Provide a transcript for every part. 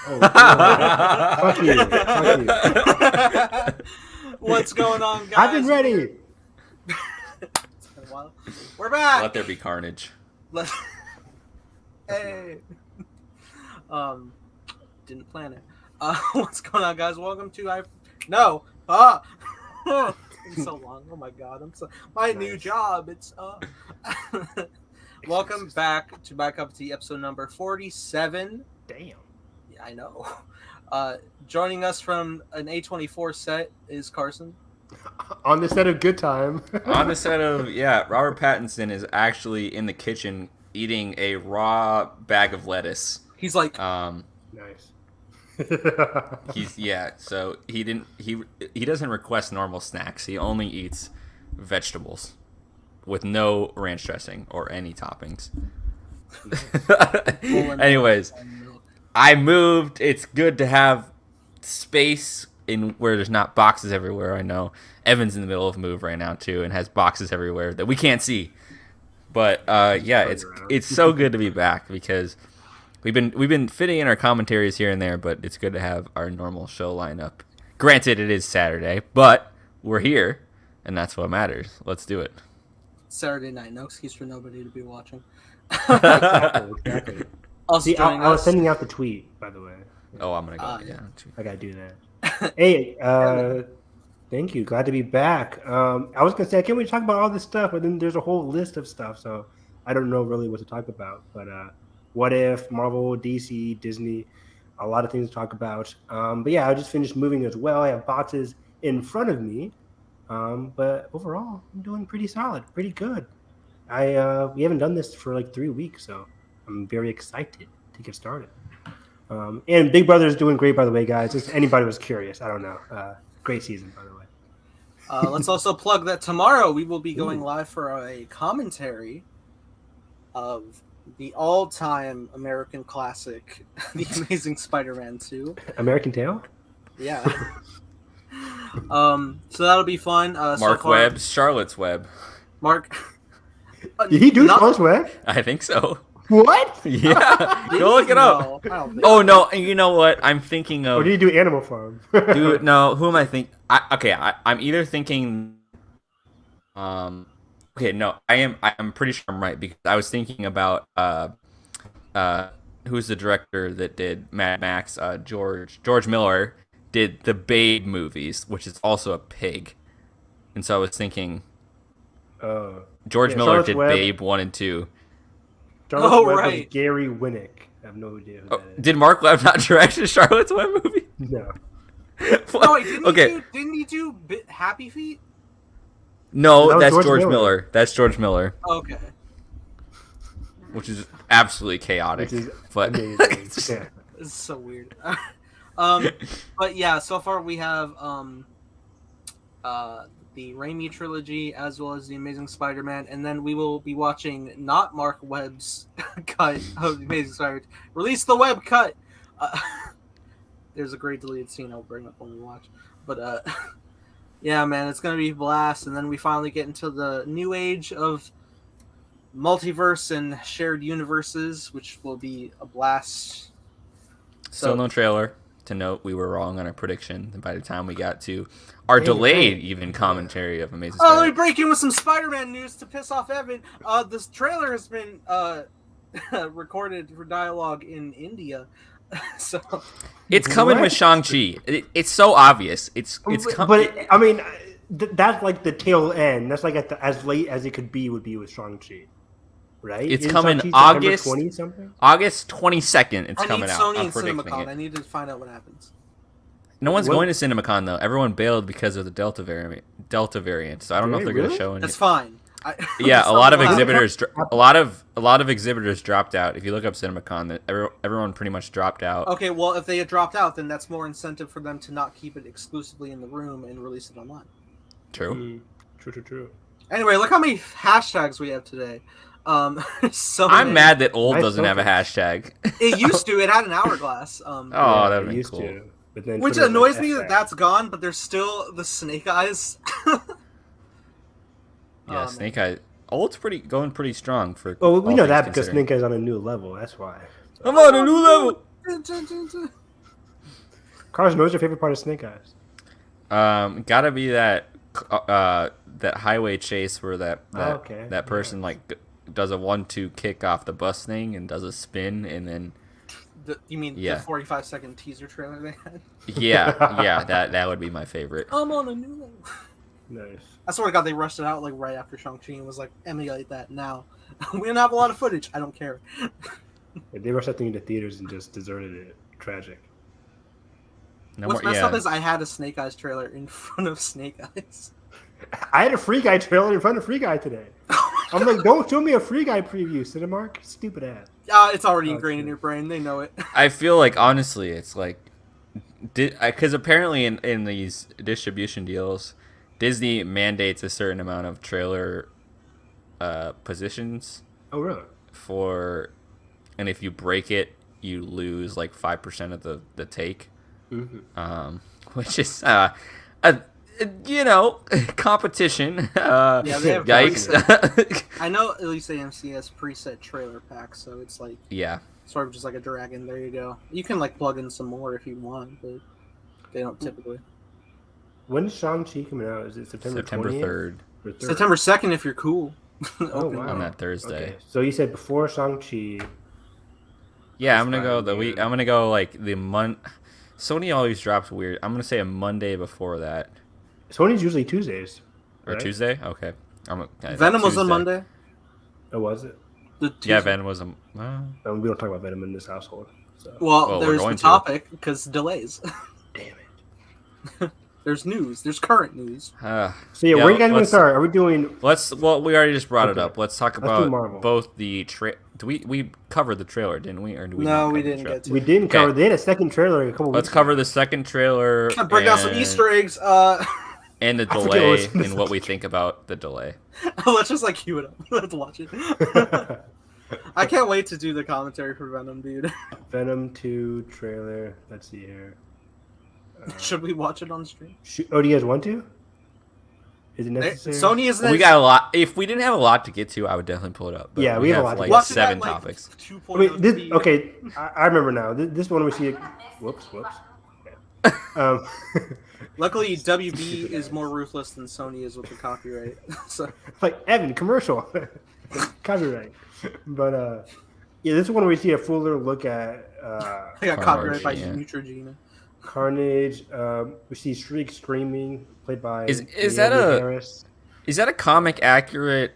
Oh, yeah. Fuck you. Fuck you. What's going on, guys? I've been ready. It's been a while. We're back. Let there be carnage. Hey. Didn't plan it. What's going on, guys? Welcome to No. It's been so long. Oh my god. My new job. It's Welcome back to My Cup of Tea, episode number 47. Damn. Yeah, I know. Joining us from an A24 set is Carson. On the set of Good Time. On the set of, Robert Pattinson is actually in the kitchen eating a raw bag of lettuce. He's like, Nice. So he doesn't request normal snacks. He only eats vegetables with no ranch dressing or any toppings. Anyways, I moved. It's good to have space in where there's not boxes everywhere. I know Evan's in the middle of a move right now too and has boxes everywhere that we can't see. But it's so good to be back because we've been fitting in our commentaries here and there, but it's good to have our normal show lineup. Granted, it is Saturday, but we're here, and that's what matters. Let's do it. Saturday night, no excuse for nobody to be watching. Exactly. Also, See, I was sending out the tweet, by the way. Oh, I'm gonna go. I gotta do that. Hey, thank you. Glad to be back. I was gonna say, can't we talk about all this stuff? But then there's a whole list of stuff, so I don't know really what to talk about. But what if Marvel, DC, Disney, a lot of things to talk about. But yeah, I just finished moving as well. I have boxes in front of me. But overall, I'm doing pretty solid, pretty good. We haven't done this for like 3 weeks, so I'm very excited to get started. And Big Brother is doing great, by the way, guys. If anybody was curious, I don't know. Great season, by the way. Let's also plug that tomorrow we will be going live for a commentary of the all-time American classic, The Amazing Spider-Man 2. American Tail? Yeah. So that'll be fun. Mark Webb's Charlotte's Web. Mark. Did he do Charlotte's Web? I think so. What? Yeah. Go look it up. Oh, no. And you know what? I'm thinking of... Or did he do Animal Farm? No, who am I thinking? I'm either thinking... Okay, no. I'm pretty sure I'm right because I was thinking about... who's the director that did Mad Max? George Miller did the Babe movies, which is also a pig. And so I was thinking... George Miller Charlotte's did Web. Babe 1 and 2. Charlotte's Web right. was Gary Winnick. I have no idea who that is. Did Mark Webb not direct the Charlotte's Web movie? No. No, wait, didn't he do Happy Feet? No, That was that's George George Miller. Miller. That's George Miller, Okay. which is absolutely chaotic. Which is but amazing. Yeah. This is so weird. But yeah, so far we have the Raimi trilogy as well as the Amazing Spider-Man, and then we will be watching not Mark Webb's cut of the Amazing Spider-Man. Release the Web cut. There's a great deleted scene I'll bring up when we watch. But yeah, man, it's gonna be a blast, and then we finally get into the new age of multiverse and shared universes, which will be a blast. Still no trailer. To note, we were wrong on our prediction. And by the time we got to our delayed even commentary of Amazing Oh, let me Spider-Man. break in with some Spider-Man news to piss off Evan. This trailer has been recorded for dialogue in India, so It's coming with Shang-Chi. It's so obvious. It's But I mean, that's like the tail end. That's like as late as it could be would be with Shang-Chi, right? It's Isn't coming Shang-Chi August September 20 something. August 22nd. It's I need coming out. Sony I'm and predicting CinemaCon. it. I need to find out what happens. No one's What? going to CinemaCon though. Everyone bailed because of the Delta variant. So I don't know if they're going to Really? show any. That's fine. Yeah, a lot of exhibitors. a lot of exhibitors dropped out. If you look up CinemaCon, that everyone pretty much dropped out. Okay, well, if they had dropped out, then that's more incentive for them to not keep it exclusively in the room and release it online. True. True. Anyway, look how many hashtags we have today. So I'm many. mad that old Nice doesn't have a focus. hashtag. It used to. It had an hourglass. Oh, Yeah, that would it be used cool. to, but then Which Twitter was annoys like, me "F that that's gone, but there's still the snake eyes. Yeah, Snake Eye. Old's going pretty strong for. Well, we all know things that because considering. Snake Eyes on a new level. That's why. I'm on a new level. Carson, what was your favorite part of Snake Eyes? Gotta be that highway chase where that person like does a 1-2 kick off the bus thing and does a spin and then. You mean the 45-second teaser trailer they had? Yeah, that would be my favorite. I'm on a new level. Nice. I swear to God, they rushed it out like right after Shang-Chi and was like, emulate that now. We don't have a lot of footage. I don't care. They rushed that thing into theaters and just deserted it. Tragic. What's messed up is I had a Snake Eyes trailer in front of Snake Eyes. I had a Free Guy trailer in front of Free Guy today. I'm like, don't show me a Free Guy preview, Cinemark. Stupid ass. It's already ingrained in your brain. They know it. I feel like, honestly, it's like... Because apparently in these distribution deals, Disney mandates a certain amount of trailer positions. Oh, really? And if you break it, you lose like 5% of the take. Mm-hmm. Which is... competition. They have yikes. I know at least AMC has preset trailer packs, so it's like sort of just like a dragon. There you go. You can like plug in some more if you want, but they don't typically. When's Shang-Chi coming out? Is it September 3rd? September 2nd if you're cool. Oh wow! On that Thursday. Okay. So you said before Shang-Chi. Yeah, I'm gonna go the week. I'm gonna go like the month. Sony always drops weird. I'm gonna say a Monday before that. Sony's usually Tuesdays. Right? Or Tuesday? Okay. Venom was on Monday. Oh, was it? Yeah, Venom was on... We don't talk about Venom in this household. So. Well, there's the topic, because delays. Damn it. There's news. There's current news. Where are you guys going to start? Are we doing... Well, we already just brought it up. Let's talk about Marvel. Both the... We covered the trailer, didn't we? Or did we No, we didn't get to it. We didn't cover... They had a second trailer a couple weeks Let's cover the second trailer. Break down some Easter eggs. And the delay and what we think about the delay. Let's just like cue it up. Let's watch it. I can't wait to do the commentary for Venom, dude. Venom 2 trailer. Let's see here. Should we watch it on stream? Do you guys want to? Is it necessary? Sony isn't. We got a lot. If we didn't have a lot to get to, I would definitely pull it up. But yeah, we have a lot. Like 7 topics. Wait, I remember now. This one we see. Whoops. Yeah. Luckily, WB is more ruthless than Sony is with the copyright. So, like Evan commercial, copyright. But this one we see a fuller look at. I got copyright by Neutrogena. Carnage. We see Shriek screaming, played by. Is that a comic accurate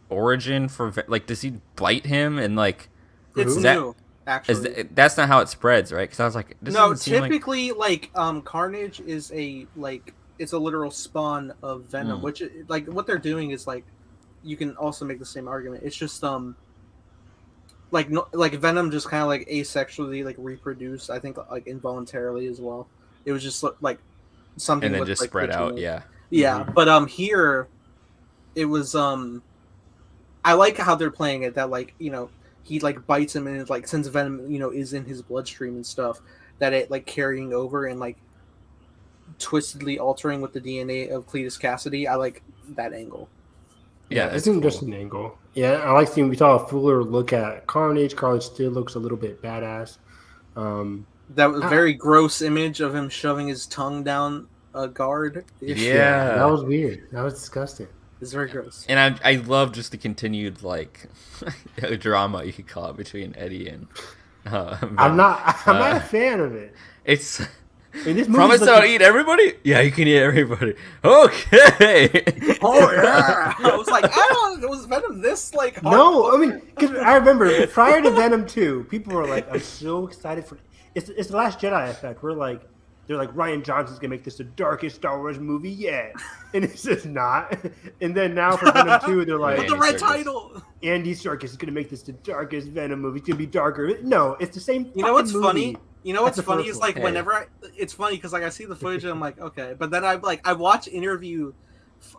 origin for like? Does he bite him and like? It's new. Actually, that's not how it spreads, right? Because I was like, typically, Carnage is it's a literal spawn of Venom, which like what they're doing is like, you can also make the same argument. It's just like Venom just kind of like asexually like reproduced. I think like involuntarily as well. It was just like something and then just spread out. Yeah. Mm-hmm. But here, it was I like how they're playing it. That he like bites him and like since Venom is in his bloodstream and stuff, that it like carrying over and like twistedly altering with the DNA of Cletus Cassidy. I like that angle. Yeah, it's an interesting angle. Yeah, I like seeing we saw a fuller look at Carnage. Carnage still looks a little bit badass. That was a very gross image of him shoving his tongue down a guard. Yeah, that was weird. That was disgusting. It's very gross. And I love just the continued like drama you could call it between Eddie and. I'm not a fan of it. It's. Promise I'll eat everybody? Yeah, you can eat everybody. Okay. Oh yeah. I was like, was Venom this like? Hard? No, I mean, because I remember prior to Venom 2, people were like, "I'm so excited for it's the Last Jedi effect." They're like, Rian Johnson's gonna make this the darkest Star Wars movie yet, and it's just not. And then now for Venom 2, they're like, with the red title, Andy Serkis is gonna make this the darkest Venom movie. It's gonna be darker. No, it's the same. You know what's movie. Funny? You know what's funny is like whenever it's funny because like I see the footage and I'm like okay, but then I watch interview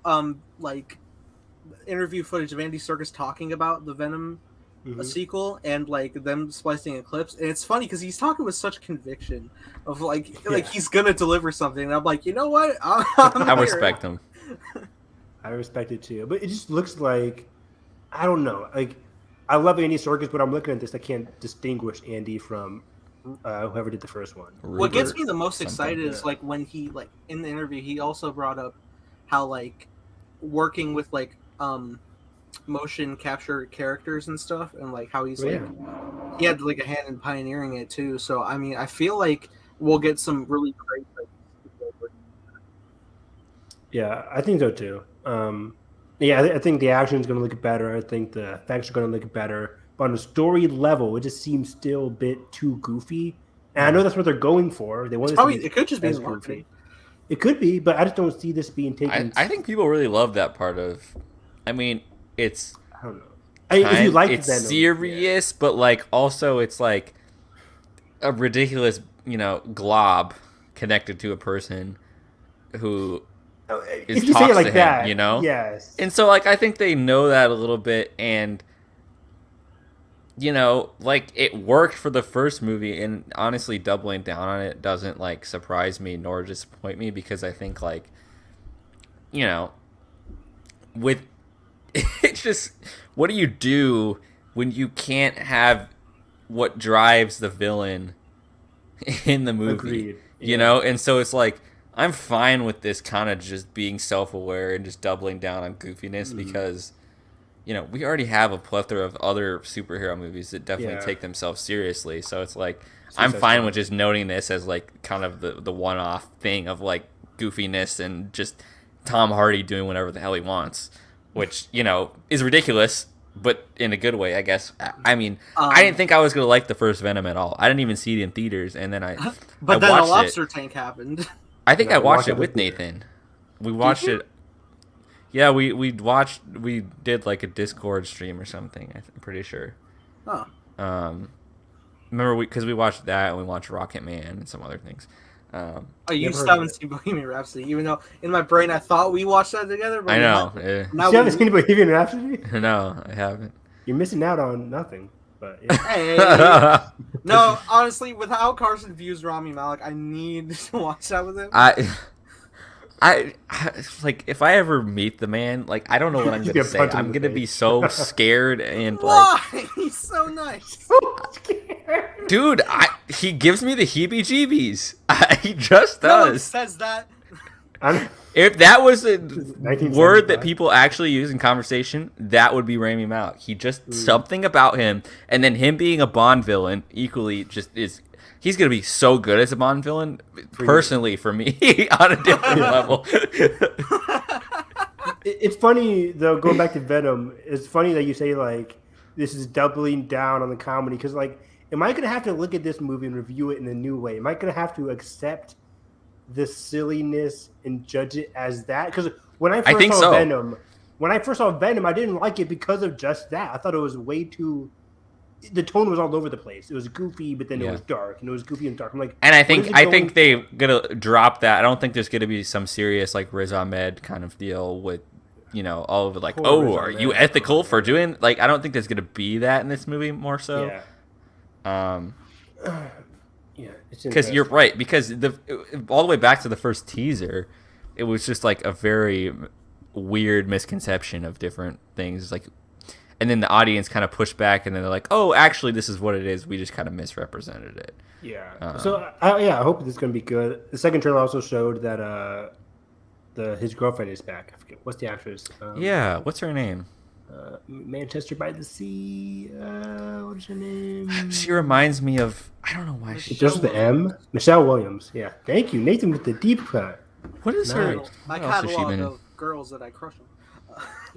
footage of Andy Serkis talking about the Venom sequel and like them splicing in clips, and it's funny because he's talking with such conviction of like he's gonna deliver something, and I'm like, you know what, I respect him. I respect it too, but it just looks like I don't know. Like I love Andy Serkis, but I'm looking at this, I can't distinguish Andy from whoever did the first one. What gets Rupert me the most something. excited is like when he like in the interview he also brought up how like working with like motion capture characters and stuff, and like how he's like he had like a hand in pioneering it too. So I mean, I feel like we'll get some really great. Like, Yeah, I think so too. Yeah, I think the action is going to look better. I think the effects are going to look better. But on a story level, it just seems still a bit too goofy. And I know that's what they're going for. They want it could just be as goofy. It could be, but I just don't see this being taken. I think people really love that part of. I mean, it's. I don't know. If you like it's Venom, serious, but like also it's like a ridiculous, glob connected to a person who if you say it like that, yes. And so like I think they know that a little bit, and like it worked for the first movie, and honestly doubling down on it doesn't like surprise me nor disappoint me, because I think like with it's just, what do you do when you can't have what drives the villain in the movie? Agreed. Yeah. And so it's like I'm fine with this kind of just being self-aware and just doubling down on goofiness, because we already have a plethora of other superhero movies that definitely take themselves seriously. So it's like I'm fine with just noting this as like kind of the one-off thing of like goofiness and just Tom Hardy doing whatever the hell he wants, which is ridiculous, but in a good way, I guess. I mean, I didn't think I was gonna like the first Venom at all. I didn't even see it in theaters, and then but then the lobster tank happened. I think I watched it with Nathan. We watched it. Yeah, we did like a Discord stream or something. I'm pretty sure. Oh. Remember because we watched that, and we watched Rocket Man and some other things. You still haven't seen Bohemian Rhapsody, even though in my brain I thought we watched that together. But I know. You haven't seen Bohemian Rhapsody? No, I haven't. You're missing out on nothing. But hey. No, honestly, with how Carson views Rami Malek, I need to watch that with him. I like, if I ever meet the man, like I don't know what I'm gonna say. I'm gonna be so scared and why? He's so nice. So scared. Dude, he gives me the heebie-jeebies. He just does. No one says that. If that was a word that people actually use in conversation, that would be Rami Malek. He just something about him, and then him being a Bond villain equally just is. He's gonna be so good as a Bond villain, personally, for me, on a different level. It's funny though. Going back to Venom, it's funny that you say like this is doubling down on the comedy, because like, am I gonna have to look at this movie and review it in a new way? Am I gonna have to accept the silliness and judge it as that? Because when I first saw Venom, I didn't like it because of just that. I thought it was way too. The tone was all over the place. It was goofy, but then it was dark, and it was goofy and dark. I'm like, and I think they're gonna drop that. I don't think there's gonna be some serious like Riz Ahmed kind of deal with, all of it. Like, are you ethical for doing? Like, I don't think there's gonna be that in this movie more so. Yeah. Yeah, because you're right. Because all the way back to the first teaser, it was just like a very weird misconception of different things. Like. And then the audience kind of pushed back, and then they're like, "Oh, actually, this is what it is. We just kind of misrepresented it." Yeah. So I hope this is going to be good. The second trailer also showed that his girlfriend is back. I forget what's the actress. What's her name? Manchester by the Sea. What is her name? She reminds me of. I don't know why she. Just the M. Michelle Williams. Yeah. Thank you, Nathan, with the deep cut. What is her? My catalog of girls that I crush on.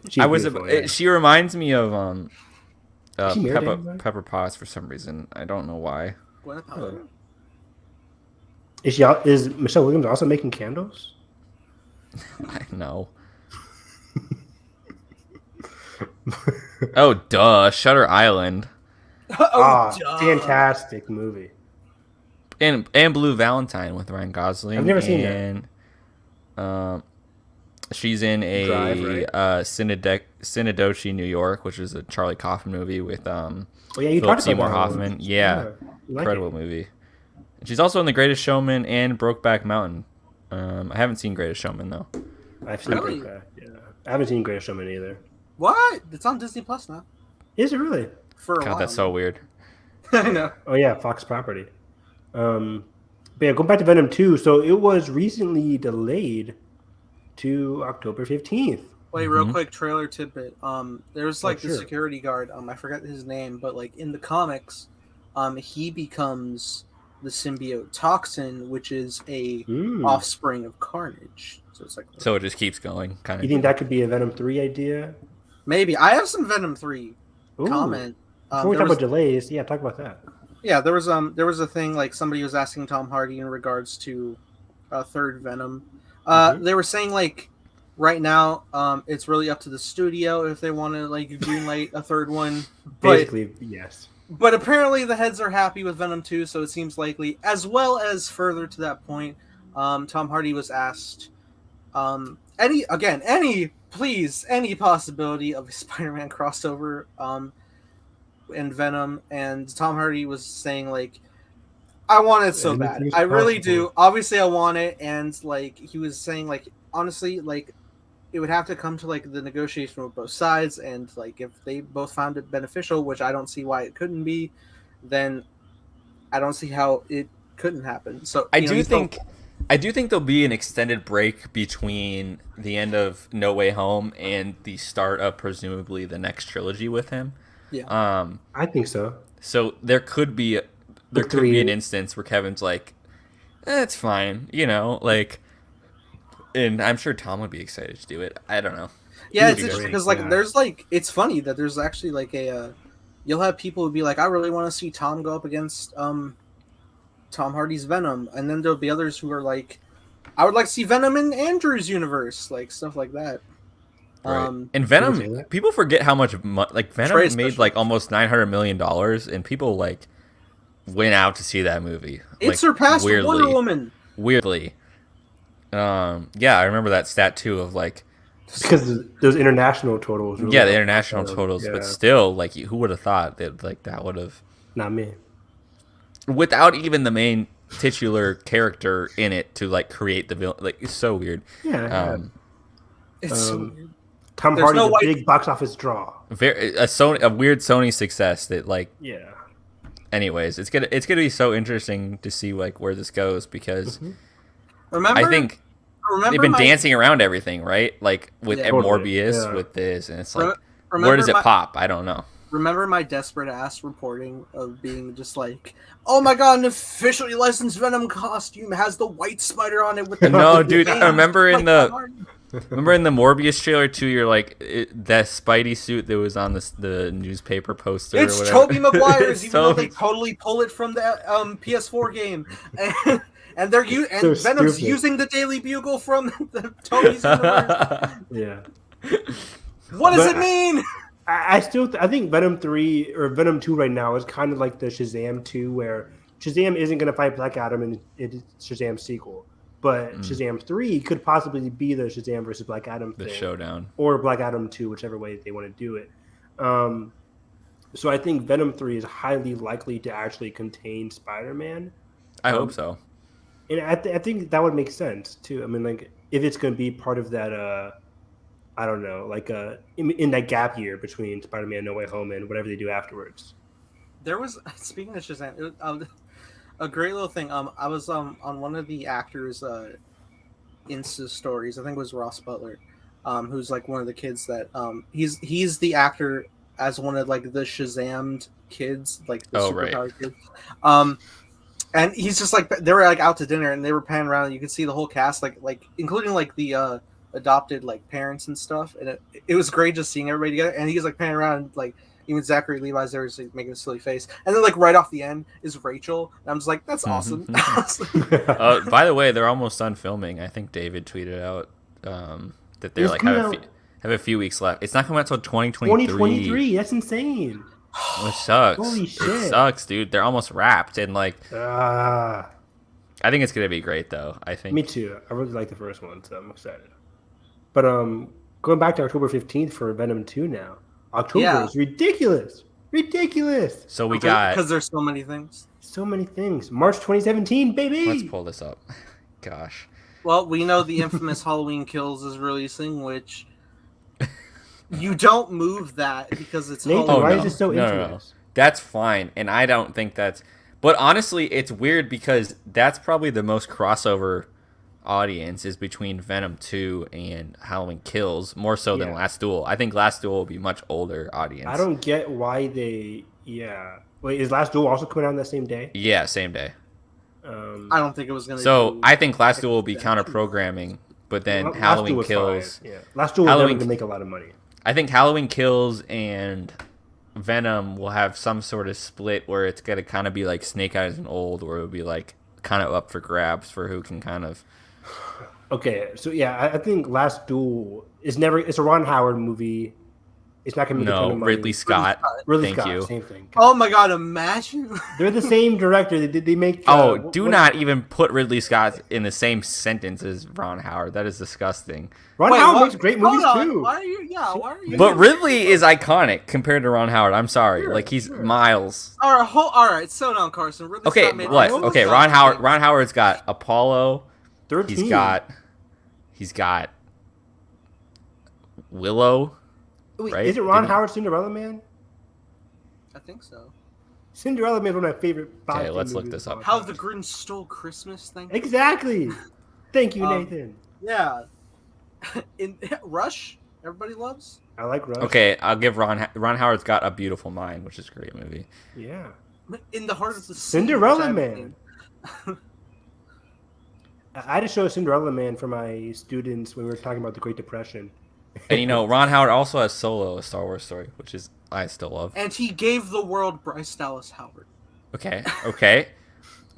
She reminds me of Pepper Potts for some reason. I don't know why. Is Michelle Williams also making candles? I know. Oh, duh! Shutter Island. Fantastic movie. And Blue Valentine with Ryan Gosling. I've never seen that. She's in a Drive, right? Synecdoche, New York, which is a Charlie Kaufman movie with Philip Seymour Hoffman. Yeah, incredible movie. And she's also in The Greatest Showman and Brokeback Mountain. I haven't seen Greatest Showman though. I've seen Brokeback. Yeah, I haven't seen Greatest Showman either. What? It's on Disney Plus now. Is it really? For a while. That's so weird. I know. Oh yeah, Fox property. But yeah, going back to Venom 2, so it was recently delayed to October 15th. Wait, real quick, trailer tidbit. There's like the sure. security guard. I forgot his name, but like in the comics, he becomes the symbiote Toxin, which is a offspring of Carnage. So it's like So it just keeps going, kind You of. think that could be a Venom 3 idea? maybe I have some Venom 3 Ooh. comment. Before we talk about delays, yeah, talk about that. Yeah, there was a thing like somebody was asking Tom Hardy in regards to a third Venom. They were saying like right now, it's really up to the studio if they want to like greenlight a third one. Basically, yes. But apparently the heads are happy with Venom 2, so it seems likely. As well as further to that point, Tom Hardy was asked any possibility of a Spider-Man crossover and Venom, and Tom Hardy was saying like, I want it so bad. I really do. Obviously I want it, and like he was saying like honestly like it would have to come to like the negotiation with both sides, and like if they both found it beneficial, which I don't see why it couldn't be, then I don't see how it couldn't happen. So I do think there'll be an extended break between the end of No Way Home and the start of presumably the next trilogy with him. Yeah. I think so. So there could be an instance where Kevin's like, it's fine, like, and I'm sure Tom would be excited to do it. I don't know. Yeah, it's interesting because like there's like it's funny that there's actually like you'll have people who be like, I really want to see Tom go up against Tom Hardy's Venom, and then there'll be others who are like, I would like to see Venom in Andrew's universe, like stuff like that. Right. And Venom, people forget how much Venom made like almost $900 million, and people like went out to see that movie. It surpassed Wonder Woman. Weirdly. Yeah, I remember that stat too of like because those international totals. Really the international totals, but still, like, who would have thought that like that would have? Not me. Without even the main titular character in it to like create the villain, like it's so weird. Yeah. It's so weird. Tom Hardy's a big box office draw. A weird Sony success that like. Yeah. Anyways, it's gonna be so interesting to see like where this goes because I think they've been dancing around everything, right? Like with Morbius, with this, and it's like where does it pop? I don't know. Remember my desperate ass reporting of being just like, oh my god, an officially licensed Venom costume has the white spider on it with the no, dude. I remember in the Morbius trailer too. You're like that Spidey suit that was on the newspaper poster. It's or whatever. Tobey Maguire's, even though they totally pull it from the PS4 game, and Venom's using the Daily Bugle from the Tobey's universe. Yeah. What does it mean? I think Venom 3 or Venom 2 right now is kind of like the Shazam 2, where Shazam isn't going to fight Black Adam in it's Shazam's sequel. But Shazam 3 could possibly be the Shazam versus Black Adam thing. The showdown. Or Black Adam 2, whichever way they want to do it. So I think Venom 3 is highly likely to actually contain Spider-Man. I hope so. And I think that would make sense, too. I mean, like, if it's going to be part of that... I don't know, like in that gap year between Spider-Man No Way Home and whatever they do afterwards. There was, speaking of Shazam, it was, a great little thing. I was on one of the actors' Insta stories. I think it was Ross Butler, who's like one of the kids that he's the actor as one of like the Shazammed kids, like the superpowered kids. And he's just like they were like out to dinner and they were panning around and you could see the whole cast, like including like the adopted like parents and stuff, and it was great just seeing everybody together. And he's like panning around, and, like even Zachary Levi's there is like, making a silly face, and then like right off the end is Rachel, and I'm just like, that's awesome. By the way, they're almost done filming. I think David tweeted out that they're like have a few weeks left. It's not coming out until 2023. 2023. That's insane. It sucks. Holy shit. It sucks, dude. They're almost wrapped, and like I think it's gonna be great though. I think. Me too. I really like the first one, so I'm excited. But going back to October 15th for Venom 2 now. October is ridiculous. Ridiculous. So we got... Because there's so many things. So many things. March 2017, baby. Let's pull this up. Gosh. Well, we know the infamous Halloween Kills is releasing, which you don't move that because it's Nathan, Halloween. why is it so infamous? No. That's fine. And I don't think that's... But honestly, it's weird because that's probably the most crossover audience is between Venom 2 and Halloween Kills, more so than Last Duel. I think Last Duel will be much older audience. I don't get why they. Yeah. Wait, is Last Duel also coming out on that same day? Yeah, same day. I don't think it was going to. So I think Last Duel will be counter programming, but then Halloween Kills. Fine. Yeah. Last Duel will never make a lot of money. I think Halloween Kills and Venom will have some sort of split where it's gonna kind of be like Snake Eyes and Old, where it'll be like kind of up for grabs for who can kind of. Okay, so yeah, I think Last Duel is never. It's a Ron Howard movie. It's not gonna make a ton of money. Ridley Scott. Ridley Thank Scott, you. same thing. Oh my god! Imagine they're the same director. They make. Do not even put Ridley Scott in the same sentence as Ron Howard. That is disgusting. Ron Howard makes great movies too. Why are you? Yeah, why are you? But Ridley is iconic compared to Ron Howard. I'm sorry, Sure, like he's miles. All right, slow down, Carson. Ridley Okay, Scott made what? Okay, Ron Howard's got Apollo. 13. He's got Willow. Wait, right? Is it Ron Howard Cinderella Man? I think so. Cinderella Man is one of my favorite. Okay, let's look this up. How the Grinch Stole Christmas thing. Exactly. Thank you, Nathan. Yeah. In Rush, everybody loves. I like Rush. Okay, I'll give Ron Howard's got A Beautiful Mind, which is a great movie. Yeah. In the Heart of the Sea, Cinderella Man. I had to show Cinderella Man for my students when we were talking about the Great Depression. And Ron Howard also has Solo, a Star Wars story, which is I still love. And he gave the world Bryce Dallas Howard. Okay.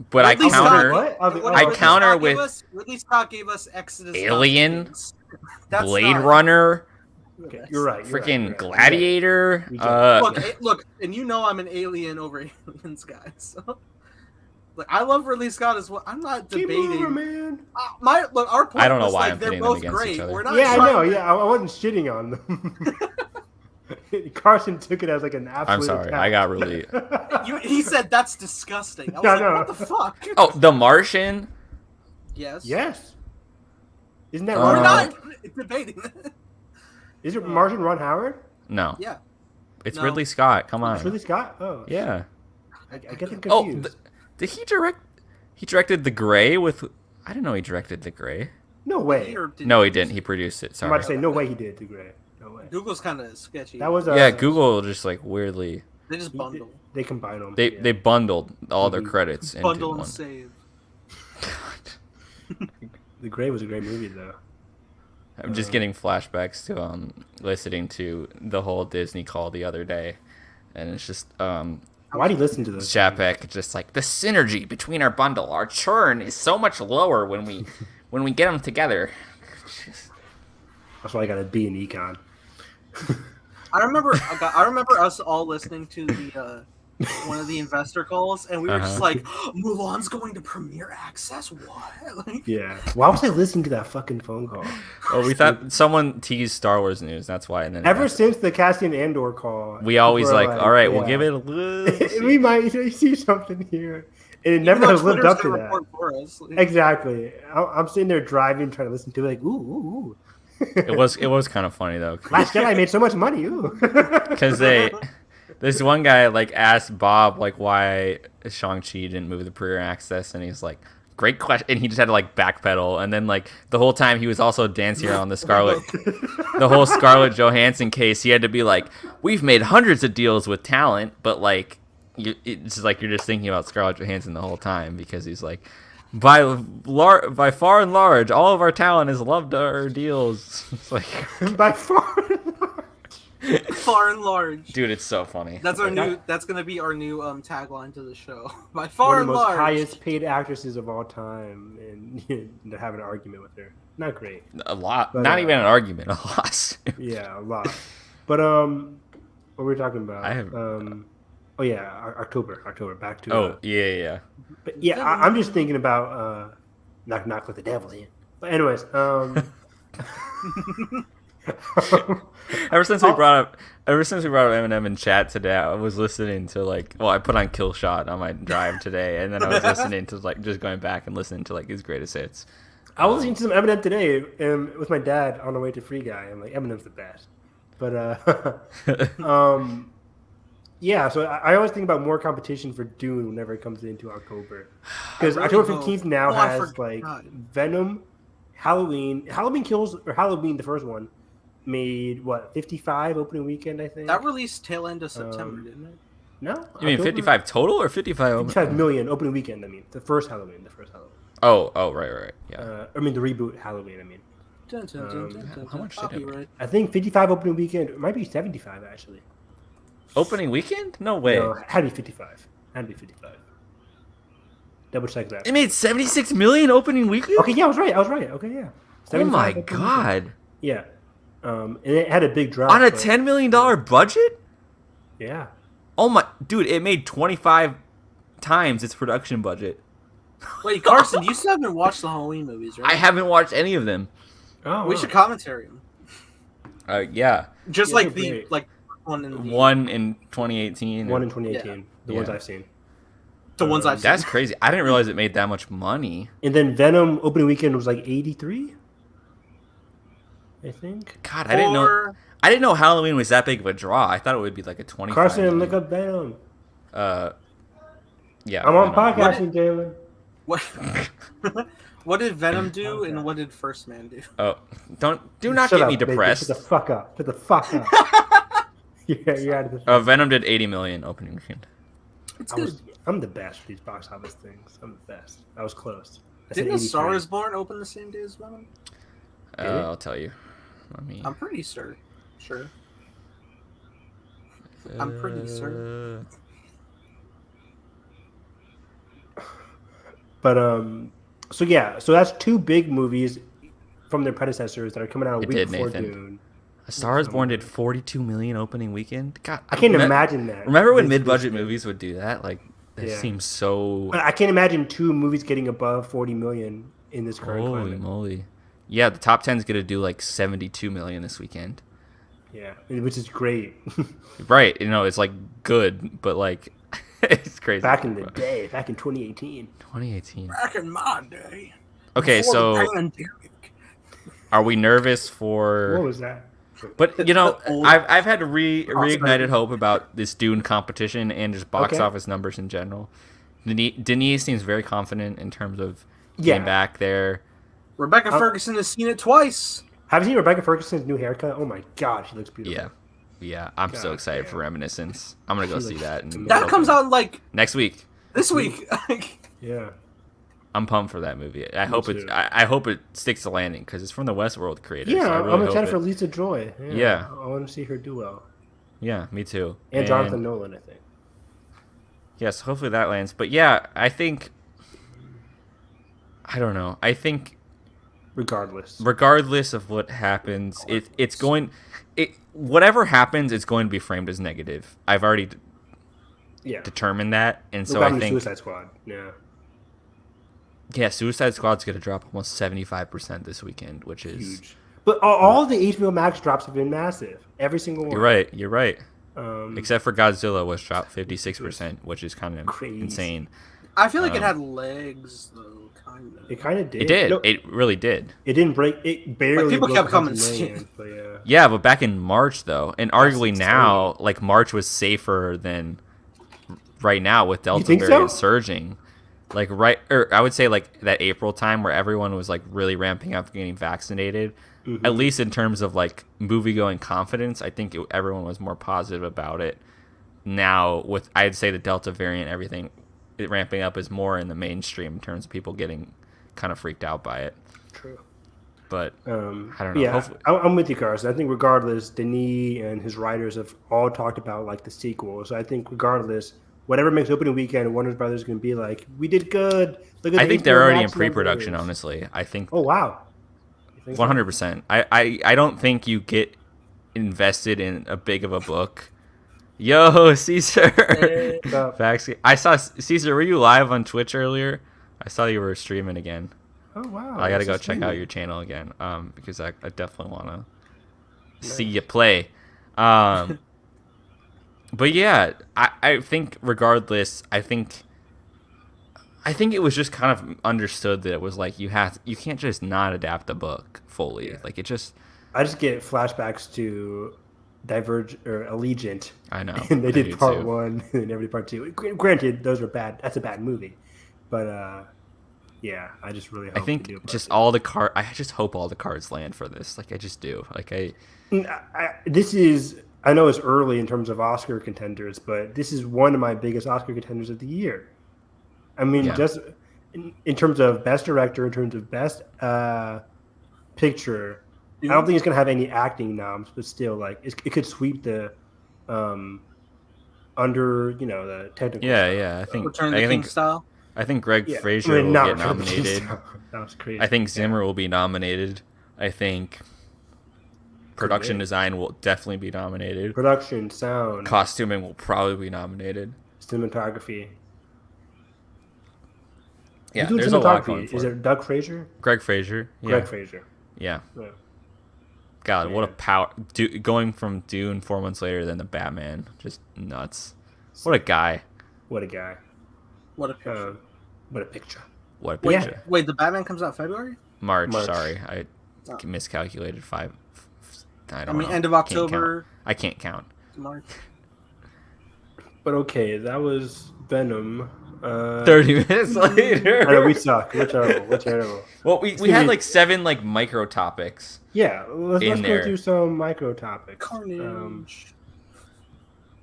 But I counter with Ridley Scott gave us Exodus, Alien, Blade Runner. Okay, you're right. Freaking Gladiator. Look, and I'm an Alien over Aliens guy. So, I love Ridley Scott as well. I'm not debating. Keep moving, man. Our point I don't know was why I'm they're pitting them both against great. each other. We're not I know. Yeah, I wasn't shitting on them. Carson took it as like an absolute. I'm sorry. attack. I got really. He said that's disgusting. I was what the fuck? Oh, The Martian. Yes. Yes. Isn't that We're Ron not Howard? debating. Is it Martian Ron Howard? No. Yeah. It's Ridley Scott. Come on. It's Ridley Scott? Oh. Yeah. I get them confused. Did he direct? He directed The Gray with. I didn't know he directed The Gray. No way. No, he didn't. He produced it. I'm Sorry. about to say, no way he did The Gray. No way. Google's kind of sketchy. That was Google just like weirdly. They just bundle. They combine them. They bundled all their credits into Bundle one. and save. The Gray was a great movie, though. I'm just getting flashbacks to listening to the whole Disney call the other day, and it's just Why do you listen to this? Chapek just like the synergy between our bundle, our churn is so much lower when we get them together. That's why I got a B in econ. I remember us all listening to the one of the investor calls, and we were just like, Mulan's going to Premier Access? What? Yeah. Why was I listening to that fucking phone call? Oh, we thought someone teased Star Wars news. That's why. And then ever since the Cassian Andor call, we always all right, we'll give it a little. We might see something here. And it never has lived up to that. Exactly. I'm sitting there driving, trying to listen to it, like, ooh. It was kind of funny though. Last Jedi made so much money, ooh. Because this one guy asked Bob why Shang-Chi didn't move the Premier Access, and he's like, great question, and he just had to backpedal, and then the whole time he was also dancing around the whole Scarlett Johansson case. He had to be like, we've made hundreds of deals with talent, but it's just you're just thinking about Scarlett Johansson the whole time, because he's like, by far and large, all of our talent has loved our deals. It's like by far and large. Dude, it's so funny. That's our new. That's gonna be our new tagline to the show. By far and large, one of the most highest paid actresses of all time, and to have an argument with her. Not great. A lot. But, not even an argument. A lot. Yeah, a lot. But what were we talking about? I have. October. Back to. Oh yeah. But yeah, I'm just thinking about knock knock with the devil in. But anyways, Ever since we brought up Eminem in chat today, I was listening to I put on Kill Shot on my drive today, and then I was listening to just going back and listening to his greatest hits. I was listening to some Eminem today with my dad on the way to Free Guy. I'm like, Eminem's the best. But Yeah, so I always think about more competition for Dune whenever it comes into October, because really October hope- 15th now Oh, I has like forgot. Venom, Halloween Kills, or Halloween the first one made what 55 opening weekend, I think. That released tail end of September, Um, didn't it? No, You mean October- 55 total or 55? 55 million opening weekend. I mean the first Halloween. Oh, right. Yeah. I mean the reboot Halloween. I mean, Dun, dun, dun, dun, dun, how much did it- copyright. I think 55 opening weekend. It might be 75 actually. Opening weekend? No way. No, had to be 55. Had to be 55. Double check that. It made 76 million opening weekend? Okay, yeah, I was right. Okay, yeah. Oh 75 my opening weekend. god. Yeah. And it had a big drop. On a but- $10 million budget? Yeah. Oh my, dude, it made 25 times its production budget. Wait, Carson, you still haven't watched the Halloween movies, right? I haven't watched any of them. Oh, We wow. should commentary them. Yeah. Just Yeah, like they're the great. one in the One in 2018. One in 2018. The ones Yeah. I've seen. the ones I've seen. That's crazy. I didn't realize it made that much money. And then Venom opening weekend was like 83. I think. God, I didn't know. Or- I didn't know Halloween was that big of a draw. I thought it would be like a 25. Carson, million. look up Venom. Yeah. I'm on Venom. podcasting, Jalen. What? What did Venom do, and what did First Man do? Oh, do not Shut get up, me baby. depressed. Shut the fuck up. Shut the fuck up. Yeah, you're out of the. Venom did 80 million opening weekend. It's I good. was, I'm the best for these box office things. I'm the best. I was close. I said Didn't A 83. Star Is Born open the same day as Venom? Did it? I'll tell you. Let me. I'm pretty sure. I'm pretty certain. But so yeah, so that's two big movies from their predecessors that are coming out a It week did, before Nathan. Dune. A Star Is Born did 42 million opening weekend. God, I can't imagine that. Remember when This- mid-budget this- movies would do that? Like, that Yeah. seems so. But I can't imagine two movies getting above 40 million in this current Holy climate. moly! Yeah, the top 10's gonna do like 72 million this weekend. Yeah, which is great. Right? You know, it's like good, but like it's crazy. Back in the day, back in 2018. 2018. Back in my day. Okay, before so the pandemic. are we nervous What for? was that? But you know, Old- I've had reignited sorry. hope about this Dune competition and just box Okay. office numbers in general. Denise seems very confident in terms of Yeah. getting back there. Rebecca Ferguson has seen it twice. Have you seen Rebecca Ferguson's new haircut? Oh my god, she looks beautiful. Yeah. I'm so God excited damn. for Reminiscence. I'm gonna go She see looks that. And amazing. That comes out like next week. this week. Yeah. I'm pumped for that movie. I hope it. too. I hope it sticks the landing because it's from the Westworld creators. Yeah, I I'm really hope excited it- for Lisa Joy. Yeah. I want to see her do well. Yeah, me too. And Jonathan Nolan, I think. Yes, hopefully that lands. But yeah, I think. I don't know. I think Regardless. regardless of what happens, it's going. Whatever happens, it's going to be framed as negative. I've already Yeah. determined that, and Look so I out in think. Suicide Squad. Yeah. Yeah, Suicide Squad's going to drop almost 75% this weekend, which is Huge. But all the HBO Max drops have been massive. Every single one. You're right. Um, Except for Godzilla, which dropped 56%, which is kind of Crazy. insane. I feel like it had legs though, kind of. it kind of did. It did. No, It really did. it didn't break. It barely. people broke kept coming 100 to see million, but yeah. Yeah, but back in March though, and arguably insane. now, like March was safer than right now with Delta think variant so? surging. Like I would say like that April time where everyone was like really ramping up getting vaccinated. Mm-hmm. At least in terms of like movie going confidence, I think everyone was more positive about it. Now with I'd say the Delta variant, everything it ramping up is more in the mainstream in terms of people getting kind of freaked out by it. True. But I don't know. Yeah, Hopefully, I'm with you, Carson. I think regardless, Denis and his writers have all talked about like the sequel. So I think regardless, whatever makes opening weekend, Warner Brothers is going to be like, we did good. Look at I the think they're HBO already in Max pre-production. numbers." Honestly, I think Oh wow. You think so? 100%. I don't think you get invested in a big of a book. Yo, Caesar. What's up? Facts. I saw Caesar. Were you live on Twitch earlier? I saw you were streaming again. Oh wow. I gotta this go is check new. out your channel again. Because I definitely want to see you play. But yeah, I think regardless, I think it was just kind of understood that it was like you can't just not adapt the book fully. Yeah. Like it just I just get flashbacks to Diverge or Allegiant. I know. And they I did do part too. 1 and they never did part 2. Granted, those are bad. That's a bad movie. But yeah, I just really hope I they think do a part just 2. all the card. I just hope all the cards land for this. Like I just do. Like This is, I know it's early in terms of Oscar contenders, but this is one of my biggest Oscar contenders of the year. I mean, Yeah. just in terms of best director, in terms of best picture, I don't think it's gonna have any acting noms, but still, like it could sweep the under the technical. Yeah, stuff. yeah. I think Return of the King style. I think Greg Yeah, Fraser I mean, will not get Return of the King nominated. style. That was crazy. I think Zimmer will be nominated. I think production design will definitely be nominated. Production, sound, Costuming will probably be nominated. cinematography. Yeah, Who's doing there's a lot going cinematography? for Is it. it Doug Fraser? Greg Fraser. Yeah. Greg Fraser. Yeah. Yeah. God, what a Man. power! Going from Dune 4 months later than the Batman, just nuts. What a guy! What a guy. What a picture. What a picture. What a Wait, picture! wait, the Batman comes out February? March. March. Sorry, I Oh. miscalculated 5. I I don't mean, know. end of Can't count. October. I can't count. March. But okay, that was Venom. 30 minutes later. I know we suck. We're terrible. We're terrible. Well, we gonna had be- like 7 like micro topics. Yeah, let's In go there. through some micro topics. Carnage.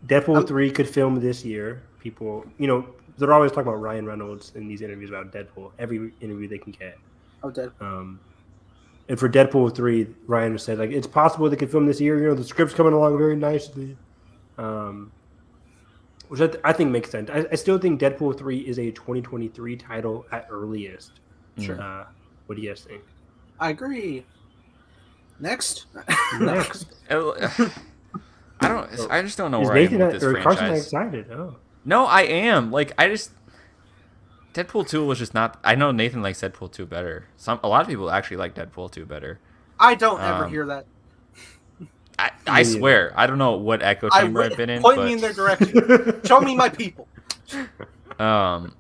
Deadpool 3 could film this year. People, they're always talking about Ryan Reynolds in these interviews about Deadpool. Every interview they can get. Oh, dead. And for Deadpool 3, Ryan said, like, it's possible they could film this year. The script's coming along very nicely. Which I think makes sense. I still think Deadpool 3 is a 2023 title at earliest. Sure. What do you guys think? I agree. Next. Next. I just don't know Is where I am Nathan with this or Carson franchise. excited? Oh. No, I am. Like Deadpool 2 was just not. I know Nathan likes Deadpool 2 better. A lot of people actually like Deadpool 2 better. I don't ever hear that. I swear, I don't know what echo chamber I've been in. Point me in their direction. Show me my people. But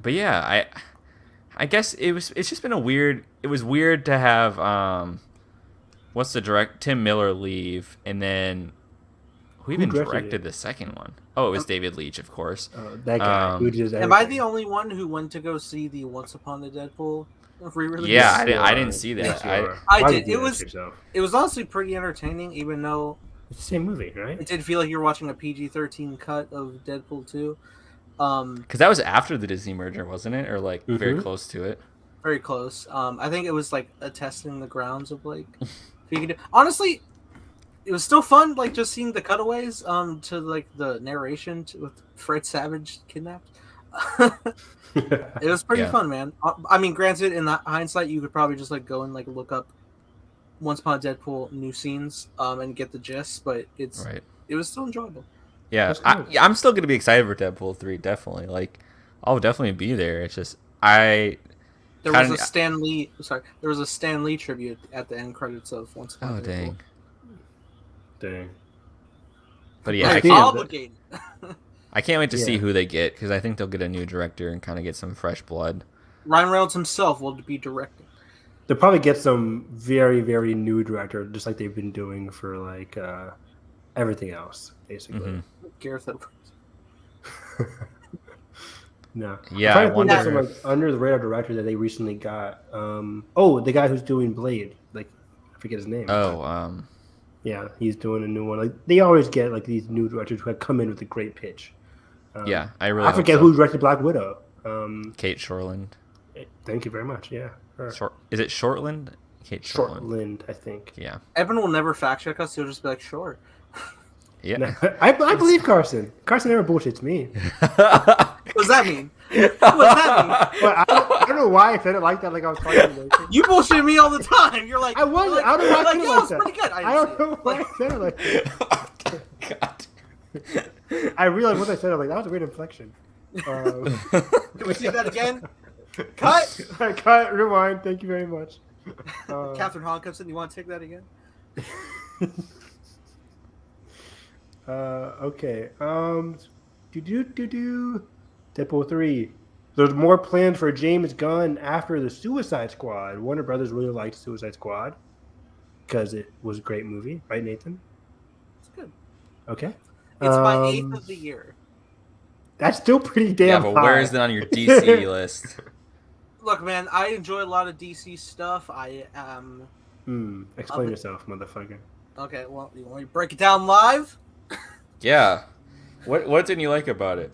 yeah, I guess it's just been it was weird to have what's the Tim Miller leave, and then who even directed the second one? Oh, it was David Leitch, of course. That guy who does everything. Am I the only one who went to go see the Once Upon a Deadpool re-release? Yeah, I didn't see that. I did. It was honestly pretty entertaining, even though it's the same movie, right? it did feel like you were watching a PG-13 cut of Deadpool 2. Because that was after the Disney merger, wasn't it? Or like very close to it. Very close. I think it was like a testing the grounds of like if you could do. Honestly, it was still fun, like just seeing the cutaways to like the narration with Fred Savage kidnapped. It was pretty fun, man. I mean, granted, in hindsight, you could probably just like go and like look up Once Upon a Deadpool new scenes and get the gist, but it was still enjoyable. Yeah, I'm still gonna be excited for Deadpool 3. Definitely, like I'll definitely be there. It's just there was a Stan Lee tribute at the end credits of Once Upon a Deadpool. Dang. But yeah, obligated. I can't wait to see who they get, because I think they'll get a new director and kind of get some fresh blood. Ryan Reynolds himself will be directing. They'll probably get some very, very new director, just like they've been doing for like everything else, basically. Gareth Edwards. No. Yeah, I wonder. Some, like, under the radar director that they recently got. The guy who's doing Blade, like I forget his name. Yeah, he's doing a new one. Like they always get like these new directors who have come in with a great pitch. I forget who directed Black Widow. Kate Shortland. Thank you very much. Yeah. Is it Shortland? Kate Shortland, I think. Yeah. Evan will never fact check us. He'll just be like, sure. Yeah. No, I believe Carson. Carson never bullshits me. What does that mean? What does that mean? Well, I don't know why I said it like that. Like I was talking to you. You bullshit me all the time. You're like, I wasn't. I don't know why I said it like that. Pretty good. I don't know why I said it like that. God. I realized what I said. I was like, that was a weird inflection. Can we see that again? Cut. Cut. Rewind. Thank you very much. Catherine Hahn comes in. You want to take that again? Okay. Deadpool 3. There's more plans for James Gunn after the Suicide Squad. Warner Brothers really liked Suicide Squad. because it was a great movie, right, Nathan? It's good. Okay. It's my 8th of the year. That's still pretty damn Yeah, but high. where is it on your DC list? Look, man, I enjoy a lot of DC stuff. I Explain yourself, motherfucker. Okay, well, you want me to break it down live? Yeah. What didn't you like about it?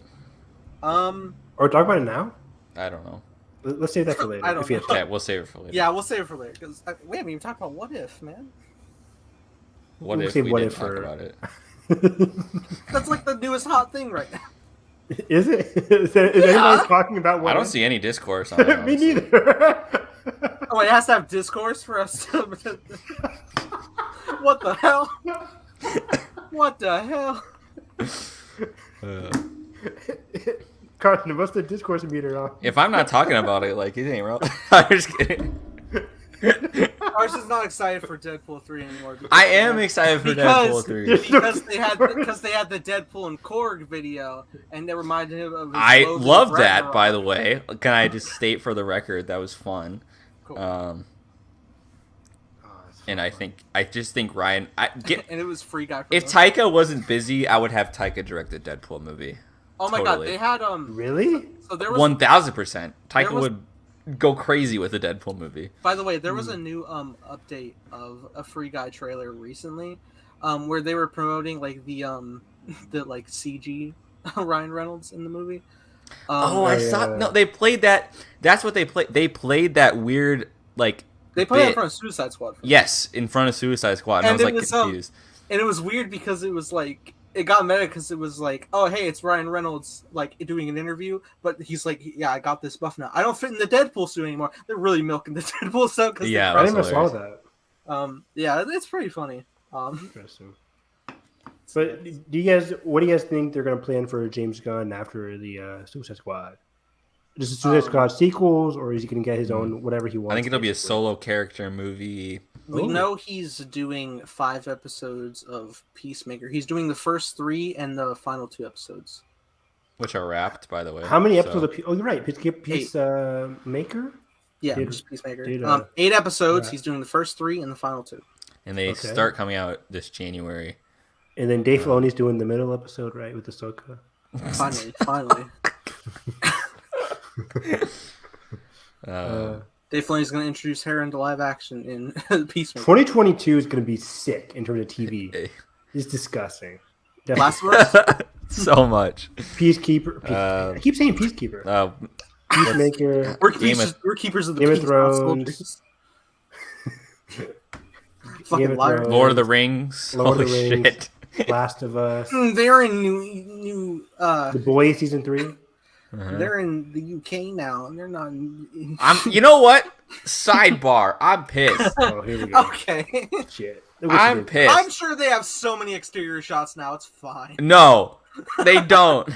Or talk about it now? I don't know. Let's save that for later. I don't if you have know. Okay, time. we'll save it for later. Yeah, we'll save it for later. Because we haven't even talked about What If, man. What We'll if save we What did If talk for- about it? That's like the newest hot thing right now. Is it? Is anybody talking about what? I don't see any discourse on it. Me honestly. neither. Oh, it has to have discourse for us to... What the hell? What the hell? Carson, what's the discourse meter on? If I'm not talking about it, like, it ain't real. I'm just kidding. Carson's not excited for Deadpool 3 anymore. I am excited for Deadpool 3. Because they had the Deadpool and Korg video, and they reminded him of his I Logan love that, Ragnarok. by the way. Can I just state for the record that was fun? Cool. And I just think Ryan. And it was Free Guy. If Taika wasn't busy, I would have Taika direct the Deadpool movie. Oh my Totally. god, they had Really? So there was 1000%. Taika was- would go crazy with a Deadpool movie. By the way, there was a new update of a Free Guy trailer recently, where they were promoting like the like CG Ryan Reynolds in the movie. I saw. No, they played that. That's what they played. They played that weird like. They played it in bit. front of Suicide Squad. Yes, in front of Suicide Squad. And I And was it like was, confused. And it was weird because it was like it got meta because it was like, oh hey, it's Ryan Reynolds like doing an interview, but he's like, yeah, I got this buff now. I don't fit in the Deadpool suit anymore. They're really milking the Deadpool suit. Cause Yeah, I that's never saw hilarious. that. yeah, it's pretty funny. Interesting. But what do you guys think they're going to plan for James Gunn after the Suicide Squad? Just the Suicide Squad sequels, or is he going to get his own whatever he wants? I think it'll be a basically? solo character movie. We Ooh. know he's doing 5 episodes of Peacemaker. He's doing the first 3 and the final 2 episodes. Which are wrapped, by the way. How many So- episodes of? Oh, you're right. Maker. Yeah, Did- just Peacemaker. did, 8 episodes. yeah. He's doing the first 3 and the final 2. And they Okay. start coming out this January. And then Dave Filoni's doing the middle episode, right, with Ahsoka. Finally. Dave Filoni's going to introduce her into live action in Peacemaker. 2022 is going to be sick in terms of TV. It's disgusting. Last of Us. So much. Peacekeeper. I keep saying Peacekeeper. Peacemaker. We're keepers of the Game of peace, not Thrones. soldiers. Game Fucking of liar. Thrones. Lord of the Rings. Lord of Holy the Rings. shit. Last of Us. They're in new The Boys season 3. they're in the UK now, and they're not. You know what? Sidebar. I'm pissed. Oh, here we go. Okay. Shit. Look what I'm you did. pissed. I'm sure they have so many exterior shots now. It's fine. No, they don't.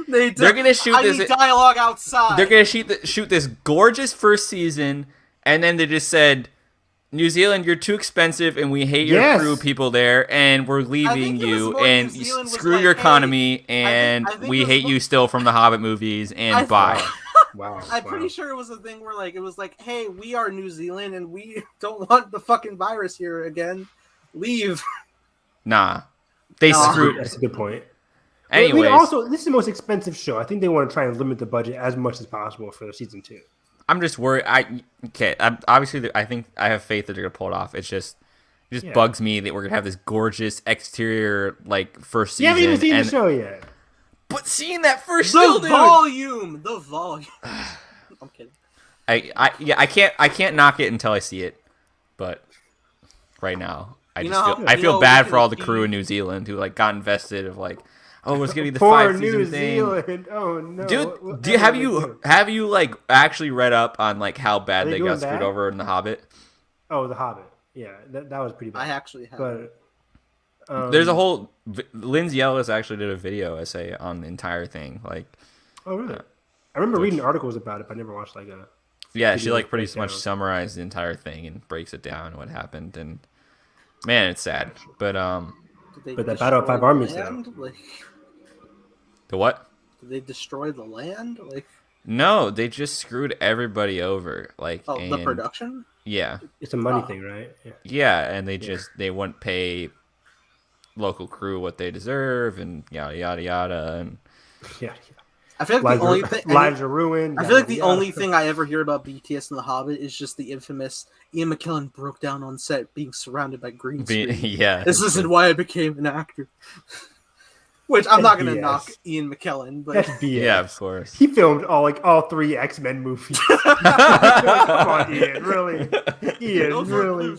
They're gonna shoot I this- need dialogue outside. They're gonna shoot this gorgeous first season, and then they just said, "New Zealand, you're too expensive, and we hate your Yes. crew people there, and we're leaving think it was you, more and New Zealand was screw like, your hey, economy, and I think we it was hate more- you still from the Hobbit movies, and I- bye." Wow. I'm pretty sure it was a thing where like it was like, hey, we are New Zealand, and we don't want the fucking virus here again. Leave. Nah, they No. screwed. That's a good point. Anyways, Also, this is the most expensive show. I think they want to try and limit the budget as much as possible for season 2. I'm just worried. Obviously, I think I have faith that they're gonna pull it off. It just Yeah. bugs me that we're gonna have this gorgeous exterior like first You season. haven't even seen the and- show yet. But seeing that first The still, dude. volume. I'm kidding. I can't knock it until I see it. But right now, I You just know feel how- I you feel know, bad we for all the can crew in be- New Zealand who like got invested of like, oh, it's gonna be the Poor 5 New season thing. Zealand. Oh no, Dude, have you like actually read up on like how bad Are they they doing got screwed that? over in The Hobbit? Oh, The Hobbit. Yeah, that was pretty bad. I actually have. But There's a whole Lindsay Ellis actually did a video essay on the entire thing. Like, Oh really? I remember reading articles about it, but I never watched like a. yeah, she Video like pretty breakdown. much summarized the entire thing and breaks it down what happened. And man, it's sad. But Did they But that Battle of destroy Five the Armies, land? Like, the what? did they destroy the land? Like, No, they just screwed everybody over. Like, oh, the and- production. Yeah. It's a money thing, right? Yeah, and they wouldn't pay local crew what they deserve, and yada yada yada, and Yeah. I feel like lives are ruined. I feel like the only thing I ever hear about BTS and The Hobbit is just the infamous Ian McKellen broke down on set being surrounded by green screen. Yeah, this isn't why I became an actor. Which I'm not going to knock Ian McKellen, but that's BS. Yeah, of course. He filmed all 3 X-Men movies. Come on, Ian, really? Ian, really?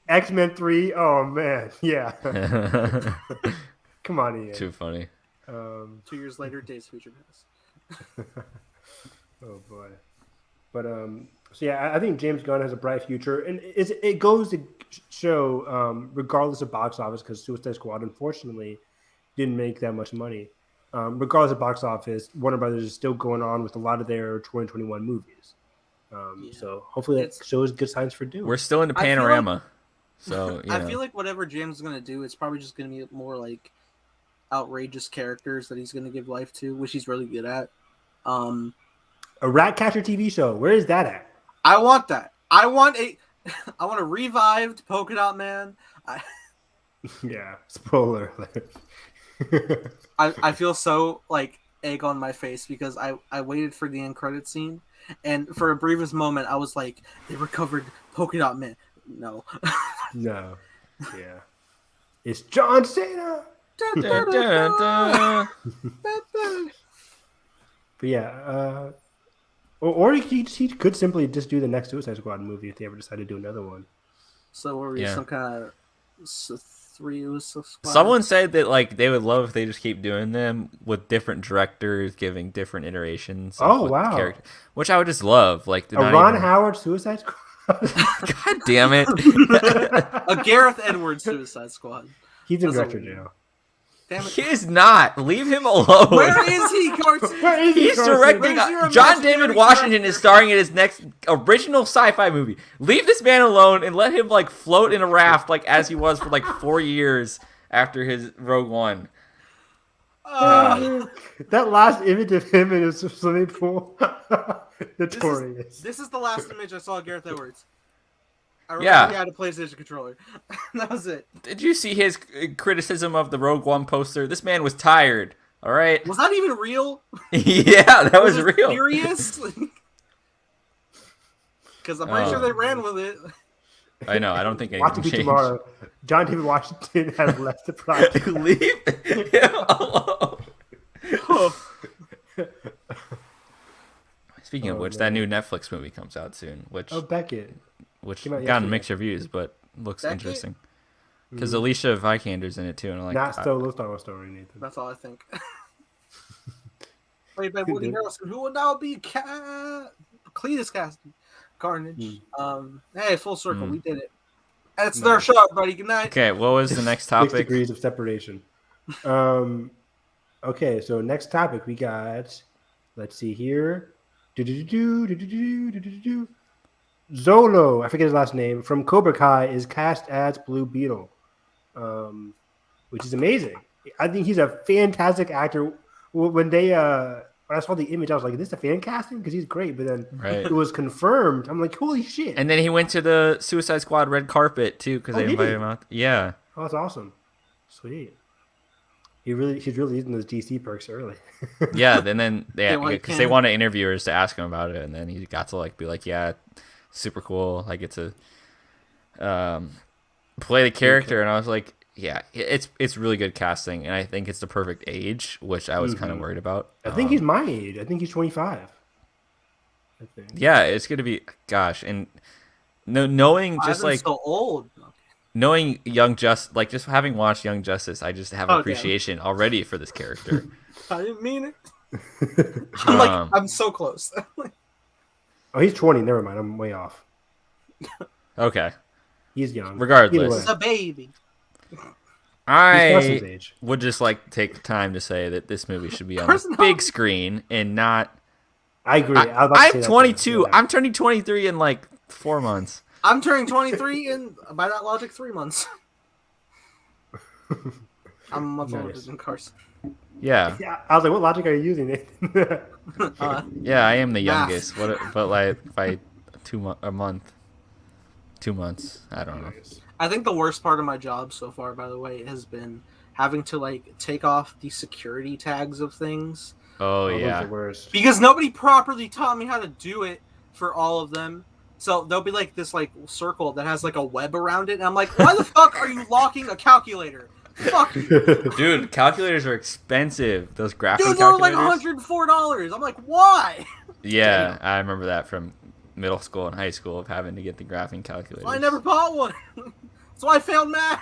X-Men 3? Oh man, yeah. Come on, Ian. Too funny. 2 years later, Days of Future Past. Oh boy, but so yeah, I think James Gunn has a bright future, and it goes to show, regardless of box office, because Suicide Squad unfortunately didn't make that much money. Regardless of box office, Warner Brothers is still going on with a lot of their 2021 movies. So hopefully that shows good signs for Doom. We're still in the panorama, so I feel like whatever James is gonna do, it's probably just gonna be more like outrageous characters that he's going to give life to, which he's really good at. A Ratcatcher TV show. Where is that at? I want that. I want a revived Polka Dot Man. Yeah. Spoiler alert. I feel so like egg on my face because I waited for the end credit scene, and for a briefest moment I was like, they recovered Polka Dot Man. No. No. Yeah. It's John Cena. But yeah, or he could simply just do the next Suicide Squad movie if they ever decide to do another one. So what were you, some kind of Someone said that like they would love if they just keep doing them with different directors giving different iterations. Oh wow! Which I would just love. Like a Ron Howard Suicide Squad. God damn it! A Gareth Edwards Suicide Squad. He's in director jail. Damn it. He is not. Leave him alone. Where is he, Carson? Where is he, He's directing. John David Washington is starring in his next original sci-fi movie. Leave this man alone and let him like float in a raft like as he was for like 4 years after his Rogue One. That last image of him in his swimming pool. Notorious. This is the last image I saw of Gareth Edwards. I remember he had a PlayStation controller. That was it. Did you see his criticism of the Rogue One poster? This man was tired. All right. Was that even real? Yeah, that was real. Serious? Because I'm pretty sure they ran with it. I know. I don't think anything changed. Tomorrow. John David Washington has left the project. Leave him alone. Speaking of which, that new Netflix movie comes out soon. Beckett. Which got mixed reviews, but looks interesting. Because Alicia Vikander's in it too, and I'm like, not Star Wars story, Nathan. That's all I think. Played by Woody Harrelson, who will now be Cletus casting Carnage. Hey, full circle, we did it. That's their show, everybody. Good night. Okay, what was the next topic? 6 degrees of separation. Okay, so next topic we got. Let's see here. Zolo, I forget his last name, from Cobra Kai is cast as Blue Beetle, which is amazing. I think he's a fantastic actor. When I saw the image, I was like, "Is this a fan casting?" Because he's great. But then it was confirmed. I'm like, "Holy shit!" And then he went to the Suicide Squad red carpet too because they invited him out. Yeah. Oh, that's awesome. Sweet. He's really using those DC perks early. Yeah, and then because they wanted interviewers to ask him about it, and then he got to like be like, "Yeah, super cool. I get to play the character," and I was like, "Yeah, it's really good casting, and I think it's the perfect age," which I was kind of worried about. I think he's my age. I think he's 25. I think. Yeah, it's gonna be and knowing just like so old. Knowing just having watched Young Justice, I just have appreciation already for this character. I didn't mean it. I'm so close. Oh, he's 20. Never mind. I'm way off. Okay. He's young. Regardless. He's a baby. I would just like take the time to say that this movie should be on a big screen and not... I agree. I'm 22. I'm turning 23 in like 4 months. I'm turning 23 in, by that logic, 3 months. I'm much older than Carson. Yeah. I was like, what logic are you using, Nathan? Yeah, I am the youngest. But like by a month. 2 months. I don't know. Nice. I think the worst part of my job so far, by the way, has been having to like take off the security tags of things Oh Those are yeah. the worst. because nobody properly taught me how to do it for all of them. So there'll be like this like circle that has like a web around it, and I'm like, why the fuck are you locking a calculator? Fuck you. Dude, calculators are expensive. Those graphing Dude, they're like calculators. $104. I'm like, why? Yeah, I remember that from middle school and high school of having to get the graphing calculators. Well, I never bought one. That's why I failed math.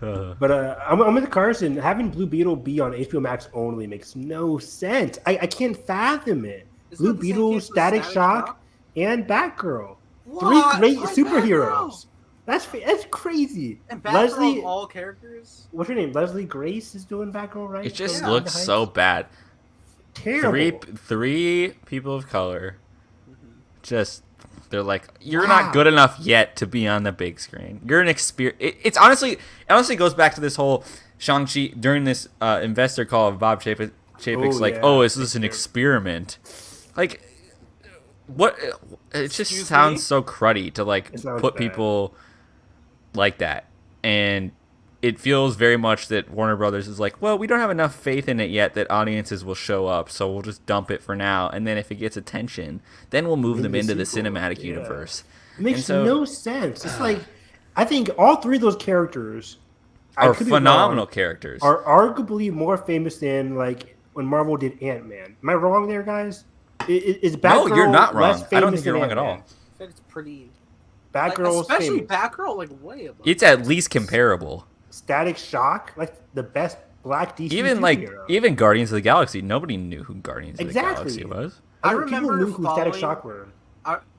But I'm with Carson. Having Blue Beetle be on HBO Max only makes no sense. I can't fathom it. Isn't Blue that the same Beetle, case with Static Shock, and Batgirl. What? Three great Why superheroes. That's crazy. And Batgirl Leslie, of all characters? what's her name? Leslie Grace is doing Batgirl, right? It just From looks The so Heights? bad. terrible. Three people of color. Just they're like, you're Wow. not good enough yet to be on the big screen. You're an experience. It honestly goes back to this whole Shang-Chi during this investor call of Bob Chapek's Oh, like, yeah. oh, is this an experiment? Like, what? It just Excuse sounds me? so cruddy to like It sounds put bad. people like that, and it feels very much that Warner Brothers is like, well, we don't have enough faith in it yet that audiences will show up, so we'll just dump it for now, and then if it gets attention, then we'll move them Maybe into the sequel. cinematic Yeah. universe. It makes And so- no sense. It's like I think all three of those characters I Are could be phenomenal wrong, characters. are arguably more famous than like when Marvel did Ant-Man. Am I wrong there, guys? Is Batgirl No, you're not less wrong. I don't famous think you're than wrong at all. Ant-Man? I think it's pretty. Batgirl's Like, especially famous. Batgirl, like way above. It's at least comparable. Static Shock, like the best Black DC Even like superhero. even Guardians of the Galaxy, nobody knew who Guardians Exactly. of the Galaxy was. I People remember knew who Static following- Shock were.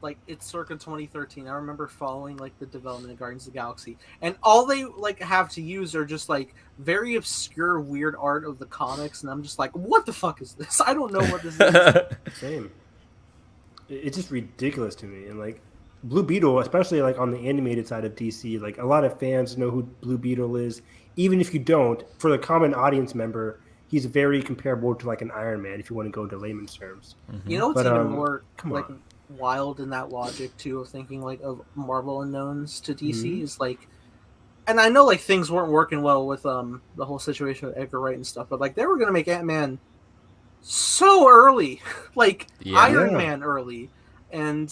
Like it's circa 2013. I remember following like the development of Guardians of the Galaxy, and all they like have to use are just like very obscure, weird art of the comics, and I'm just like, what the fuck is this? I don't know what this is. Same. It's just ridiculous to me. And like Blue Beetle, especially like on the animated side of DC, like a lot of fans know who Blue Beetle is. Even if you don't, for the common audience member, he's very comparable to like an Iron Man if you want to go into layman's terms. You know what's But, even more come like on. wild in that logic too of thinking like of Marvel unknowns to DC Mhm. is like, and I know like things weren't working well with the whole situation with Edgar Wright and stuff, but like they were gonna make Ant-Man so early, like Yeah. Iron Yeah. Man early, and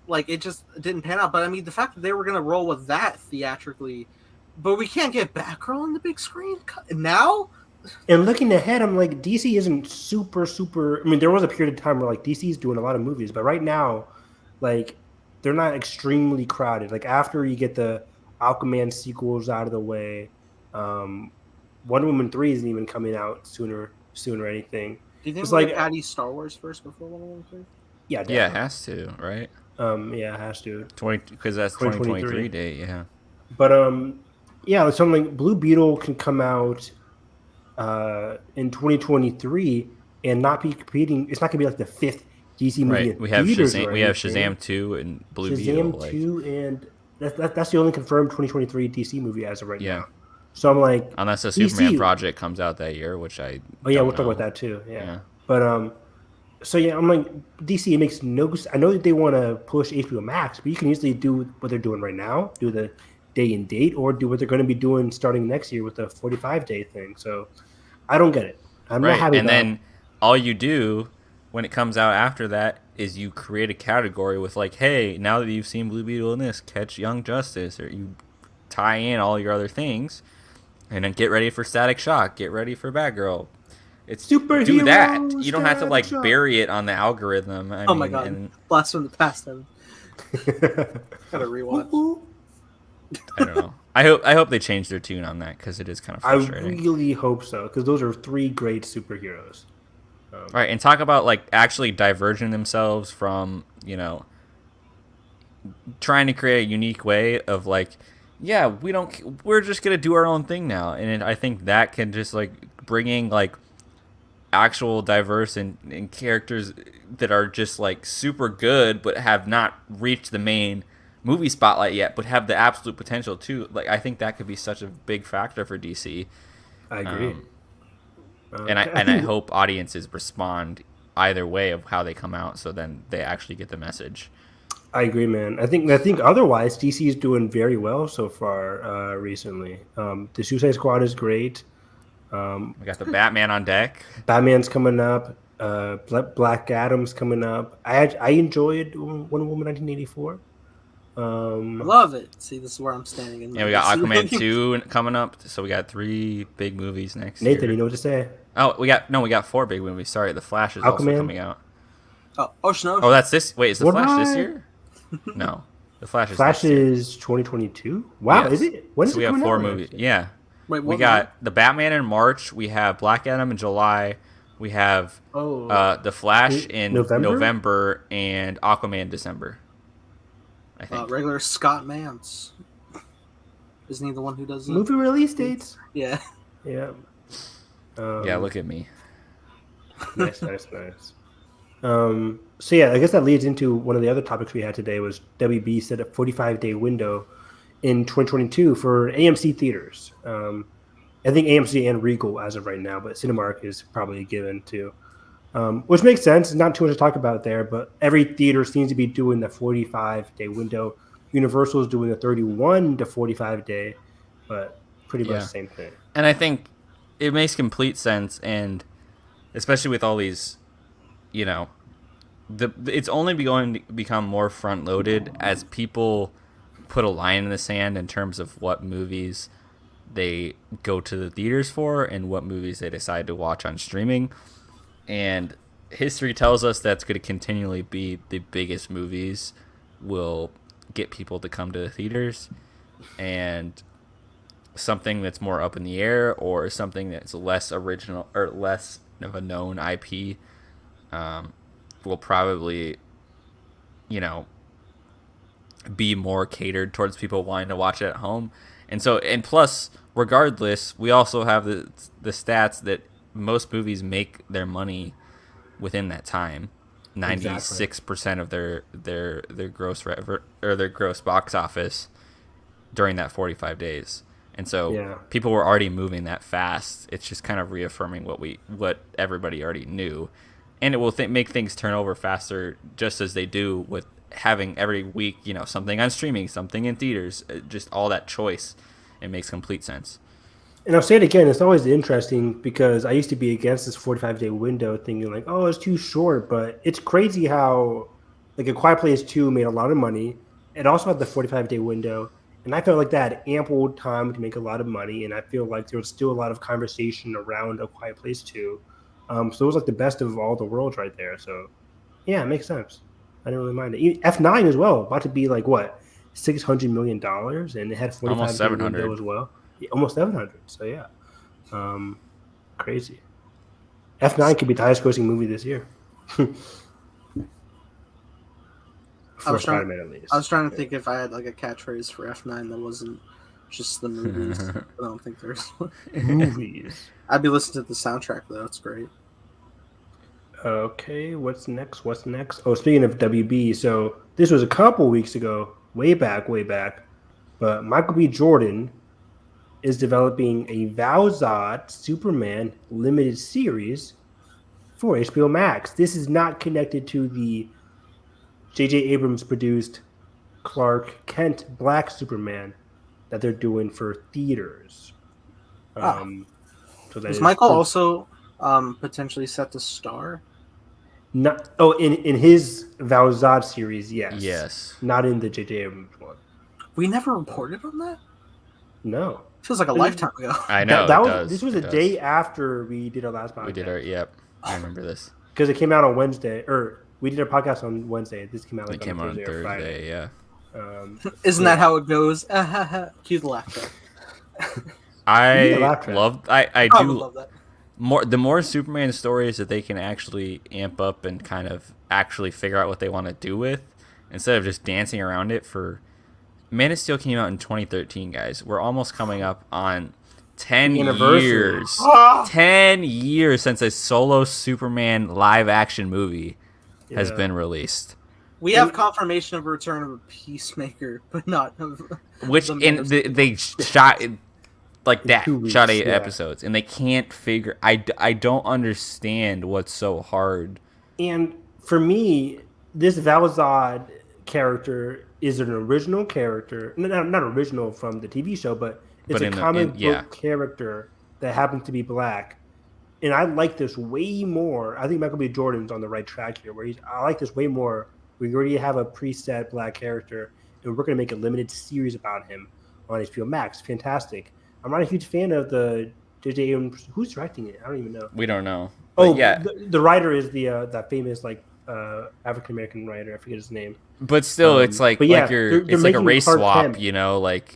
like it just didn't pan out. But I mean, the fact that they were gonna roll with that theatrically, but we can't get Batgirl on the big screen now. And looking ahead, I'm like, DC isn't super. I mean, there was a period of time where like DC is doing a lot of movies, but right now, like, they're not extremely crowded. Like after you get the Aquaman sequels out of the way, Wonder Woman 3 isn't even coming out soon or anything. Do you think It's we're like- like Patty Star Wars first before Wonder Woman 3? Yeah, Yeah, it definitely. has to, right? Yeah, it has to. 20 because that's 2023 2023 date, yeah. But yeah, something like Blue Beetle can come out in 2023 and not be competing. It's not gonna be like the fifth DC movie. Right. in We have theaters Shazam, or we have anything. Shazam 2 and Blue Beetle. Shazam Like, 2, and that's the only confirmed 2023 DC movie as of right Yeah. now. So I'm like, unless a DC Superman project comes out that year, which I oh yeah, don't we'll talk know. about that too. Yeah. Yeah. But so yeah, I'm like DC. It makes no. I know that they want to push HBO Max, but you can easily do what they're doing right now, do the day and date, or do what they're going to be doing starting next year with the 45-day thing. So I don't get it. I'm not Right. happy And about then all you do when it comes out after that is you create a category with like, hey, now that you've seen Blue Beetle in this, catch Young Justice, or you tie in all your other things, and then get ready for Static Shock, get ready for Batgirl. It's do that. Superhero You don't have to like Static Shock. bury it on the algorithm. Oh my God. And Blast from the past. Then gotta rewatch. I don't know. I hope they change their tune on that because it is kind of I frustrating. really hope so, because those are three great superheroes. All right, and talk about like actually diverging themselves from, you know, trying to create a unique way of like, yeah, we're just gonna do our own thing now, and I think that can just like bringing like actual diverse and characters that are just like super good but have not reached the main movie spotlight yet, but have the absolute potential too. Like I think that could be such a big factor for DC. I agree. And I hope audiences respond either way of how they come out, so then they actually get the message. I agree, man. I think otherwise DC is doing very well so far recently. The Suicide Squad is great. We got the Batman on deck. Batman's coming up. Black Adam's coming up. I enjoyed Wonder Woman 1984. Love it. See, this is where I'm standing. In Yeah, we got Aquaman 2 coming up, so we got 3 big movies next year. Nathan, you know what to say? Oh, we got 4 big movies. Sorry, The Flash is also coming out. Ocean. Oh, that's this. Wait, is The Flash this year? No, The Flash is. Flash is 2022. Wow, yes. Is it? When is so it we have coming 4 out? movies. Yeah. Wait, we got the Batman in March. We have Black Adam in July. We have the Flash in November and Aquaman in December. I think. Regular Scott Mance. Isn't he the one who does it? Movie release dates? Yeah. Yeah. Yeah, look at me. Nice. So yeah, I guess that leads into one of the other topics we had today was WB set a 45-day window in 2022 for AMC theaters. I think AMC and Regal as of right now, but Cinemark is probably a given too, which makes sense. Not too much to talk about there, but every theater seems to be doing the 45-day window. Universal is doing the 31 to 45-day, but pretty much the same thing. And I think it makes complete sense, and especially with all these, it's only going to become more front-loaded as people put a line in the sand in terms of what movies they go to the theaters for and what movies they decide to watch on streaming. And history tells us that's going to continually be the biggest movies will get people to come to the theaters, and something that's more up in the air or something that's less original or less of a known IP will probably, be more catered towards people wanting to watch it at home. And plus, regardless, we also have the stats that most movies make their money within that time. 96% of their gross or their gross box office during that 45 days. And so people were already moving that fast. It's just kind of reaffirming what everybody already knew. And it will make things turn over faster, just as they do with having every week, something on streaming, something in theaters, just all that choice. It makes complete sense. And I'll say it again, it's always interesting because I used to be against this 45-day window thinking like, oh, it's too short. But it's crazy how like A Quiet Place 2 made a lot of money. It also had the 45-day window. And I felt like that had ample time to make a lot of money. And I feel like there was still a lot of conversation around A Quiet Place 2. So it was like the best of all the worlds right there. So, yeah, it makes sense. I didn't really mind it. F9 as well, about to be like what, $600 million, and it had 45 window as well. Yeah, almost 700. So yeah, crazy. F9 could be the highest grossing movie this year. I was trying to think if I had like a catchphrase for F9 that wasn't just the movies. I don't think there's movies. I'd be listening to the soundtrack though. It's great. Okay, what's next? Oh, speaking of WB, so this was a couple weeks ago, way back, but Michael B. Jordan is developing a Val-Zod Superman limited series for HBO Max. This is not connected to the J.J. Abrams produced Clark Kent Black Superman that they're doing for theaters. So is Michael also potentially set to star? Not in his Val-Zod series, yes. Yes. Not in the J.J. Abrams one. We never reported on that? No. Feels like a lifetime ago. I know. This was a day after we did our last podcast. I remember this. Because it came out on Wednesday, or we did our podcast on Wednesday. This came out like on Thursday, yeah. Isn't that how it goes? Cue the laughter. I do love that. The more Superman stories that they can actually amp up and kind of actually figure out what they want to do with, instead of just dancing around it. For Man of Steel came out in 2013, guys. We're almost coming up on 10 years. 10 years since a solo Superman live action movie has been released. We have confirmation of a return of a Peacemaker, but not of they shot like that. Shot 8 yeah. episodes, and they can't figure. I don't understand what's so hard And for me, this Valazad character is an original character. Not original from the TV show, but it's a comic book character that happens to be black. And I like this way more. I think Michael B. Jordan's on the right track here. I like this way more. We already have a preset black character, and we're going to make a limited series about him on HBO Max. Fantastic. I'm not a huge fan of the J.J. Abrams. Who's directing it? I don't even know. We don't know. Oh, yeah. The writer is that famous African American writer. I forget his name. But still, it's like it's like a race swap, Kent. Yeah, like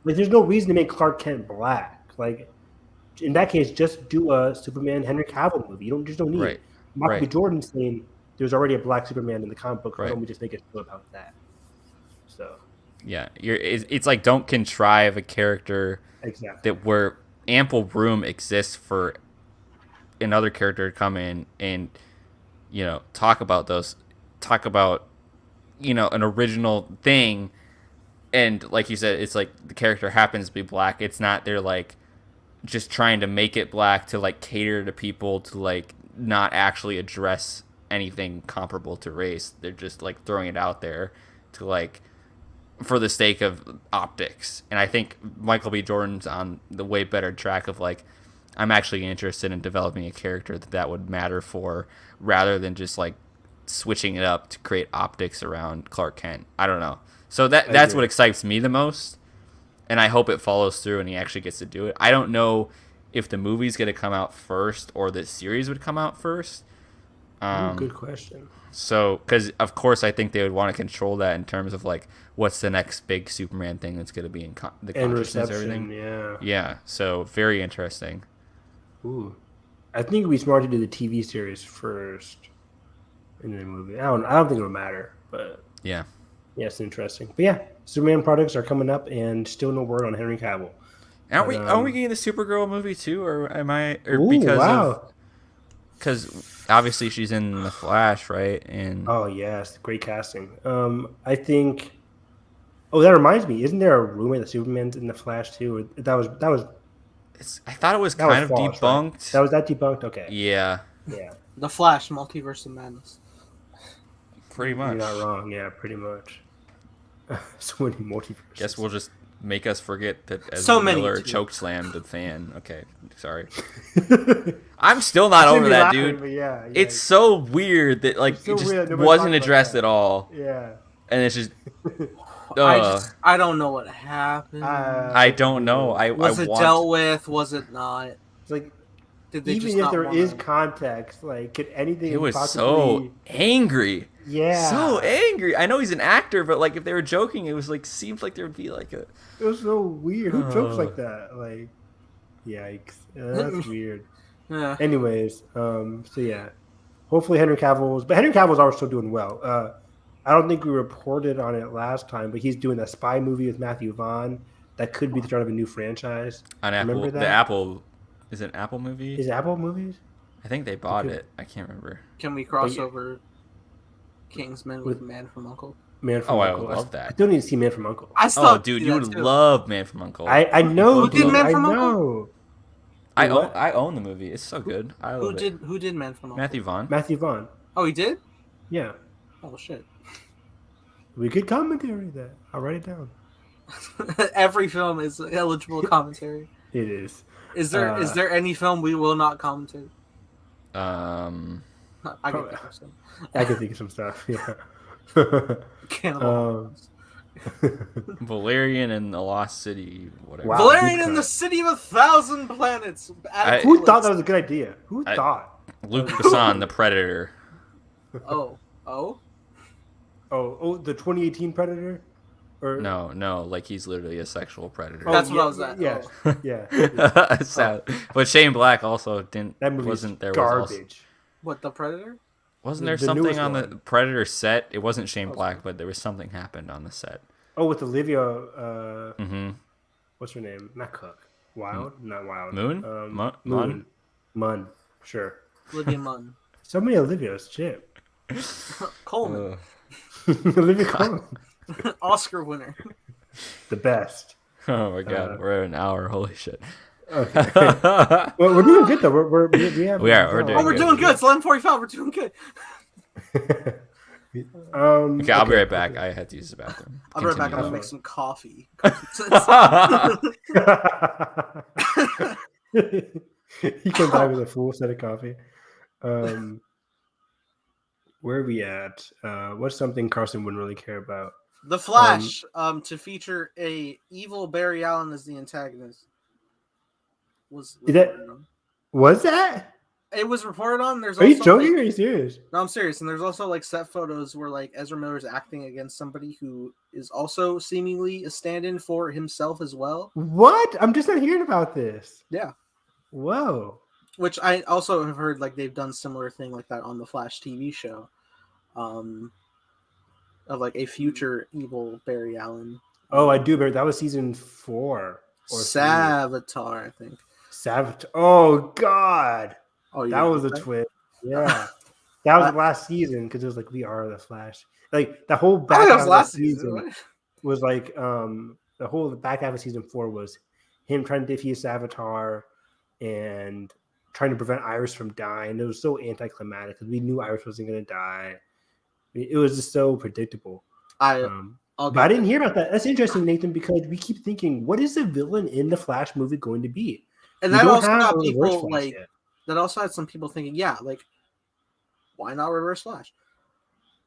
there's no reason to make Clark Kent black. Like in that case, just do a Superman Henry Cavill movie. You don't need it. Michael B. Jordan saying there's already a black Superman in the comic book. Why don't we just make a show about that? So yeah, it's like don't contrive a character that where ample room exists for another character to come in and talk about an original thing, and like you said, it's like the character happens to be black. It's not they're like just trying to make it black to like cater to people to like not actually address anything comparable to race. They're just like throwing it out there to like for the sake of optics. And I think Michael B. Jordan's on the way better track of like, I'm actually interested in developing a character that would matter for, rather than just like switching it up to create optics around Clark Kent. I don't know. So that's what excites me the most, and I hope it follows through and he actually gets to do it. I don't know if the movie's going to come out first or the series would come out first. Good question. So, because of course I think they would want to control that in terms of like what's the next big Superman thing that's going to be in the consciousness and everything. Yeah. So very interesting. Ooh, I think it'd be smart to do the TV series first, and then the movie. I don't think it'll matter, but yeah, it's interesting. But yeah, Superman projects are coming up, and still no word on Henry Cavill. Are we getting the Supergirl movie too, or am I? Or because obviously she's in the Flash, right? And yes, great casting. I think. Oh, that reminds me. Isn't there a rumor that Superman's in the Flash too? That was. I thought it was kind of false, debunked. Right? Was that debunked? Okay. Yeah. The Flash, Multiverse of Madness. Pretty much. You're not wrong. Yeah, pretty much. So many multiverses. Guess we'll just make us forget that Ezra Miller chokeslammed the fan. Okay, sorry. I'm still not over that, dude. Yeah, it's so weird that like it just wasn't addressed at all. Yeah. And it's just. I don't know what happened. I don't know. Was it dealt with? Was it not? It's like, even if there is context, like, could anything? He was so angry. Yeah, so angry. I know he's an actor, but like, if they were joking, it was like seemed like there would be like a. It was so weird. Who jokes like that? Like, yikes. That's weird. Yeah. Anyways, so yeah, hopefully Henry Cavill's also doing well. I don't think we reported on it last time, but he's doing a spy movie with Matthew Vaughn that could be the start of a new franchise. On Apple, remember that? The Apple is it an Apple movie? Is it Apple Movies? I think they bought it. I can't remember. Can we cross over Kingsman with Man from U.N.C.L.E.? Man from U.N.C.L.E. I would love that. I still need to see Man from U.N.C.L.E. Dude, you would love Man from U.N.C.L.E. I know. Who did Man from U.N.C.L.E.? I own the movie. It's so good. Who did Man from U.N.C.L.E.? Matthew Vaughn. Oh, he did? Yeah. Oh shit. We could commentary that. I'll write it down. Every film is eligible commentary. It is. Is there any film we will not commentate? I can think of some stuff. Yeah. Valerian and the Lost City, whatever. Wow, Valerian and the City of 1,000 Planets. Who thought that was a good idea? Who thought? Luke Besson, the Predator. Oh, the 2018 Predator? Or No, like he's literally a sexual predator. That's what I was at. Yeah. Sad. But Shane Black also didn't. That movie wasn't there. Garbage. What, the Predator? Wasn't there something on the Predator set? It wasn't Shane Black, but there was something happened on the set. Oh, with Olivia. What's her name? Not Cook. Wild? Not Wild. Moon. Munn. Sure. Olivia Munn. So many Olivias. Shit. Coleman. Olivia Coleman. Oscar winner. The best. Oh my god, we're at an hour. Holy shit. Okay. Well, we're doing good though. We are. We're doing good. We're doing good. It's 11:45. We're doing good. Okay, I'll be right back. I had to use the bathroom. I'll be right back. I'm Continue, gonna though. make some coffee. He came back with a full set of coffee. Where are we at? What's something Carson wouldn't really care about? The Flash, to feature a evil Barry Allen as the antagonist. Was that? It was reported on. There's Are you also joking? Or are you serious? no, I'm serious. And there's also like set photos where like Ezra Miller's acting against somebody who is also seemingly a stand-in for himself as well. What? I'm just not hearing about this. Yeah. Whoa. Which I also have heard like they've done similar thing like that on the Flash TV show, of like a future evil Barry Allen. Oh, I do, but that was season 4 or Savitar, I think. Savitar. Oh God. Oh, that was a twist. Yeah. That was the last season because it was like we are the Flash. Like the whole back half of the season was like the whole back half of season 4 was him trying to defeat Savitar and trying to prevent Iris from dying. It was so anticlimactic because we knew Iris wasn't going to die. It was just so predictable. But I didn't hear about that. That's interesting, Nathan, because we keep thinking, what is the villain in the Flash movie going to be? And that also got people like that. Also had some people thinking, yeah, like why not Reverse Flash?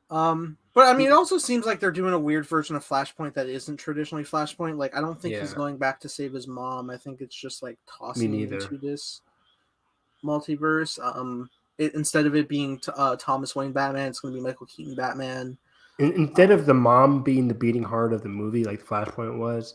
But I mean, it also seems like they're doing a weird version of Flashpoint that isn't traditionally Flashpoint. Like, I don't think he's going back to save his mom. I think it's just like tossing into this multiverse. Instead of it being Thomas Wayne Batman, it's going to be Michael Keaton Batman. Instead of the mom being the beating heart of the movie, like Flashpoint was,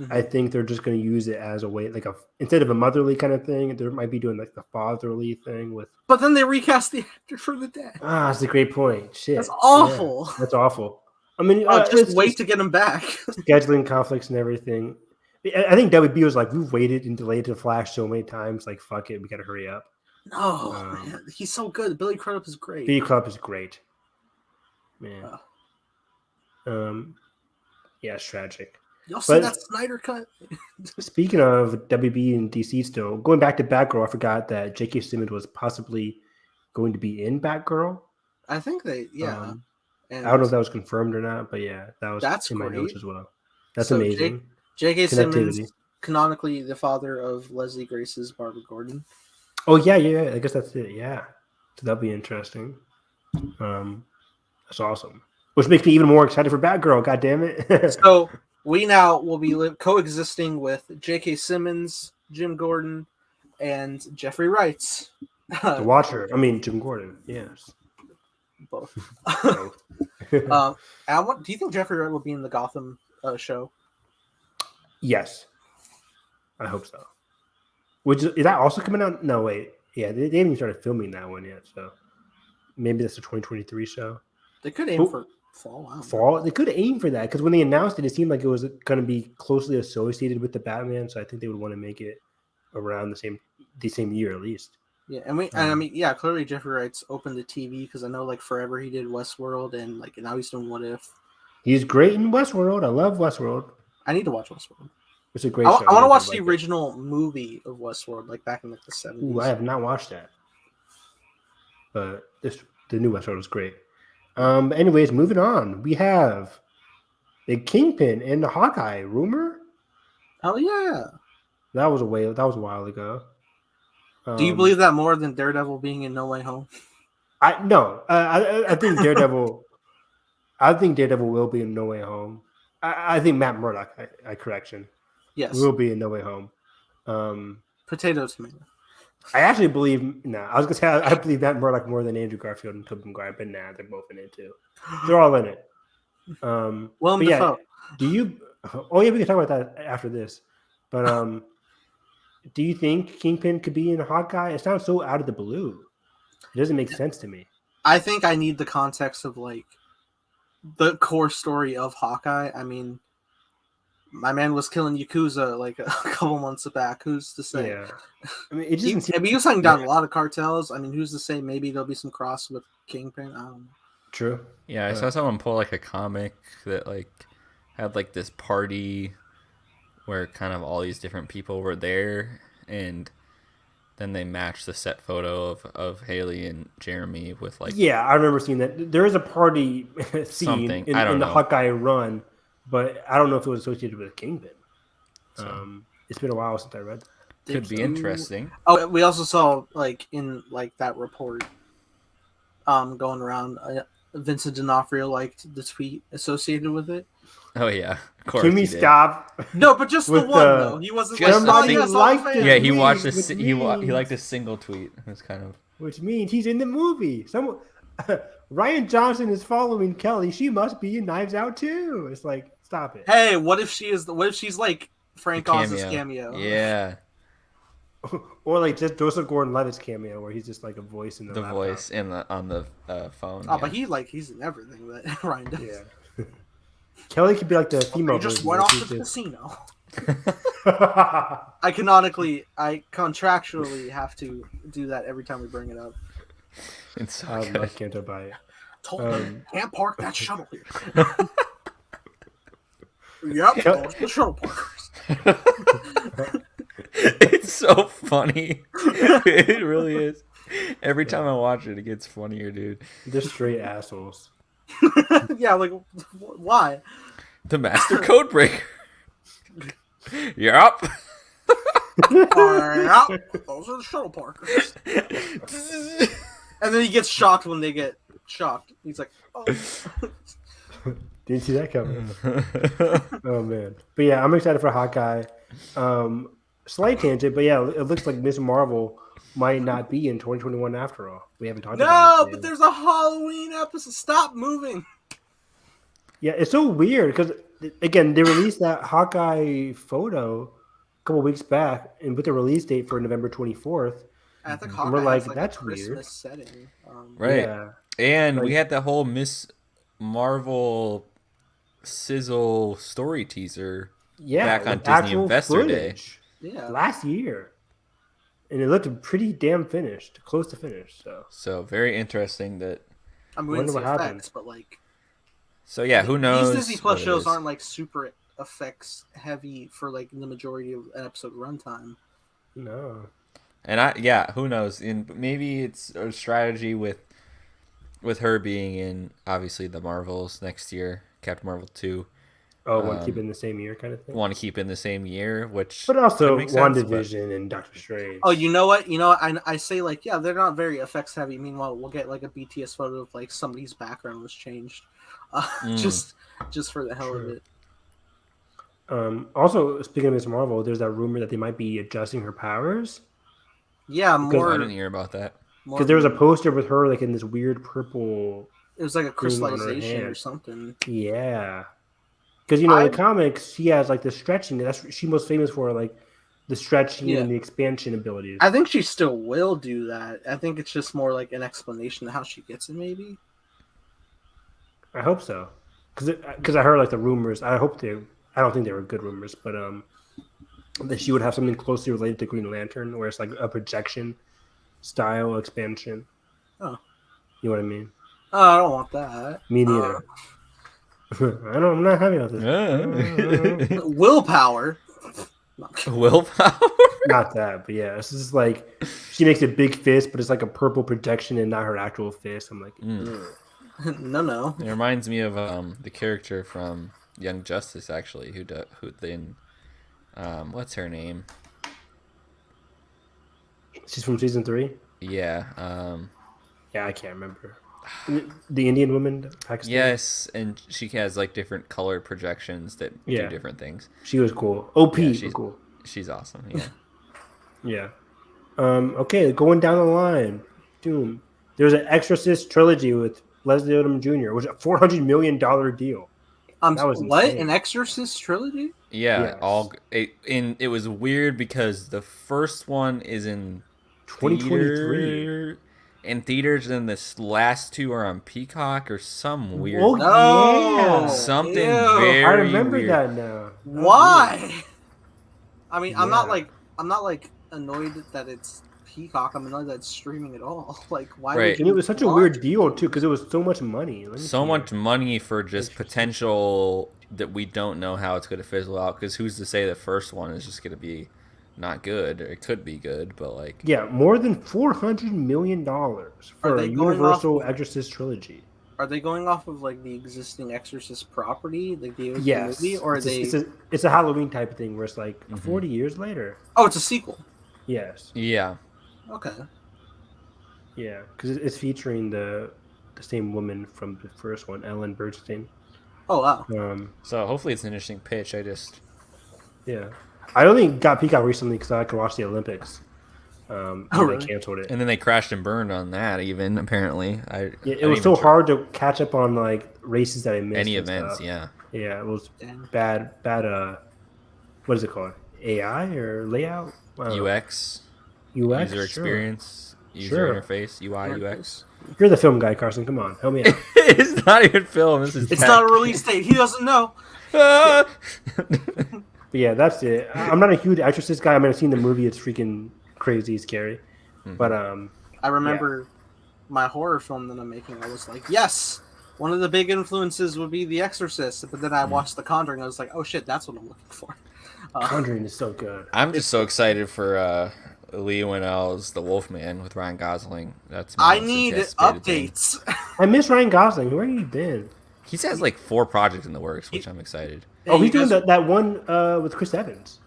I think they're just going to use it as a way, like instead of a motherly kind of thing, they might be doing like the fatherly thing with. But then they recast the actor for the dad. Ah, that's a great point. Shit, that's awful. Yeah, that's awful. I mean, just wait to get him back. Scheduling conflicts and everything. I think WB was like, we've waited and delayed the Flash so many times. Like, fuck it, we got to hurry up. No, man, he's so good. Billy Crudup is great. Billy Crudup is great, man. Yeah, it's tragic. Y'all see that Snyder cut? Speaking of WB and DC, still going back to Batgirl, I forgot that J.K. Simmons was possibly going to be in Batgirl. I think I don't know if that was confirmed or not, but yeah, that's in my notes as well. That's amazing. J.K. Simmons, canonically the father of Leslie Grace's Barbara Gordon. Oh yeah. I guess that's it. Yeah, so that'll be interesting. That's awesome. Which makes me even more excited for Batgirl. God damn it! So we now will be coexisting with J.K. Simmons, Jim Gordon, and Jeffrey Wrights. The Watcher. I mean, Jim Gordon. Yes. Both. Do you think Jeffrey Wright will be in the Gotham show? Yes. I hope so. Is that also coming out? No, wait. Yeah, they haven't even started filming that one yet, so maybe that's a 2023 show. They could aim for fall. Fall? They could aim for that because when they announced it, it seemed like it was going to be closely associated with the Batman, so I think they would want to make it around the same year at least. Yeah, clearly Jeffrey Wright's open to TV because I know like forever he did Westworld and like now he's doing What If. He's great in Westworld. I love Westworld. I need to watch Westworld. It's a great show. I want to watch the original movie of Westworld, like back in like the 70s. Ooh, I have not watched that. But the new Westworld is great. Anyways, moving on. We have the Kingpin and the Hawkeye rumor. Oh yeah. That was a while ago. Do you believe that more than Daredevil being in No Way Home? I think Daredevil. I think Daredevil will be in No Way Home. I think Matt Murdock. Correction. Yes. Will be in No Way Home. Potato tomato. I actually believe. I was gonna say I believe Matt Murdock more than Andrew Garfield and Tobey Maguire, but they're both in it too. They're all in it. Willem Dafoe. Do you? Oh yeah, we can talk about that after this. But do you think Kingpin could be in Hawkeye? It sounds so out of the blue. It doesn't make sense to me. I think I need the context of like the core story of Hawkeye. I mean, my man was killing Yakuza like a couple months back. Who's to say? Yeah. I mean, it doesn't he was hunting down a lot of cartels. I mean, who's to say? Maybe there'll be some cross with Kingpin. I don't know. True. Yeah, I saw someone pull like a comic that like had like this party where kind of all these different people were there, and then they match the set photo of Haley and Jeremy with like Yeah, I remember seeing that. There is a party scene Something. I in don't the know. Hawkeye run, but I don't know if it was associated with Kingpin. So. It's been a while since I read that. Could be interesting. Oh, we also saw like in like that report, going around. Vincent D'Onofrio liked the tweet associated with it. Oh yeah, of course. Can we he did. stop? No, but just the With one the- though. He wasn't Just like, the oh, thing- yes, I'm a liked fan. Yeah, he Which watched means- he liked a single tweet. It was kind of Which means he's in the movie. Someone, Ryan Johnson is following Kelly. She must be in Knives Out too. It's like, stop it. Hey, what if she is? What if she's like Frank Oz's cameo? Yeah, Or like just Joseph Gordon-Levitt's cameo, where he's just like a voice in the the laptop. voice in the on the phone. Oh, yeah. but he's in everything that Ryan does. Yeah. Kelly could be like the female. He just version, went where off she's to the just- casino. I I contractually have to do that every time we bring it up. It's so I good. can't buy it. Told him, Um, can't park that shuttle here. Yep, those the shuttle parkers. It's so funny. It really is. Every time I watch it, it gets funnier, dude. They're straight assholes. Yeah, like why? The Master Codebreaker. You're up. Yep, those are the shuttle parkers. And then he gets shocked when they get shocked. He's like, oh. Didn't see that coming. Oh man, but yeah, I'm excited for Hawkeye. Slight tangent, but yeah, it looks like Miss Marvel might not be in 2021 after all. We haven't talked about No, it. but there's a Halloween episode. Stop moving. Yeah, it's so weird because again, they released that Hawkeye photo a couple weeks back, and with the release date for November 24th. I think And Hawkeye we're like, has, that's a Christmas weird. setting. Right. Yeah. And we Like- had the whole Miss Marvel sizzle story teaser Yeah, back on with Disney actual Investor Day. footage Yeah. last year, and it looked pretty damn finished, close to finished. So very interesting that. I mean, we didn't Wonder see what effects, happened. but like So yeah, who knows? these Disney Plus what it shows is. aren't like super effects heavy for like the majority of an episode runtime. No, And who knows? And maybe it's a strategy with her being in obviously the Marvels next year, Captain Marvel 2. want to keep it in the same year, kind of thing. Want to keep in the same year, which But also could make sense, WandaVision and Doctor Strange. Oh, you know what? I say like, yeah, they're not very effects heavy. Meanwhile, we'll get like a BTS photo of like somebody's background was changed, just for the hell of it. Also, speaking of Miss Marvel, there's that rumor that they might be adjusting her powers Yeah, but more. I didn't hear about that. because there was a poster with her like in this weird purple. It was like a on her crystallization or hand. something. Yeah, because in the comics she has like the stretching. That's what she's most famous for, like the stretching Yeah. and the expansion abilities. I think she still will do that. I think it's just more like an explanation of how she gets it, maybe. I hope so, because I heard like the rumors. I don't think they were good rumors, but that she would have something closely related to Green Lantern, where it's like a projection style expansion. Oh. You know what I mean? Oh, I don't want that. Me neither. I'm not happy about this. Willpower. Willpower. Not that, but yeah, this is like she makes a big fist, but it's like a purple projection and not her actual fist. I'm like, No. It reminds me of the character from Young Justice, actually, who then what's her name? she's from season 3. Yeah. Yeah, I can't remember. The Indian woman, Pakistan. Yes, and she has like different color projections that Yeah. do different things. She was cool. OP Yeah, was she's- cool. She's awesome. Yeah. Yeah. Okay, going down the line. Doom. There's an Exorcist trilogy with Leslie Odom Jr., which is a $400 million deal. That was What? insane. An Exorcist trilogy? Yeah. Yes. It was weird because the first one is in 2023. in theaters, and the last two are on Peacock or some weird Oh, No. yeah. something Ew. very I remember weird. that now. Why? I mean, I'm not Yeah. like annoyed that it's Peacock. I'm annoyed that it's streaming at all. Like, why? Right. Would And you it was such a want weird to? deal, too, because it was so much money. Let me So see much here. money for just Interesting. potential that we don't know how it's going to fizzle out, because who's to say the first one is just going to be not good, or it could be good, but like Yeah, more than $400 million Are for a they going Universal off- Exorcist trilogy. Are they going off of like the existing Exorcist property, like the original Yes, movie, or are it's a Halloween type of thing where it's like Mhm. 40 years later. Oh, it's a sequel. Yes, yeah. Okay. yeah, because it's featuring the same woman from the first one, Ellen Burstyn. Oh wow. So hopefully it's an interesting pitch. Yeah, I only got Peacock recently because I could watch the Olympics. And really? they canceled it. And then they crashed and burned on that. Even apparently, Yeah, it was so hard to catch up on like races that I missed. Any and events, stuff. yeah. Yeah, it was Damn. bad. What is it called? AI or layout? UX, UX, user sure. experience, user Sure. interface, UI, UX. You're the film guy, Carson. Come on, help me out. It's not even film. This is It's tech. not a release date. He doesn't know. Ah! But yeah, that's it. I'm not a huge Exorcist guy. I mean, I've seen the movie. It's freaking crazy, scary. Mhm. But I remember my horror film that I'm making. I was like, yes, one of the big influences would be The Exorcist. But then I watched The Conjuring. I was like, oh shit, that's what I'm looking for. Conjuring is so good. I'm just so excited for Lee Winnell's The Wolfman with Ryan Gosling. That's my I most need anticipated thing. updates. I miss Ryan Gosling. Where have you been? He has like 4 projects in the works, which I'm excited. Oh, Hey, he's you doing guys- that one with Chris Evans.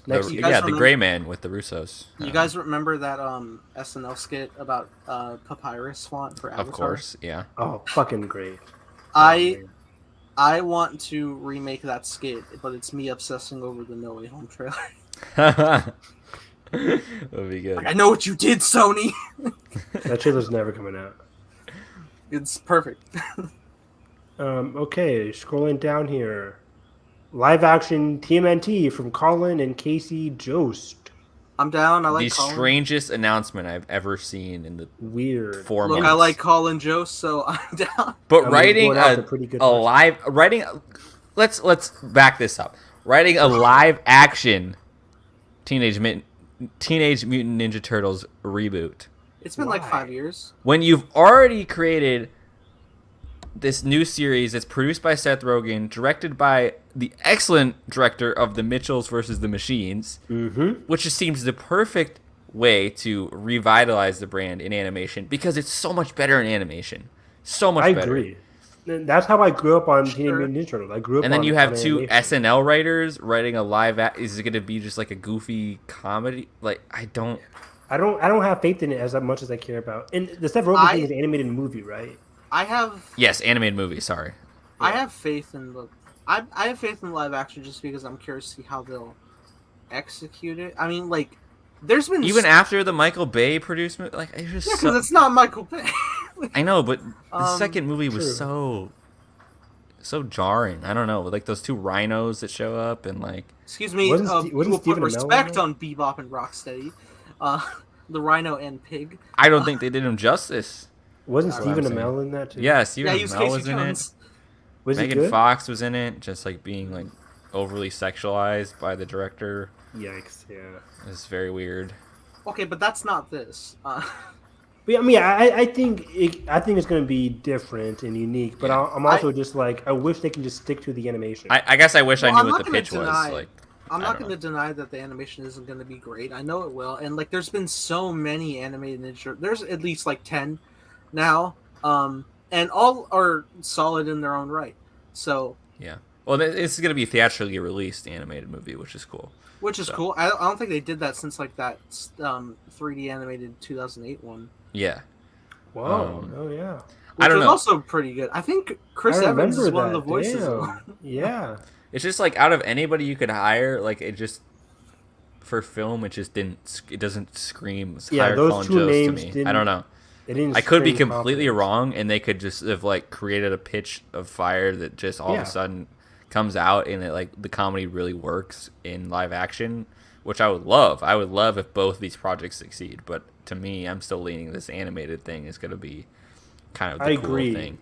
Next The, year. guys yeah, the remember- Gray Man with the Russos. You guys remember that SNL skit about papyrus font for Avatar? Of course, yeah. Oh, fucking great. I want to remake that skit, but it's me obsessing over the No Way Home trailer. That would be good. Like, I know what you did, Sony. That trailer's never coming out. It's perfect. Okay, scrolling down here. Live action TMNT from Colin and Casey Jost. I'm down. I The like Colin. strangest announcement I've ever seen in the Weird. 4 Look, months. I like Colin Jost, so I'm down. But I mean, writing going out to pretty good let's back this up. Writing a live action Teenage Mutant Ninja Turtles reboot It's been like Why? 5 years. when you've already created this new series that's produced by Seth Rogen, directed by the excellent director of The Mitchells versus the Machines, which just seems the perfect way to revitalize the brand in animation because it's so much better in animation. So much I better. agree. That's how I grew up on Teenage Sure. Mutant Ninja Turtles. I grew up And then on you have on 2 animation. SNL writers writing a live is it going to be just like a goofy comedy? Like I don't I don't have faith in it as much as I care about. And the Seth Rogen thing is an animated movie, right? I have Yes, animated movie, sorry. I have faith in the I have faith in live action just because I'm curious to see how they'll execute it. I mean, like, there's been Even after the Michael Bay produced like it's just yeah, because it's not Michael Bay. I know, but the second movie was true. so jarring. I don't know, like those 2 rhinos that show up and like Excuse me. Wasn't We'll put Stephen Amell respect in it? on Bebop and Rocksteady. The Rhino and Pig. I don't think they did him justice. Wasn't That's what Stephen I'm saying. Amell in that too? Yeah, Stephen Yeah, he was Amell Casey was in Jones. Was he Megan good? Fox was in it, just like being like overly sexualized by the director. Yikes! Yeah. It's very weird. Okay, but that's not this. But I mean, I think it's going to be different and unique. But Yeah. I'm also just like I wish they can just stick to the animation. I guess I wish Well, I I'm knew what not the gonna pitch deny- was. Like I'm I not don't going to deny that the animation isn't going to be great. I know it will, and like, there's been so many animated Ninja. There's at least like 10 now, and all are solid in their own right. So, yeah. Well, this is gonna be a theatrically released animated movie, which is cool. which is So. cool. I don't think they did that since like that 3D animated 2008 one. Yeah. Wow. Oh yeah. I don't was know. Also pretty good. I think Chris I Evans is remember one of that. the voices. Damn. Yeah. It's just like out of anybody you could hire, like it just for film, it just didn't. It doesn't scream. Yeah, hire those Colin 2 Jost names to me. didn't- I don't know. It didn't I could be scream completely confidence. wrong, and they could just have like created a pitch of fire that just all of Yeah. a sudden comes out, and it like the comedy really works in live action, which I would love. I would love if both these projects succeed, but to me, I'm still leaning this animated thing is going to be kind of the I cool agree. thing.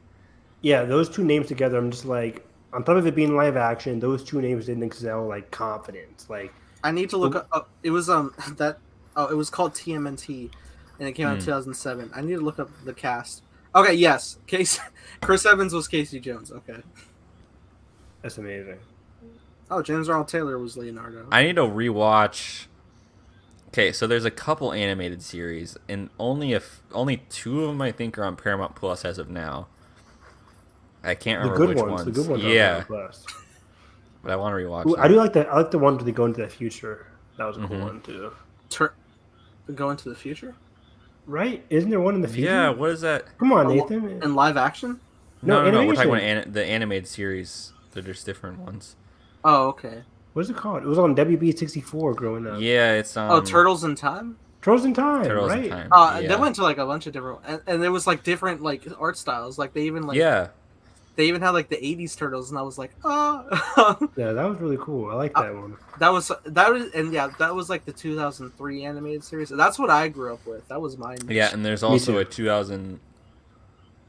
Yeah, those 2 names together, I'm just like, on top of it being live action, those 2 names didn't excel like confidence. Like, I need to look up. It was that. Oh, it was called TMNT, and it came out in 2007. I need to look up the cast. Okay, yes, Chris Evans was Casey Jones. Okay. that's amazing. Oh, James Earl Taylor was Leonardo. I need to rewatch Okay, so there's a couple animated series, and only 2 of them I think are on Paramount Plus as of now. I can't The remember good which ones. ones. The good ones Yeah, are Plus. but I want to rewatch Ooh, them. I do like that. I like the one where they go into the future. That was a cool Mhm. one too. Go into the future? Right? Isn't there one in the future? Yeah, what is that? Come on, Oh, Nathan. in live action? No, No. We're talking animation. about the animated series. They're just different ones. Oh, okay. What is it called? It was on WB64 growing up. Yeah, it's Oh, Turtles in Time? Trolls in Time, Turtles in right? Time. They Yeah. went to like a bunch of different, and there was like different like art styles. Like they even Yeah. they even had like the '80s turtles, and I was like, oh, Yeah, that was really cool. I like that one. that was and yeah, that was like the 2003 animated series. That's what I grew up with. That was mine. Yeah, and there's Me also too. a 2000.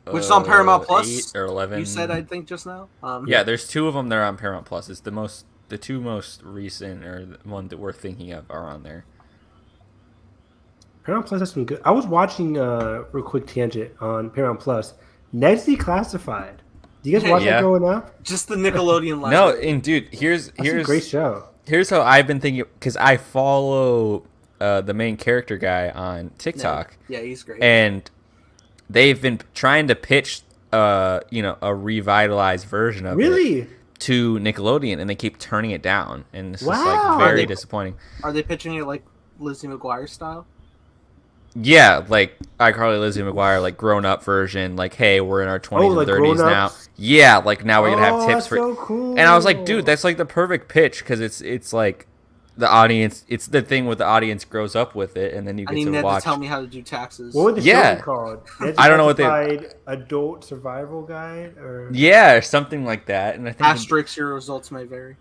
Which is on Paramount Plus. 8 or 11. You said I think just now. Yeah, there's 2 of them that are on Paramount Plus. It's the 2 most recent, or the one that we're thinking of, are on there. Paramount Plus has some good. I was watching real quick tangent on Paramount Plus. Ned's Declassified. Do you guys watch Yeah. that growing up? Just the Nickelodeon line. No, and dude, here's That's a great show. here's how I've been thinking, because I follow the main character guy on TikTok, Yeah, he's great. and they've been trying to pitch a revitalized version of it Really? to Nickelodeon, and they keep turning it down, and it's just Wow. like very They- disappointing. Are they pitching it like Lizzie McGuire style? Yeah, like iCarly, Lizzie McGuire, like grown up version. Like, hey, we're in our 20s like and 30s now. grown-ups? Yeah, like now we're gonna have tips that's for. so cool. And I was like, dude, that's like the perfect pitch, because it's like the audience. It's the thing with the audience grows up with it, and then you I get need to Ned watch. to tell me how to do taxes. What would the Yeah. show be called? Ned's I don't know what they- Declassified Adult Survival Guide or Yeah, or something like that. And I think Asterisks, your results may vary.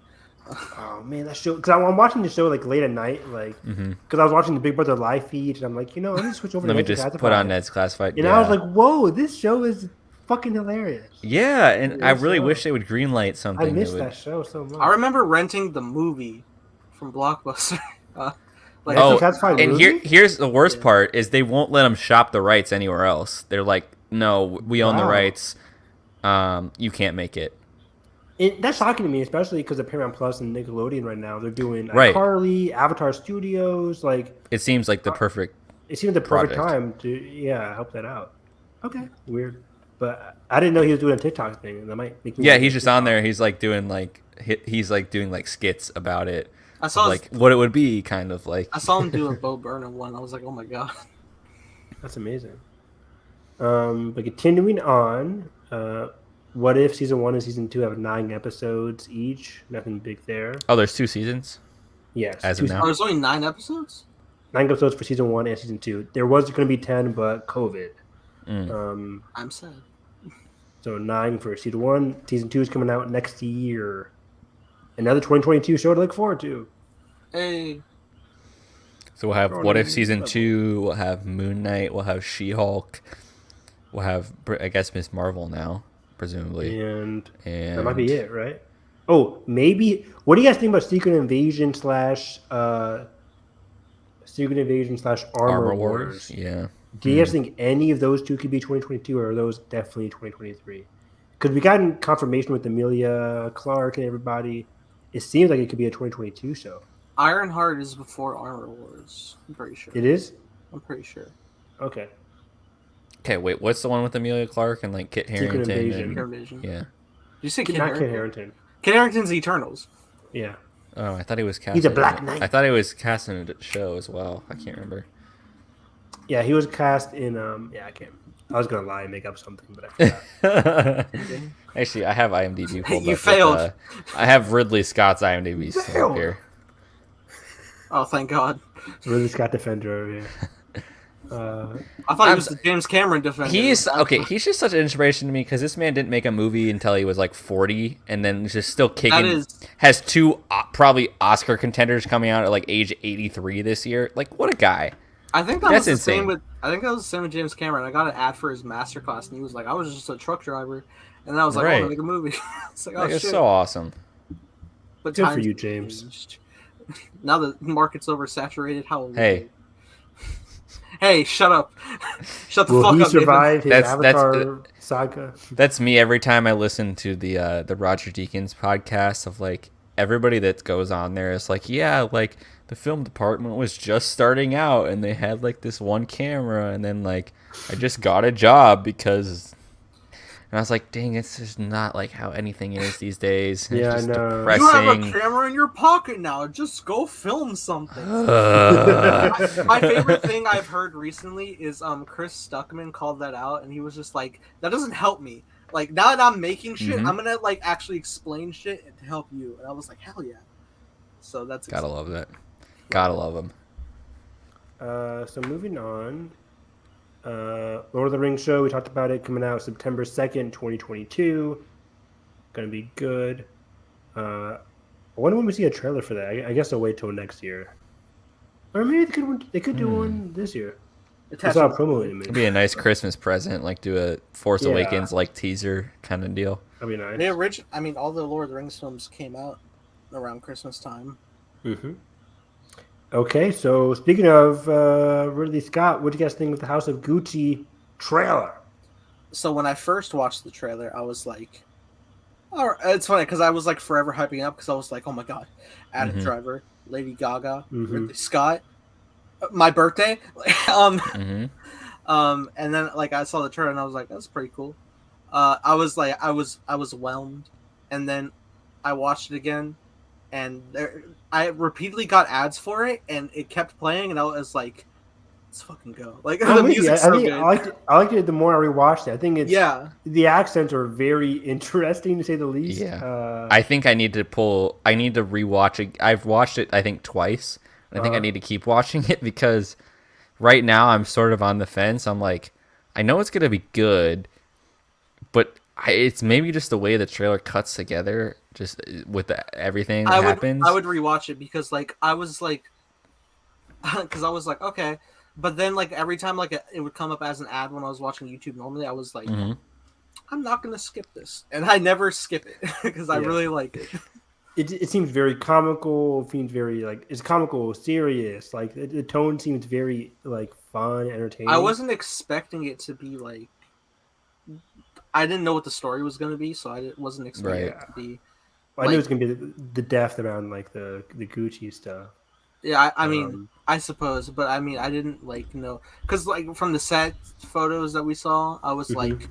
oh man, that show. Because I'm watching the show like late at night, like because I was watching the Big Brother live feed, and I'm like, let me switch over. let to me Ned's just Declassified. put on Ned's Classified. And yeah. I was like, whoa, this show is fucking hilarious. yeah, and I Yes, really sir. wish they would greenlight something. I missed would... that show so much. I remember renting the movie from Blockbuster. Like, Oh, Declassified and movie? here's the worst Yeah. part is they won't let them shop the rights anywhere else. They're like, no, we own the Wow. rights. You can't make it. That's shocking to me, especially because of Paramount Plus and Nickelodeon right now. They're doing Right. iCarly, Avatar Studios. Like, It seems like the perfect. it seemed the perfect Project. time to, help that out. Okay, weird. But I didn't know he was doing a TikTok thing. And that might make me Yeah, want he's to just on TikTok. there. He's like doing like skits about it, I saw like what it would be, kind of like. I saw him do a Bo Burnham one. I was like, oh my god. That's amazing. But continuing on, What If Season 1 and Season 2 have 9 episodes each. Nothing big there. Oh, there's 2 seasons. Yes. As of two- now. Oh, there's only 9 episodes. 9 episodes for Season 1 and Season 2. There was going to be 10, but COVID. Mm. I'm sad. So 9 for Season 1. Season 2 is coming out next year. Another 2022 show to look forward to. Hey, So we'll have Throwing What If in season level. 2. We'll have Moon Knight. We'll have She-Hulk. We'll have, I guess, Miss Marvel now, presumably. And And that might be it, right? Oh, maybe. What do you guys think about Secret Invasion / Armor Wars? Yeah. Do you guys think any of those two could be 2022, or are those definitely 2023? Because we got confirmation with Emilia Clarke and everybody. It seems like it could be a 2022 show. Ironheart is before Armor Wars. I'm pretty sure. It is? I'm pretty sure. Okay. Okay, wait. What's the one with Emilia Clarke and like Kit Secret Harington? Invasion. And, Kit Vision. yeah. Did you say Kit Not Kit Harington? Harington. Kit Harington's Eternals. Yeah. Oh, I thought he was cast. He's a Black Knight. I thought he was cast in a show as well. I can't remember. Yeah, he was cast in I can't. I was gonna lie and make up something, but I forgot. Actually, I have IMDb pulled You up. failed. I have Ridley Scott's IMDb still failed. up here. Oh, thank God. Really Scott Defender over here. I thought he was the James Cameron defender. He's okay. He's just such an inspiration to me because this man didn't make a movie until he was like 40, and then is just still kicking. That is- Has 2 probably Oscar contenders coming out at like age 83 this year. Like, what a guy! I think that That's was the insane. same with. I think that was the same with James Cameron. I got an ad for his masterclass, and he was like, "I was just a truck driver," and then I was like, "Oh, I'm Right. gonna make a movie." It's like, oh Like, it's shit. so awesome. But Good for times you, have James. changed. Now the market's oversaturated. How? Hey. Hey, shut up! Shut the Will fuck he up, Nathan. survive his That's- Avatar saga? That's me every time I listen to the Roger Deakins podcast of like everybody that goes on there is like, yeah, like the film department was just starting out and they had like this one camera, and then like I just got a job because. And I was like, dang, it's just not like how anything is these days. Yeah, it's just I know. depressing. You have a camera in your pocket now. Just go film something. My favorite thing I've heard recently is Chris Stuckman called that out, and he was just like, that doesn't help me. Like, now that I'm making shit, I'm gonna like actually explain shit to help you. And I was like, hell yeah. So that's gotta love that. Gotta love him. So moving on. Lord of the Rings show, we talked about it, coming out September 2nd, 2022. Gonna be good. I wonder when we see a trailer for that. I guess I'll wait till next year. Or maybe they could do one this year. I saw a promo in it. It'd be a nice Christmas present, like do a Force Awakens like teaser kind of deal. That'd be nice. All the Lord of the Rings films came out around Christmas time. Mm-hmm. Okay, so speaking of Ridley Scott, what do you guys think of the House of Gucci trailer? So when I first watched the trailer, I was like, oh, it's funny because I was like forever hyping up because I was like, oh my god, Adam Driver, Lady Gaga, Ridley Scott, my birthday, and then like I saw the trailer and I was like, that's pretty cool. I was whelmed, and then I watched it again, and I repeatedly got ads for it, and it kept playing, and I was like, let's fucking go. Like, the music's so good. I liked it the more I rewatched it. I think the accents are very interesting, to say the least. Yeah. I think I need to rewatch it. I've watched it, I think, twice. I think I need to keep watching it because right now I'm sort of on the fence. I'm like, I know it's going to be good, but it's maybe just the way the trailer cuts together, just with everything that happens. I would rewatch it because, like, I was like, okay, but then like every time like it would come up as an ad when I was watching YouTube normally, I was like, I'm not gonna skip this, and I never skip it because I really like it. It seems very comical. It seems very like it's comical, serious. Like the tone seems very like fun, entertaining. I wasn't expecting it to be like. I didn't know what the story was going to be, so I wasn't expecting it to be. Well, I knew it was going to be the depth around like the Gucci stuff. Yeah, I mean, I suppose, but I mean, I didn't like know because like from the set photos that we saw, I was like,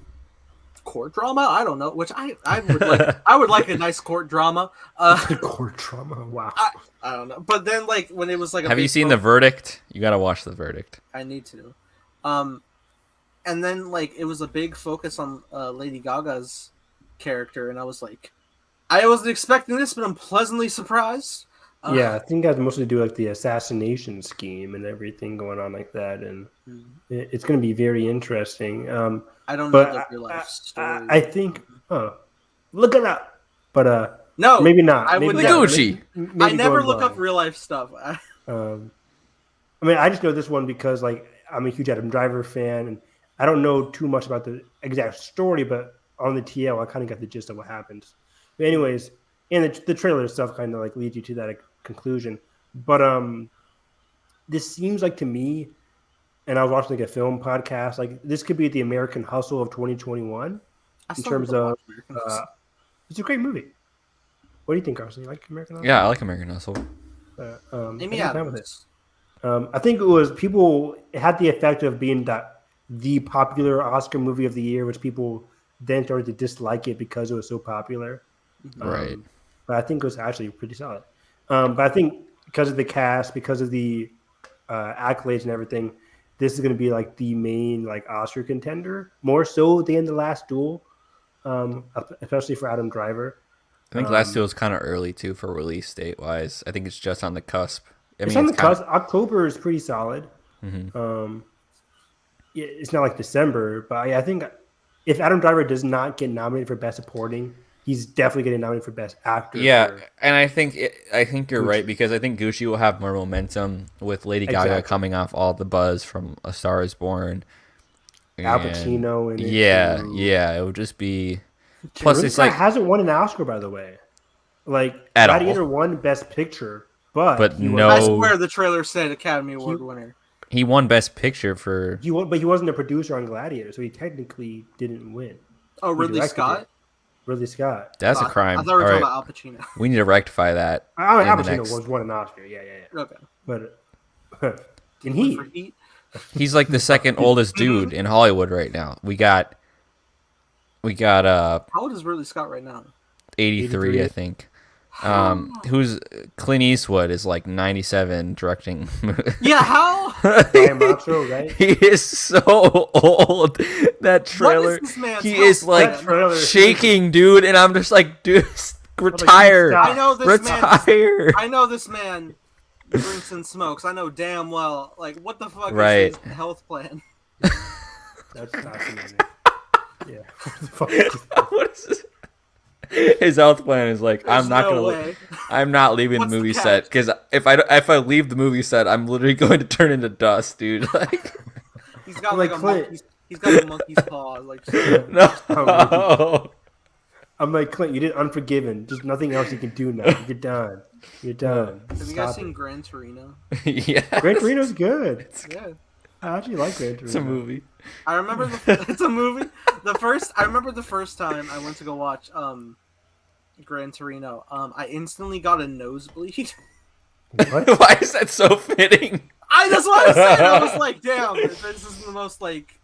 court drama. I don't know, which I would like. I would like a nice court drama. Court drama. Wow. I don't know, but then like when it was like, have you seen The Verdict? You got to watch The Verdict. I need to. And then, like, it was a big focus on Lady Gaga's character, and I was like, I wasn't expecting this, but I'm pleasantly surprised. Yeah, I think it has mostly to do like the assassination scheme and everything going on like that, and it's going to be very interesting. I don't know the real life story. I think, look it up, but no, maybe not. I would Gucci. I never look up real life stuff. I mean, I just know this one because like I'm a huge Adam Driver fan, and I don't know too much about the exact story, but on the TL, I kind of got the gist of what happens. But anyways, and the trailer itself kind of like leads you to that conclusion. But this seems like to me, and I was watching like a film podcast, like this could be the American Hustle of 2021 in terms of. It's a great movie. What do you think, Carson? You like American Hustle? Yeah, I like American Hustle. Amy Adams. I think it had the effect of being the popular Oscar movie of the year, which people then started to dislike it because it was so popular. Right. But I think it was actually pretty solid. But I think because of the cast, because of the accolades and everything, this is going to be like the main like Oscar contender, more so than The Last Duel, especially for Adam Driver. I think Last Duel is kind of early too for release date wise. I think it's just on the cusp. It's on the cusp. October is pretty solid. It's not like December, but I think if Adam Driver does not get nominated for Best Supporting, he's definitely getting nominated for Best Actor. Yeah, and I think you're right because I think Gucci will have more momentum with Lady Gaga coming off all the buzz from A Star Is Born. Al Pacino and yeah, it would just be. Plus, it's like hasn't won an Oscar, by the way. Like Gladiator won Best Picture, but no. I swear the trailer said Academy Award winner. He won Best Picture for. But he wasn't a producer on Gladiator, so he technically didn't win. Oh, Ridley Scott? Ridley Scott. That's a I crime. thought we were All talking right, about Al Pacino. we need to rectify that. Al in the Pacino next- won an Oscar. Yeah. Okay. But Did in he Heat, win for Heat? He's like the second oldest dude in Hollywood right now. We got How old is Ridley Scott right now? 83, I think. Who's Clint Eastwood is like 97 directing. Yeah, how? Brian Macho, right? He is so old. That trailer. What is this man's He health is like plan? Trailer. shaking, dude, and I'm just like, dude, retire. stop. I know this Retire. I know this man drinks and smokes. I know damn well. Like, what the fuck Right. is his health plan? That's fascinating. Yeah. What the fuck is this? What is this? His health plan is like, There's I'm not no gonna. way. I'm not leaving What's the the movie catch? set because if I leave the movie set, I'm literally going to turn into dust, dude. Like, He's got Like like a Clint. monkey's. He's got a monkey's paw. Like, no. I'm like, Clint, you did Unforgiven. There's nothing else you can do now. You're done. You're done. have you guys Stop seen it. Gran Torino? Yeah. Gran Torino's good. Yeah. I actually like Gran Torino. It's a movie. I remember it's a movie. I remember the first time I went to go watch Gran Torino. I instantly got a nosebleed. What? Why is that so fitting? That's what I said. I was like, damn, this is the most like.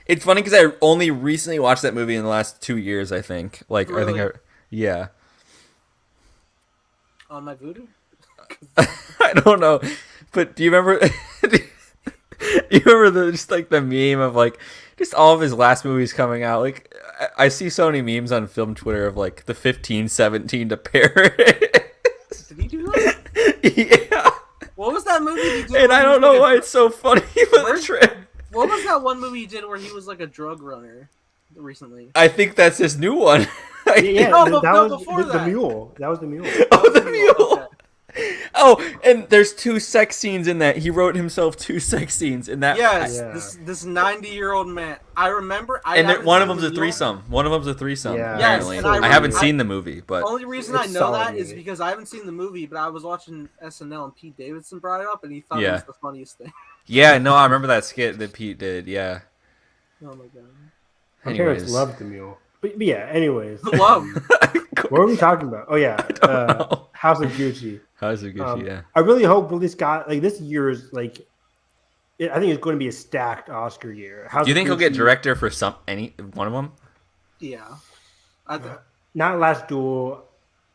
It's funny because I only recently watched that movie in the last 2 years. I think. Like Really? Yeah. On my voodoo. I don't know, but do you remember? Do you remember just like the meme of like just all of his last movies coming out? Like I see so many memes on film Twitter of like the 15-17 to Paris. Did he do that? Yeah, What was that movie he did? and where I he don't was know like why it's so funny for the Where's- trip. What was that one movie he did where he was like a drug runner recently? I think that's his new one. Yeah, No, that no, was before the that. mule. That was the mule. Oh, the mule. Okay. Oh, and there's 2 sex scenes in that. He wrote himself 2 sex scenes in that. Yes, Yeah. this 90-year-old man. I remember. And haven't one of seen them's the a mule. threesome. One of them's a threesome. Yeah. Apparently, Yes, and I haven't I- seen the movie, but Only reason It's I a know solid that is movie. because I haven't seen the movie, but I was watching SNL and Pete Davidson brought it up, and he thought it Yeah. was the funniest thing. yeah, no, I remember that skit that Pete did. Yeah. Oh my god. My Anyways. parents loved the mule. But yeah, anyways. Love. What were we talking about? Oh yeah, know. House of Gucci. How's it good? Yeah. I really hope Ridley Scott, like this year's, like, I think it's going to be a stacked Oscar year. House Do you of think he'll get Gucci- director for any one of them? Yeah. I th- Not Last Duel.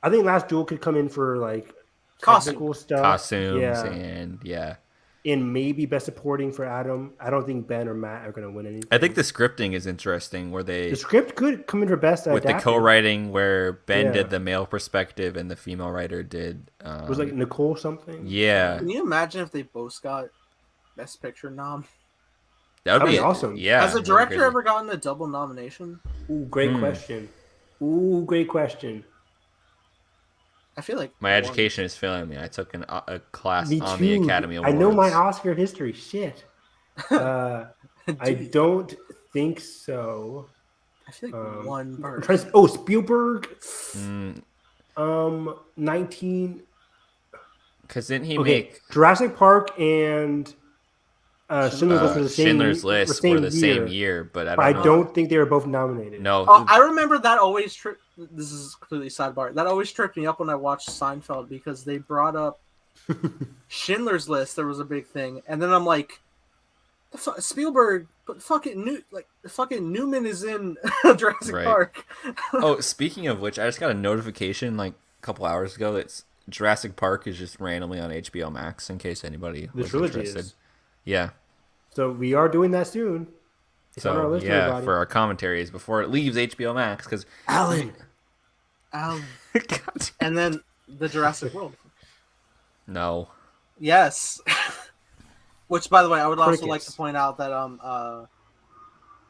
I think Last Duel could come in for like Costume. technical stuff. Costumes yeah, and yeah. and maybe Best Supporting for Adam. I don't think Ben or Matt are going to win anything. I think the scripting is interesting where they the script could come in for Best with the Adapted. co-writing where Ben Yeah. did the male perspective and the female writer did It was like Nicole something. yeah. Can you imagine if they both got Best Picture nom? That would That'd be be awesome. Yeah. Has a that'd be director crazy. ever gotten a double nomination? Ooh, great question. Ooh, great question. I feel like My one. education is failing me. I took a class Me on too. the Academy Awards. I know my Oscar history. Shit. I Dude, don't think so. I feel like one I'm bird. trying to, oh, Spielberg. Mm, 19. Cause didn't he Okay, make Jurassic Park and Schindler's List were the same. Schindler's List were the same year. year? But I But I don't know. don't think they were both nominated. No, Oh, I remember that always tripped. This is clearly sidebar. That always tripped me up when I watched Seinfeld because they brought up Schindler's List. There was a big thing, and then I'm like, Spielberg, but fucking Newman is in Jurassic Right. Park. Oh, speaking of which, I just got a notification like a couple hours ago that Jurassic Park is just randomly on HBO Max. In case anybody The was trilogy interested. is. Yeah. So we are doing that soon. It's on our So list, yeah, everybody. for our commentaries before it leaves HBO Max, because Alan. And then the Jurassic World. no, Yes. Which, by the way, I would also like Crickets. to point out that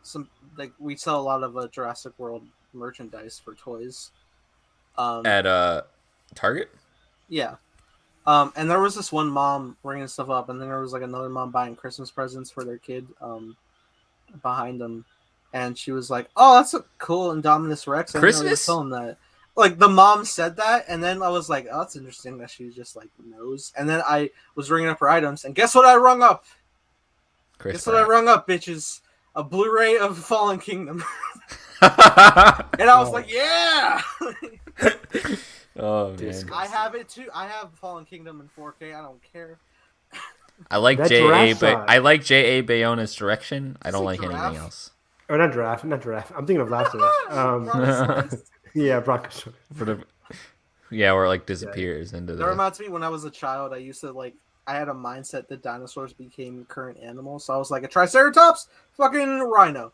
some like we sell a lot of Jurassic World merchandise for toys. at Target. Yeah. And there was this one mom bringing stuff up, and then there was like another mom buying Christmas presents for their kid behind them, and she was like, "Oh, that's a cool Indominus Rex." I didn't know they were Christmas? selling that. Like the mom said that, and then I was like, "Oh, that's interesting that she just like knows." And then I was ringing up her items, and guess what I rung up? Chris Guess what I rung up, bitches? A Blu-ray of Fallen Kingdom. And I was like, yeah. Oh man, Disgusting. I have it too. I have Fallen Kingdom in 4K. I don't care. I like That J.A. giraffe shot. I like J.A. Bayona's direction. I Is don't it like giraffe? anything else. Or not giraffe. I'm thinking of Last of Us. Brontosaurus. Yeah, Brontosaurus. For the where it like disappears into That the. reminds me, when I was a child, I used to I had a mindset that dinosaurs became current animals. So I was like, a Triceratops, fucking rhino,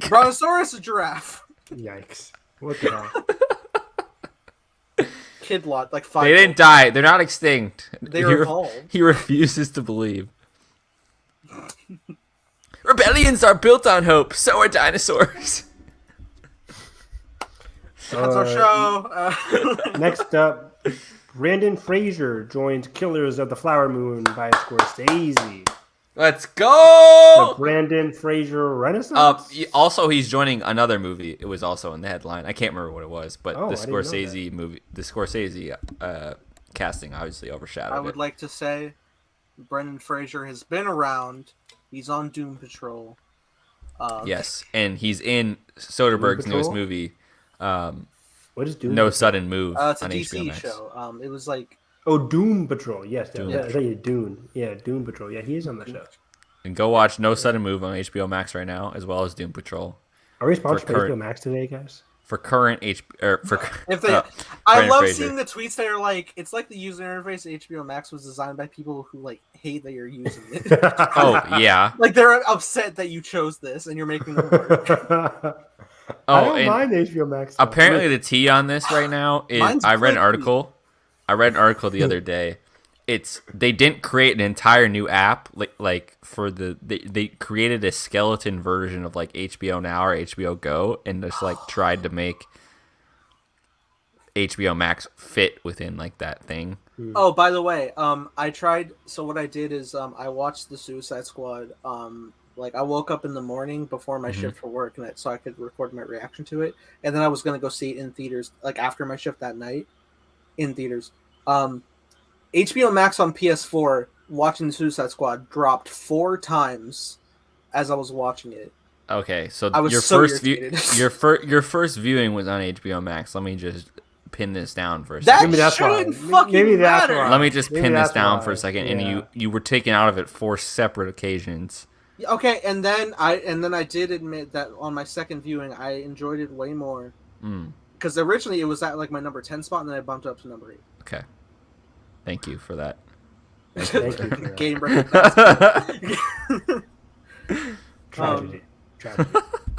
Brontosaurus, a giraffe, Yikes! What the hell? Kidlot, like 5. They didn't die. They're not extinct. They evolved. He refuses to believe. Rebellions are built on hope. So are dinosaurs. That's our show. Next up, Brandon Fraser joins Killers of the Flower Moon by Scorsese. Let's The go. Brandon Fraser Renaissance. Also, he's joining another movie. It was also in the headline. I can't remember what it was, but Oh, the I didn't know Scorsese movie, the Scorsese casting obviously overshadowed I would it. like to say, Brendan Fraser has been around. He's on Doom Patrol. Yes, and he's in Soderbergh's Patrol? newest movie, What is Doom? No Patrol? Sudden Move It's a on HBO DC Max. show. It was like Oh, Doom Patrol. Yes, Doom I thought you Dune. Yeah, Doom Patrol. Yeah, he is on the show. And go watch No Sudden Move on HBO Max right now, as well as Doom Patrol. Are we sponsored by current- HBO Max today, guys? For current if they. I Brandon love Fraser. seeing the tweets that are like, it's like the user interface of HBO Max was designed by people who like hate that you're using it. Oh yeah. Like they're upset that you chose this and you're making them work. I Oh, don't and mind HBO Max. though. apparently the tea on this right now is Mine's I read an clicky. article. I read an article the other day. They didn't create an entire new app like for they created a skeleton version of like HBO Now or HBO Go and just like tried to make HBO Max fit within like that thing. Oh, by the way, I tried. So what I did is, I watched the Suicide Squad. Like I woke up in the morning before my shift for work, and so I could record my reaction to it. And then I was gonna go see it in theaters, like after my shift that night, in theaters. HBO Max on PS4, watching the Suicide Squad, dropped 4 times as I was watching it. Okay, so I was your so first irritated. your first viewing was on HBO Max. Let me just pin this down for a That second. Maybe that's shouldn't why. fucking Maybe that's matter. why. Let me just Maybe pin this that's down for why. a second. Yeah. And you were taken out of it 4 separate occasions. Okay, and then I did admit that on my second viewing, I enjoyed it way more. Because originally it was at like my number 10 spot, and then I bumped up to number 8. Okay, thank you for that. Thank you for that. Game recognized. Tragedy. Tragedy.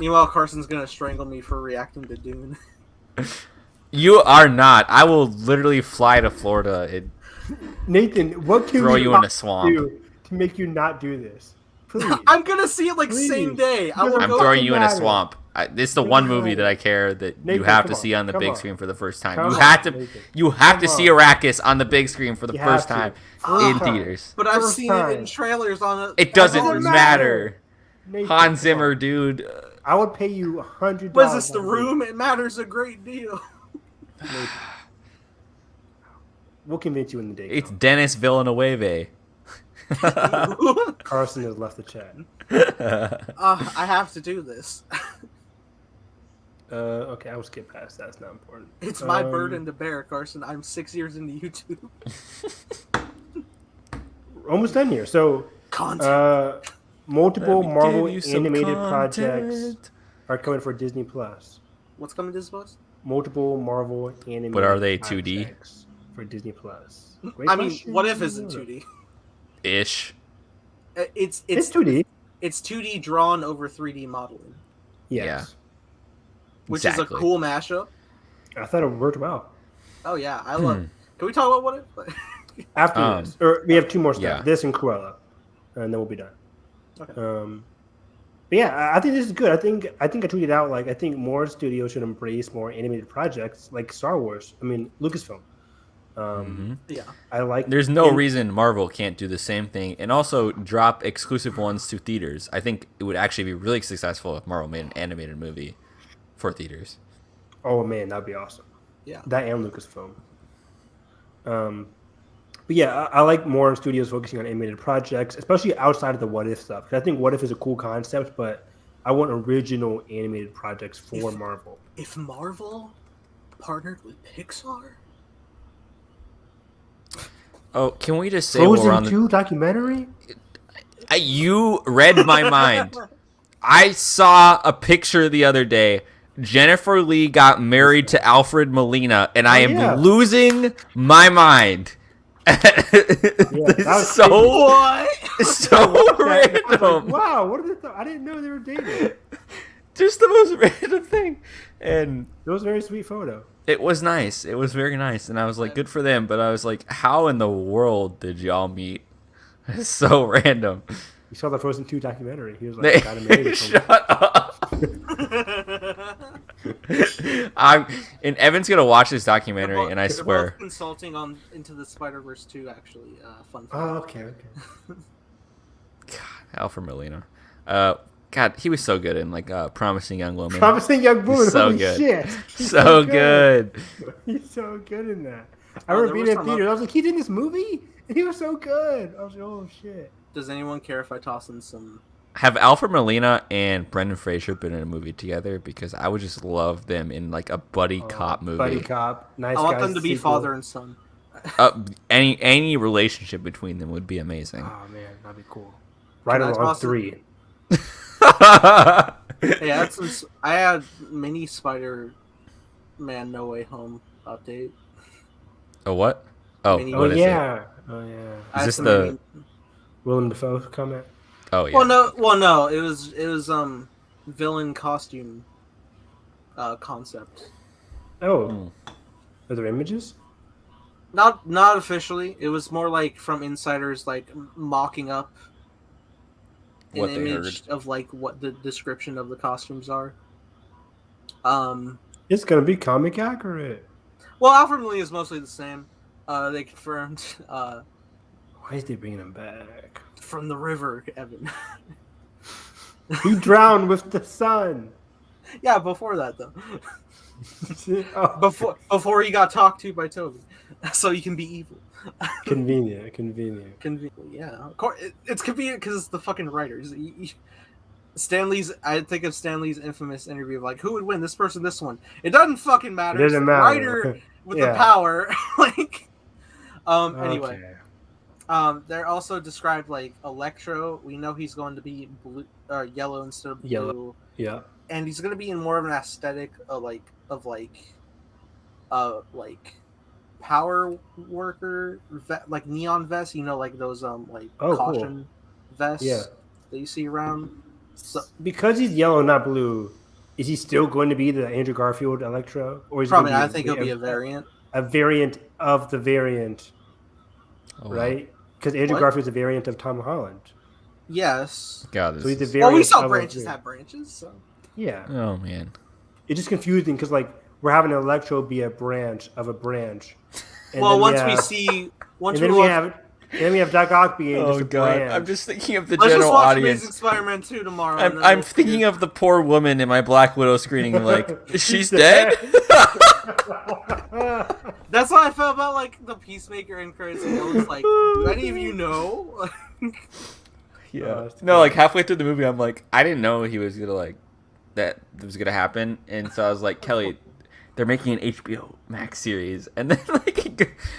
Meanwhile, Carson's gonna strangle me for reacting to Dune. You are not. I will literally fly to Florida and Nathan, what can throw we you in not a swamp. do to make you not do this? Please. I'm gonna see it like Please. same day. I will Doesn't I'm go. throwing you in a matter. swamp. This is the Doesn't one movie matter. that I care that you Nathan, have come to on, see on the come big on. screen for the first time. Come You on, have to. Nathan. You have to Come see on. Arrakis on the big screen for the You first have time to. First in time. theaters. But I've First seen it in time. trailers on a. It doesn't doesn't matter. Nathan, Hans come Zimmer, on. dude. I would pay you $100. Was this the room? It matters a great deal. Nathan. We'll convince you in the day. It's Dennis Villeneuve. Carson has left the chat. I have to do this. Okay, I will skip past that. It's not important. It's my burden to bear, Carson. I'm 6 years into YouTube. Almost done here. So, Content. multiple Let me Marvel give you some animated projects content. are coming for Disney Plus. What's coming to this bus? Multiple Marvel animated. But are they 2D? projects for Disney Plus. Great I mean, question. what if isn't 2D? Ish. It's It's 2D. It's 2D drawn over 3D modeling, Yes. which Exactly. is a cool mashup. I thought it worked well. Oh yeah, I love. Can we talk about what it? After this, or we have 2 more stuff. yeah. This and Cruella, and then we'll be done. Okay. But yeah, I think this is good. I think I tweeted out like I think more studios should embrace more animated projects like Star Wars. I mean Lucasfilm. Yeah. I like. There's no reason Marvel can't do the same thing and also drop exclusive ones to theaters. I think it would actually be really successful if Marvel made an animated movie for theaters. Oh man, that'd be awesome. Yeah. That and Lucasfilm. But yeah, I like more studios focusing on animated projects, especially outside of the What If stuff. 'Cause I think What If is a cool concept, but I want original animated projects for Marvel. If Marvel partnered with Pixar, Oh, can we just say Frozen 2 documentary? You read my mind. I saw a picture the other day. Jennifer Lee got married to Alfred Molina, and I am losing my mind. This is so random. Wow, what are they? I didn't know they were dating. Just the most random thing, and it was a very sweet photo. It was nice. It was very nice, and I was like, good for them. But I was like, how in the world did y'all meet? It's so random. You saw the Frozen 2 documentary. He was like, got married. Shut up. And Evan's gonna watch this documentary, and I swear. Both consulting on Into the Spider-Verse 2, actually. Fun fact. Oh, okay. God, Alfred Molina. God, he was so good in Promising Young Woman. Promising Young Woman. So Holy good. Shit. So good. He's so good in that. I remember being in theaters. I was like, he's in this movie, and he was so good. I was like, oh shit. Does anyone care if I toss in some? Have Alfred Molina and Brendan Fraser been in a movie together? Because I would just love them in a buddy cop movie. Buddy cop, nice. I want them to be father and son. Any relationship between them would be amazing. Oh man, that'd be cool. Right along 3. Yeah, I had mini Spider-Man No Way Home update. A what? Oh, what is it? Oh yeah. Is this the Willem Dafoe comment? Oh yeah. Well no. It was villain costume concept. Oh. Are there images? Not officially. It was more like from insiders, like mocking up an image of what the description of the costumes are. It's gonna be comic accurate. Well, Alfred Molina is mostly the same. They confirmed. Why is they bringing him back? From the river, Evan. He drowned with the sun. Yeah, before that though. Oh. Before he got talked to by Toby, so you can be evil. Convenient. Yeah, of course. It's convenient because it's the fucking writers. I think of Stanley's infamous interview of who would win, this person, this one. It doesn't fucking matter. It doesn't matter. Writer with the power. Anyway. Okay. They're also described Electro. We know he's going to be blue, yellow instead of blue. Yellow. Yeah. And he's going to be in more of an aesthetic of power worker, neon vests. Those caution vests that you see around. So, because he's yellow, not blue, is he still going to be the Andrew Garfield Electro, or is probably? I think he'll be a variant. A variant of the variant, right? Because Andrew Garfield's a variant of Tom Holland. Yes. God, so he's the variant. Well, we saw branches have branches, so. Yeah. Oh man. It's just confusing because we're having an Electro be a branch of a branch. And then we have Doc Ock being just a branch. I'm just thinking of the Let's general just watch audience. Amazing Spider-Man 2 tomorrow. I'm thinking of the poor woman in my Black Widow screening, she's dead. That's how I felt about the Peacemaker and Crazy. I was like, do any of you know? Yeah. No, halfway through the movie, I'm I didn't know he was gonna that was gonna happen, and so I was like, Kelly, they're making an HBO Max series, and then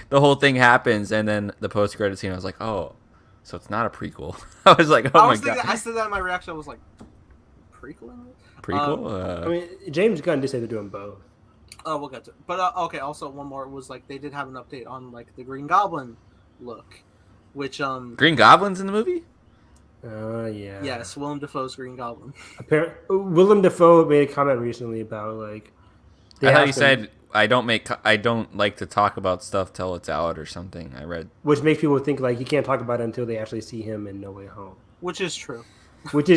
the whole thing happens, and then the post credit scene, I was like, oh, so it's not a prequel. I was like, oh my god. I said that in my reaction. I was like, prequel? Prequel? I mean, James Gunn did say they're doing both. Oh, we'll get to it. But okay, also one more was they did have an update on the Green Goblin look, which Green Goblin's in the movie? Yeah. Yes, Willem Dafoe's Green Goblin. Willem Dafoe made a comment recently about I thought he said I don't like to talk about stuff till it's out or something. I read, which makes people think you can't talk about it until they actually see him in No Way Home. Which is true. Which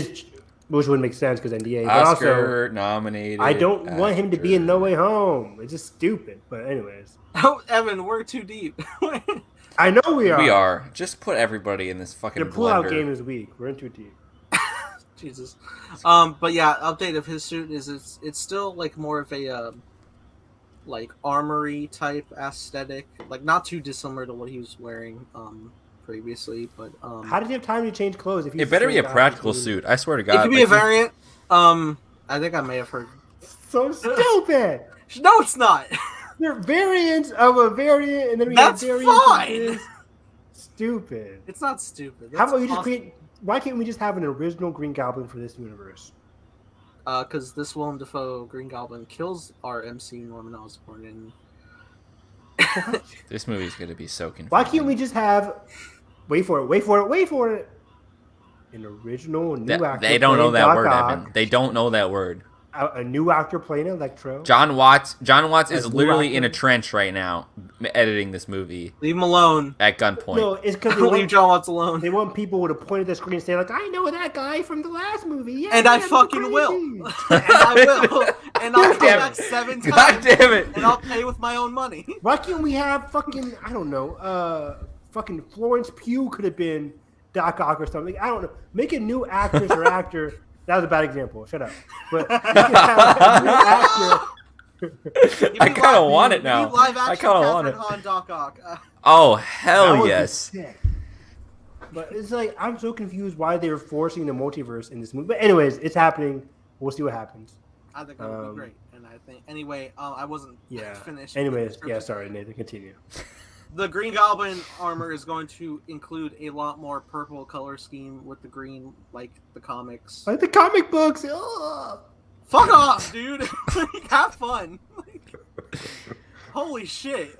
would make sense because NDA. Oscar nominated. I don't want him to be in No Way Home. It's just stupid. But anyways. Oh, Evan, we're too deep. I know we are. We are. Just put everybody in this fucking blender. The pull-out game is weak. We're in too deep. Jesus. But yeah, update of his suit is it's still more of a armory type aesthetic, not too dissimilar to what he was wearing previously, but How did you have time to change clothes? If It better be a practical suit. I swear to God. it could be a variant. I think I may have heard. So stupid. No, it's not. They're variants of a variant, and then we That's have variants fine. of this. Stupid. It's not stupid. How about you just create? Why can't we just have an original Green Goblin for this universe? Because this Willem Dafoe Green Goblin kills our MC Norman Osborn, and This movie's gonna be so confusing. Why can't we just have? Wait for it! An original new actor. They don't know that Doc word, Ock. Evan. They don't know that word. A new actor playing Electro. John Watts is As new literally in a actor? trench right now, editing this movie leave him alone. at gunpoint. No, it's because Leave John Watts alone. they want people to point at the screen and say like, "I know that guy from the last movie." Yeah, And I that's fucking will. crazy." And I will. And I'll God come damn back it. 7 God times. damn it! And I'll pay with my own money. Why can't we have fucking fucking Florence Pugh could have been Doc Ock or something? I don't know. Make a new actress or actor. That was a bad example. Shut up. But we can have a new actor. I kind of want it now. Live I action kind of want it. Catherine Hahn Doc Ock. Oh That hell would be yes! sick. But it's like I'm so confused why they're forcing the multiverse in this movie. But anyways, it's happening. We'll see what happens. I think that would be great. And I think anyway, I wasn't finished. Anyways, yeah. Sorry, Nathan. Continue. The Green Goblin armor is going to include a lot more purple color scheme with the green, like the comics. Like the comic books. Ugh. Fuck off, dude! Have fun. Holy shit!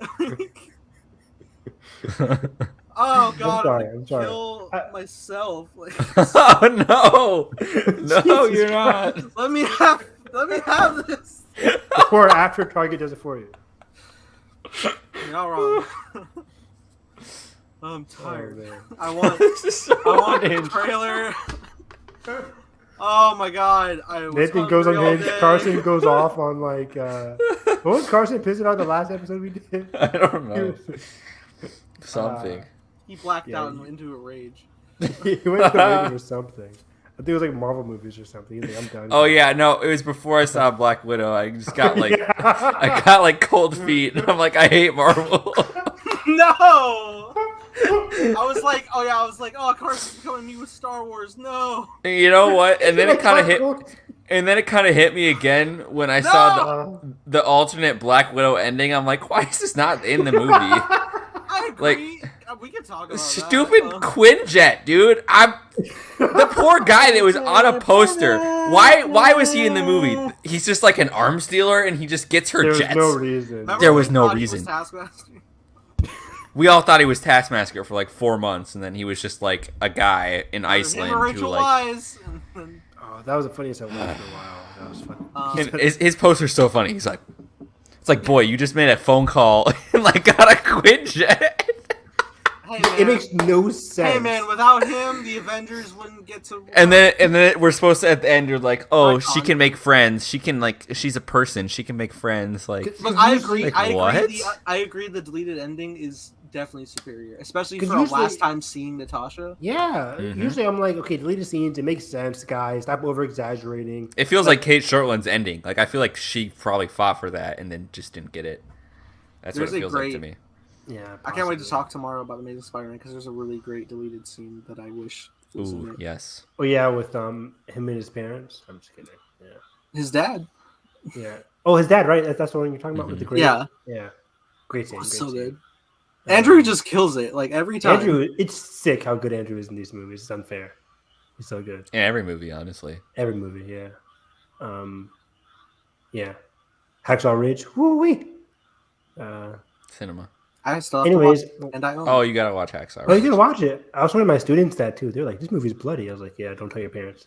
Oh god, I'm sorry. kill myself. Like, Oh no! No, Jesus you're not. let me have this. Before or after Target does it for you. You're not wrong. I'm tired. man. I want a Unhinged. trailer. Oh my god! I was Nathan goes on hungry all his. day. Carson goes off on like. What was Carson pissing on the last episode we did? I don't know. Something. He blacked Yeah, out and went into a rage. He went to the movie or something. I think it was like Marvel movies or something. He's like, I'm done. Oh yeah, no, it was before I saw Black Widow. I just got like I got like cold feet. I'm like, I hate Marvel. No! I was like, oh, Carson's coming to me with Star Wars. No! You know what? And then it kind of hit. And then it kind of hit me again when I saw the alternate Black Widow ending. I'm like, why is this not in the movie? I agree. Like, we can talk about Stupid that. Quinjet, dude. The poor guy that was on a poster. Why was he in the movie? He's just like an arms dealer, and he just gets her There's jets. no reason. Remember There when was we no thought he was reason. Taskmaster? We all thought he was Taskmaster for like 4 months, and then he was just like a guy in Iceland Him or who Rachel like. Wise. And Oh, that was the funniest I've watched for a while. That was funny. And his poster's so funny. He's like, it's like, boy, you just made a phone call and like got a Quinjet. hey, man. It makes no sense. Hey man, without him, the Avengers wouldn't get to. And then we're supposed to at the end. You're like, oh, she Icon. can make friends. She can like, she's a person. She can make friends. Like, Look, I agree. Like, I what? agree. I agree. The deleted ending is definitely superior, especially 'Cause for usually- a last time seeing Natasha. Yeah, Mhm. usually I'm like, okay, deleted scenes. It makes sense, guys. Stop over exaggerating. it feels like Kate Shortland's ending. Like, I feel like she probably fought for that and then just didn't get it. That's There's what it a feels like to great- me. Yeah, I can't wait to possibly. talk tomorrow about Amazing Spider-Man because there's a really great deleted scene that I wish was in Ooh, it. yes. Oh yeah, with him and his parents. I'm just kidding. Yeah, His dad. yeah. Oh, his dad, right? That's the one you're talking about with the great. Yeah. yeah. Great scene. Oh, Great so scene. good. Andrew just kills it like every time. Andrew, it's sick how good Andrew is in these movies. It's unfair. He's so good. In every movie, honestly. Every movie, yeah. Yeah. Hacksaw Ridge. Woo wee. Cinema. I still have Anyways, to watch it, and I own Oh, it. you gotta watch Hacksaw. oh, you can watch it. I was telling my students that too. They're like, "This movie's bloody." I was like, "Yeah, don't tell your parents."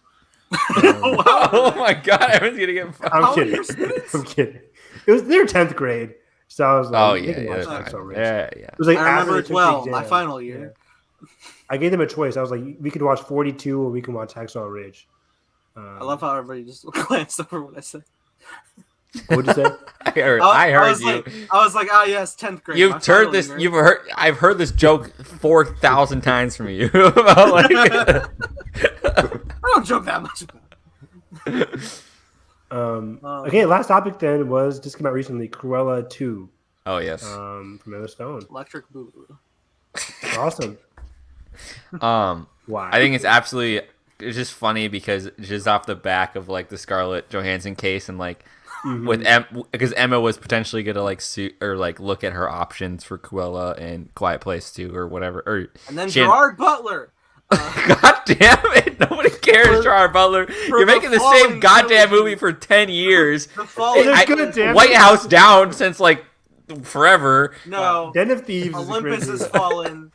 Oh my god, everyone's gonna get fucked. I'm How old are kidding. your students? I'm kidding. It was their 10th grade, so I was like, Oh "You yeah, can yeah, watch that's Hacksaw fine. Ridge." Yeah, yeah. It was like I after remember they it took the well. My exam. final year. I gave them a choice. I was like, "We could watch 42, or we can watch Hacksaw Ridge." I love how everybody just glanced over what I said. What would you say? I heard was you. Like, I was like, ah, yes, 10th grade. my You've final heard this. year. You've heard. I've heard this joke 4,000 times from you about like. I don't joke that much about it. Okay, last topic then was just came out recently. Cruella 2. Oh yes. From Emma Stone. Electric Boogaloo. Awesome. Why? I think it's just funny because it's just off the back of like the Scarlett Johansson case and like with because Emma was potentially gonna like sue or like look at her options for Cruella and Quiet Place 2 or whatever. And then Gerard Butler. God damn it! Nobody cares, Gerard Butler. You're making the same goddamn movie for 10 years. White House down since like forever. No, Den of Thieves. Olympus has fallen.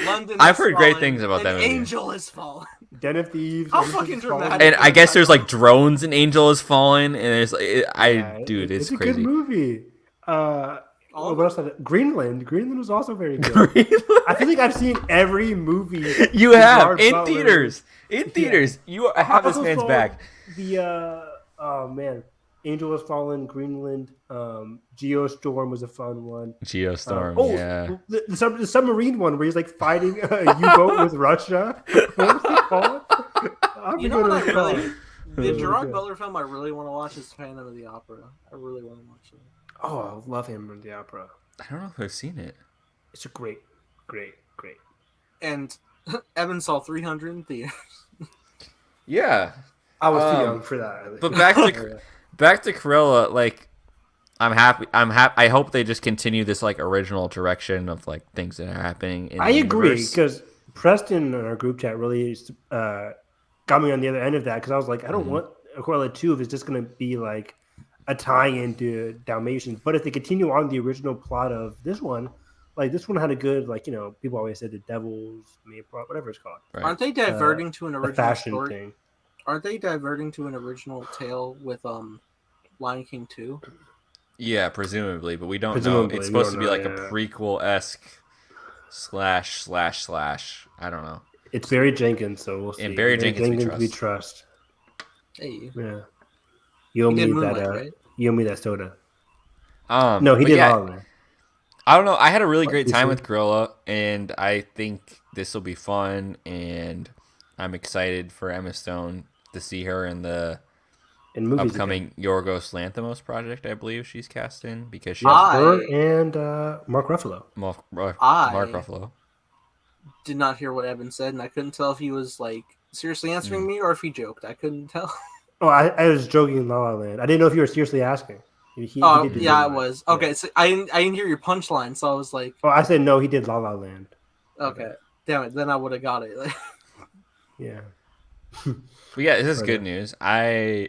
London. I've heard great things about that movie. Angel has fallen. Den of Thieves. How fucking dramatic! And I guess there's like drones and Angel has fallen, and there's dude, it's a crazy. Good movie. What else? Greenland. Greenland was also very good. I feel like I've seen every movie you have in theaters. In theaters, I have this man's back. Oh man, Angel Has Fallen, Greenland, Geostorm was a fun one. Geostorm, yeah. The submarine one where he's like fighting a U-boat with Russia. What was it called? You know what the Gerard Butler film I really want to watch is Phantom of the Opera. I really want to watch it. Oh, I love him in the opera. I don't know if I've seen it. It's a great. And Evan saw 300 in theaters. Yeah, I was too young for that. But back to Cruella, like I'm happy. I hope they just continue this like original direction of like things that are happening. I agree because Preston in our group chat really got me on the other end of that because I was like, I don't want Cruella 2 if it's just gonna be like a tie-in to Dalmatians. But if they continue on the original plot of this one, like this one had a good, like, you know, people always said the Devil's whatever it's called. Right. Aren't they diverting to an original fashion story? Thing? Aren't they diverting to an original tale with Lion King 2? Yeah, presumably, but we don't know. It's supposed to be like a prequel-esque / I don't know. It's Barry Jenkins, so we'll see. And Barry Jenkins we trust. Hey. Yeah. You owe me that. Right? You owe me that soda. No, he did all of it. I don't know. I had a really great time with Cruella, and I think this will be fun. And I'm excited for Emma Stone to see her in the upcoming Yorgos Lanthimos project. I believe she's cast in because she's her and Mark Ruffalo. Mark Ruffalo. Did not hear what Evan said, and I couldn't tell if he was like seriously answering me or if he joked. I couldn't tell. Oh, I was joking in La La Land. I didn't know if you were seriously asking. I was. Okay, yeah. So I didn't hear your punchline, so I was like... Oh, I said no, he did La La Land. Okay. Damn it, then I would have got it. Yeah. But yeah, this is good news. I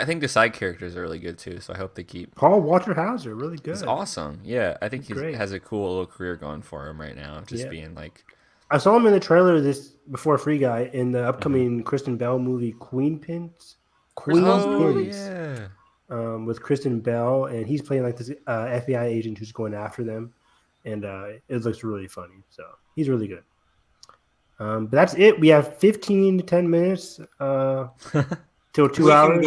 think the side characters are really good, too, so I hope they keep... Paul Walter Hauser, really good. He's awesome. Yeah, I think he has a cool little career going for him right now, just being like... I saw him in the trailer before Free Guy in the upcoming Kristen Bell movie Queen's Pins. Yeah. With Kristen Bell, and he's playing like this FBI agent who's going after them, and it looks really funny. So he's really good. But that's it. We have 15 to 10 minutes till 2 hours.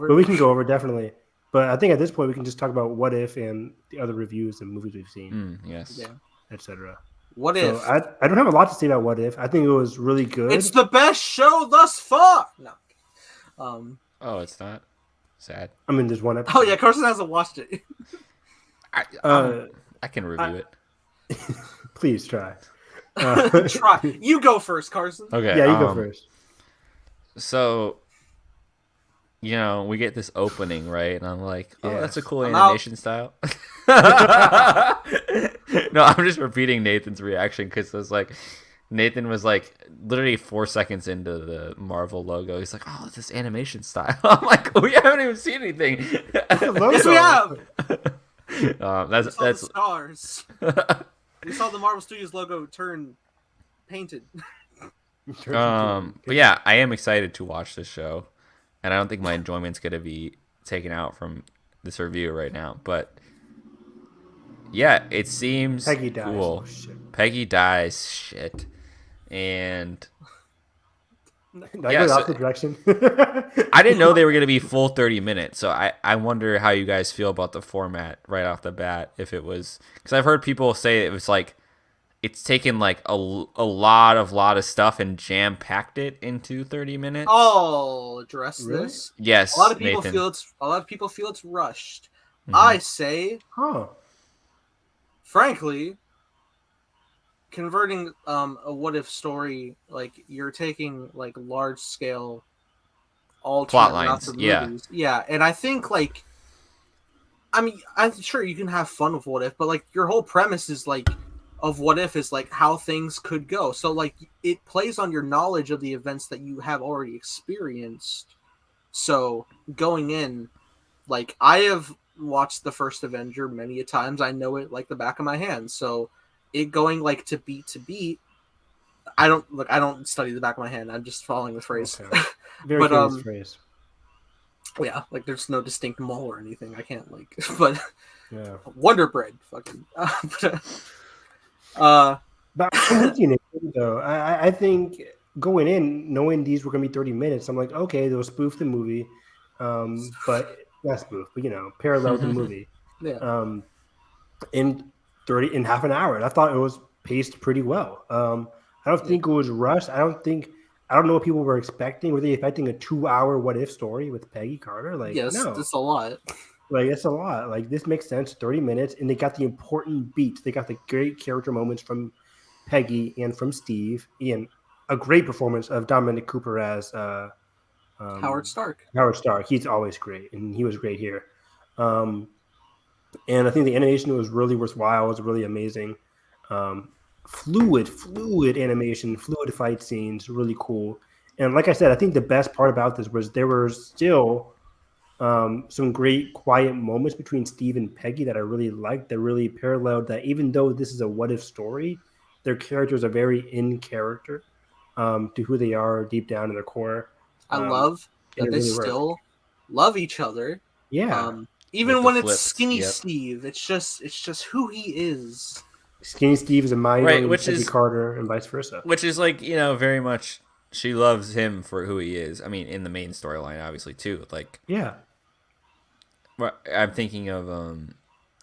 We can go over definitely. But I think at this point we can just talk about What If and the other reviews and movies we've seen. Yes. Yeah. Etc. What If? I don't have a lot to say about What If. I think it was really good. It's the best show thus far. No. Oh, it's not. Sad. I mean, there's one episode. Oh yeah, Carson hasn't watched it. I can review it. Please try. Try. You go first, Carson. Okay. Yeah, you go first. So, you know, we get this opening, right? And I'm like, oh, that's a cool I'm animation style. No, I'm just repeating Nathan's reaction because it was like, Nathan was like literally 4 seconds into the Marvel logo. He's like, oh, it's this animation style. I'm like, we haven't even seen anything. Yes, we have. That's the stars. We saw the Marvel Studios logo turn painted. But yeah, I am excited to watch this show, and I don't think my enjoyment's gonna be taken out from this review right now. But yeah, it seems Peggy dies. Cool. Oh, shit. Peggy dies. Shit. And the direction. I didn't know they were going to be full 30 minutes, so I wonder how you guys feel about the format right off the bat. If it was, because I've heard people say it was like it's taken like a lot of stuff and jam packed it into 30 minutes. I'll address this. Yes, a lot of people feel it's rushed. I say, frankly, converting a what if story, like you're taking like large scale Plot alternate routes lines, of yeah. movies. Yeah, and I think like I mean, I'm sure you can have fun with what if, but like your whole premise is like of what if is like how things could go. So like it plays on your knowledge of the events that you have already experienced. So going in, like I have watched the first Avenger many a times. I know it like the back of my hand. So it going like to beat, I don't study the back of my hand. I'm just following the phrase. Okay. Very But famous phrase. yeah, like there's no distinct mole or anything. I can't like but Yeah. Wonder Bread fucking uh But I'm with you, Nick, though. I think going in, knowing these were going to be 30 minutes, I'm like, okay, they'll spoof the movie. But not spoof, but, parallel the movie. yeah. In half an hour. And I thought it was paced pretty well. I don't think it was rushed. I don't know what people were expecting. Were they expecting a 2-hour what if story with Peggy Carter? Like, Yes, no. that's a lot. Like, it's a lot. Like, this makes sense. 30 minutes, and they got the important beats. They got the great character moments from Peggy and from Steve, and a great performance of Dominic Cooper as Howard Stark. Howard Stark. He's always great, and he was great here. And I think the animation was really worthwhile. It was really amazing. Fluid animation, fluid fight scenes, really cool. And like I said, I think the best part about this was there were still some great quiet moments between Steve and Peggy that I really liked. That really paralleled that even though this is a what if story, their characters are very in character to who they are deep down in their core. I love that they really still love each other. Yeah. Even With when the it's flips, skinny yep. Steve, it's just who he is. Skinny Steve is a mind Right, of which Peggy is- Carter and vice versa. Which is like, very much she loves him for who he is. I mean, in the main storyline, obviously too. Like, Yeah. I'm thinking of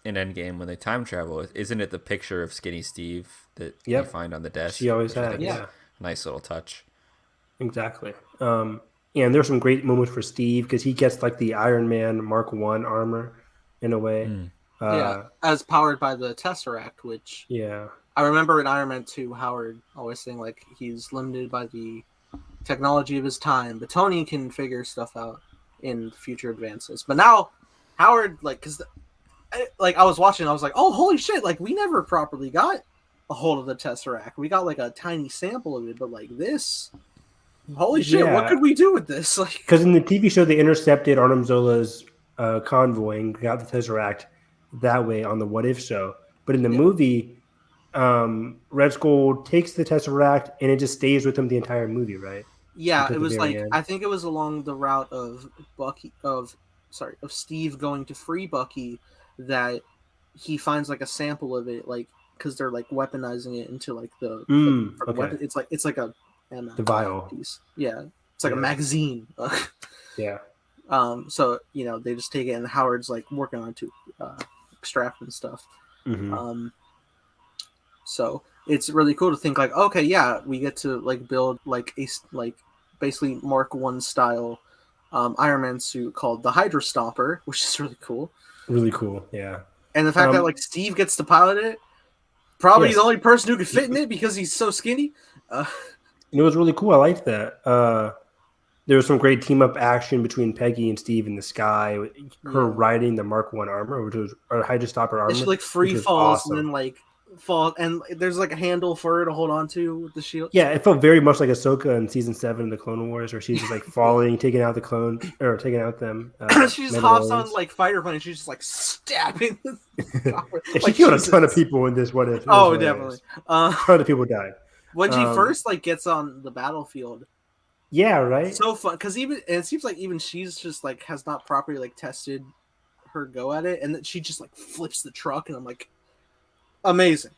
in Endgame when they time travel. Isn't it the picture of Skinny Steve that you find on the desk? She always which I had, think is yeah. a nice little touch. Exactly. And there's some great moments for Steve because he gets like the Iron Man Mark I armor in a way. As powered by the Tesseract, which Yeah. I remember in Iron Man 2, Howard always saying like he's limited by the technology of his time, but Tony can figure stuff out in future advances. But now Howard, like, because I was watching, I was like, oh holy shit! Like we never properly got a hold of the Tesseract. We got like a tiny sample of it, but like this. Holy shit! Yeah. What could we do with this? Like, Because in the TV show, they intercepted Arnim Zola's convoy and got the Tesseract that way on the What If show. But in the movie, Red Skull takes the Tesseract and it just stays with him the entire movie, right? yeah, Until it the was very like end. I think it was along the route of Steve going to free Bucky that he finds like a sample of it, like because they're like weaponizing it into like the okay. weapon. It's like a ammo The vial. piece. Yeah, it's like a magazine. Yeah. So they just take it and Howard's like working on to extract and stuff. Mm-hmm. So it's really cool to think like, okay, yeah, we get to like build like basically Mark I style Iron Man suit called the Hydra Stomper, which is really cool. Really cool. Yeah. And the fact that like Steve gets to pilot it, probably Yes. the only person who could fit in it because he's so skinny. It was really cool. I liked that. There was some great team up action between Peggy and Steve in the sky. Her riding the Mark I armor, which was or Hydra Stopper armor. And she like free which was falls awesome. and then like fall, and there's like a handle for her to hold on to with the shield. Yeah, it felt very much like Ahsoka in season 7 of the Clone Wars, where she's just like falling, taking out the clone or taking out them. She just hops on like fighter plane. She's just like stabbing. She killed a ton of people in this. What if? Oh, definitely. A ton of people died when she first like gets on the battlefield. Yeah, right. So fun because it seems like even she's just like has not properly like tested her go at it, and then she just like flips the truck, and I'm like, amazing.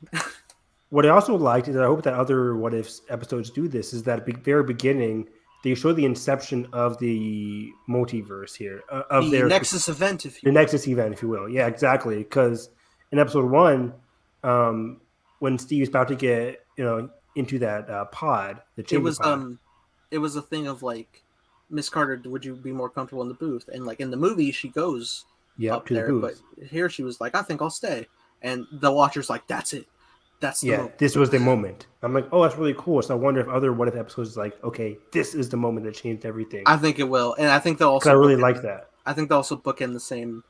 What I also liked is I hope that other What If episodes do this is that at the very beginning they show the inception of the multiverse here of the their Nexus event, the Nexus event, if you will. Yeah, exactly. Because in episode 1, when Steve's about to get into that pod, the chamber pod. It was a thing of like, Miss Carter, would you be more comfortable in the booth? And like in the movie, she goes up to there, the booth. but here she was like, I think I'll stay. And the Watcher's like, that's it. That's the Yeah, moment. this was the moment. I'm like, oh, that's really cool. So I wonder if other What If episodes is like, okay, this is the moment that changed everything. I think it will, and I think they'll also. I really like that. I think they'll also book in the same.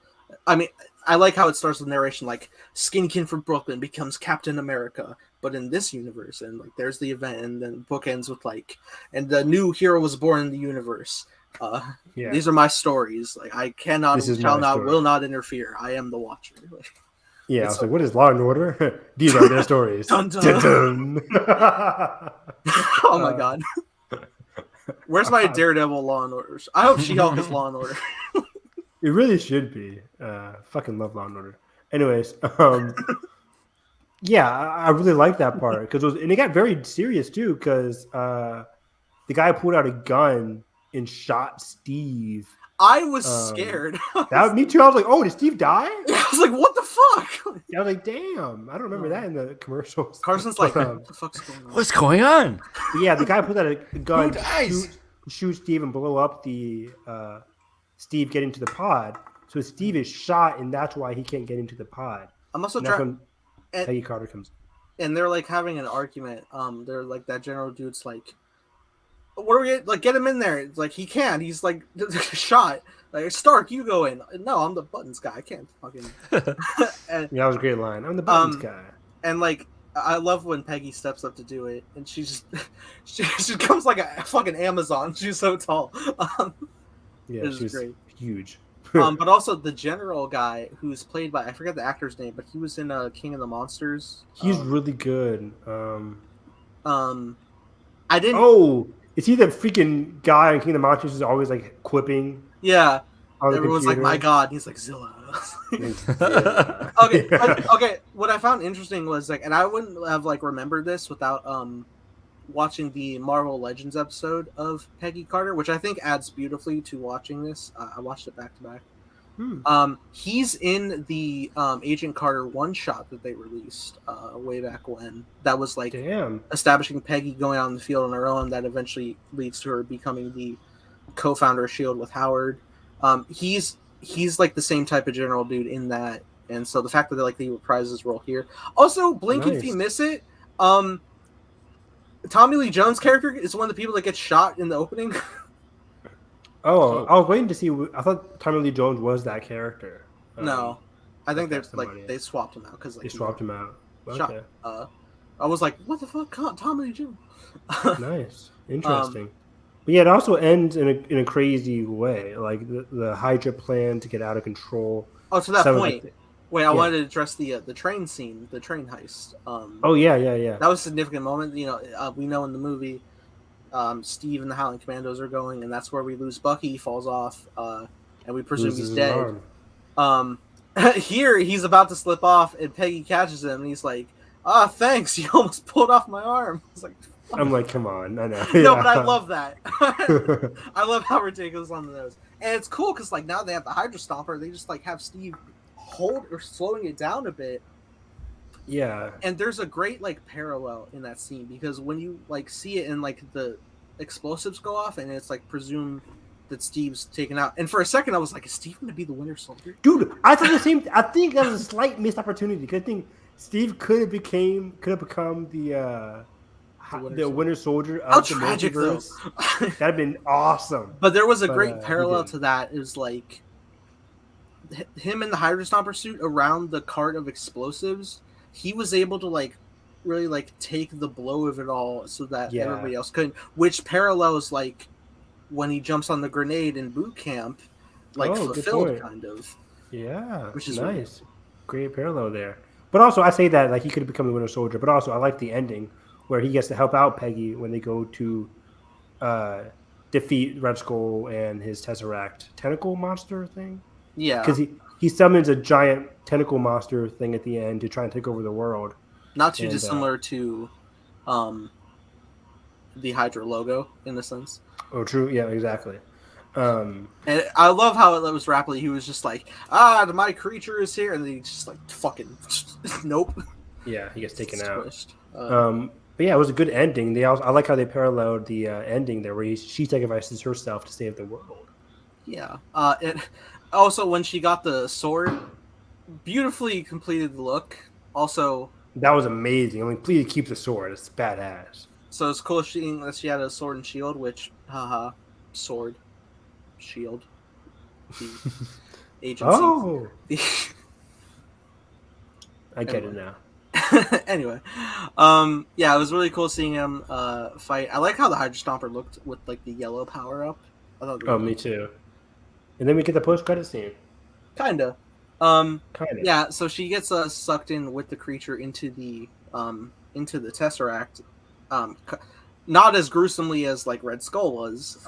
I mean, I like how it starts with narration like Skin Kid from Brooklyn becomes Captain America, but in this universe, and like there's the event, and then book ends with like, and the new hero was born in the universe. These are my stories. Like I cannot, shall not, will not interfere. I am the Watcher. Yeah, I was like, what is Law and Order? These are their stories. Dun, dun. Dun, dun. Oh my god. Where's my Daredevil Law and Order? I hope She-Hulk is Law and Order. It really should be. Fucking love Law and Order. Anyways, yeah, I really like that part because and it got very serious too because the guy pulled out a gun and shot Steve. I was scared. Me too. I was like, "Oh, did Steve die?" I was like, "What the fuck?" I was like, "Damn, I don't remember that in the commercials." Carson's like, "What the fuck's going on?" What's going on? Yeah, the guy pulled out a gun, to shoot Steve, and blow up the Steve getting to the pod. So Steve is shot, and that's why he can't get into the pod. I'm also trying. Peggy Carter comes. And they're like having an argument. They're like that general dude's like, "What are we like? Get him in there!" It's like he can't. He's like shot. Like Stark, you go in. No, I'm the buttons guy. I can't fucking. And, yeah, that was a great line. I'm the buttons guy. And like, I love when Peggy steps up to do it, and she just she comes like a fucking Amazon. She's so tall. Yeah, she's great. Huge. But also the general guy who's played by, I forget the actor's name, but he was in King of the Monsters. He's really good. I didn't. Oh, is he the freaking guy in King of the Monsters who's always like quipping? Yeah. Everyone's like, "My God," and he's like, "Zilla." Okay. What I found interesting was like, and I wouldn't have like remembered this without watching the Marvel Legends episode of Peggy Carter, which I think adds beautifully to watching this. I watched it back to back. He's in the Agent Carter one shot that they released way back when. That was like establishing Peggy going out in the field on her own. That eventually leads to her becoming the co-founder of S.H.I.E.L.D. with Howard. He's like the same type of general dude in that, and so the fact that he reprised his role here. Also, blink if you miss it. Tommy Lee Jones' character is one of the people that gets shot in the opening. I was waiting to see. I thought Tommy Lee Jones was that character. No, I think they swapped him out because they swapped him out. Okay. I was like, what the fuck, Tommy Lee Jones? Nice, interesting. But yeah, it also ends in a crazy way, like the Hydra plan to get out of control. Oh, to that point. Wait, I wanted to address the train scene, the train heist. Yeah. That was a significant moment. You know, we know in the movie, Steve and the Howling Commandos are going, and that's where we lose Bucky. He falls off, and we presume he's dead. Here, he's about to slip off, and Peggy catches him, and he's like, thanks, you almost pulled off my arm. I'm like, come on, I know. No, but I love that. I love how ridiculous on the nose. And it's cool, because now they have the Hydra Stomper, they just have Steve hold or slowing it down a bit. Yeah. And there's a great parallel in that scene, because when you see it and the explosives go off and it's presumed that Steve's taken out, and for a second I was like, is Steve going to be the Winter Soldier? Dude, I thought the same. I think that was a slight missed opportunity, because I think Steve could have become the Winter Soldier of How the tragic multiverse. That'd have been awesome. But there was a great parallel to that. Is him in the Hydra Stomper suit around the cart of explosives. He was able to really take the blow of it all, so that everybody else couldn't. Which parallels when he jumps on the grenade in boot camp, fulfilled kind of. Yeah, which is nice. Weird. Great parallel there. But also, I say that he could have become the Winter Soldier. But also, I like the ending where he gets to help out Peggy when they go to defeat Red Skull and his Tesseract tentacle monster thing. Yeah, because he summons a giant tentacle monster thing at the end to try and take over the world. Not too dissimilar to the Hydra logo in a sense. Oh, true. Yeah, exactly. And I love how it was rapidly. He was just like, my creature is here, and then he just fucking nope. Yeah, he gets taken out. But yeah, it was a good ending. I like how they paralleled the ending there, where she sacrifices herself to save the world. Yeah. Also, when she got the sword, beautifully completed the look. Also, That was amazing. I mean, please keep the sword. It's badass. So it's cool seeing that she had a sword and shield, which, haha, sword, shield, the agency. Oh, I get it now. Anyway, yeah, it was really cool seeing him fight. I like how the Hydra Stomper looked with like the yellow power up. I thought Oh, me too. And then we get the post-credit scene. Kinda. Kinda. Yeah, so she gets sucked in with the creature into the Tesseract. Not as gruesomely as like Red Skull was.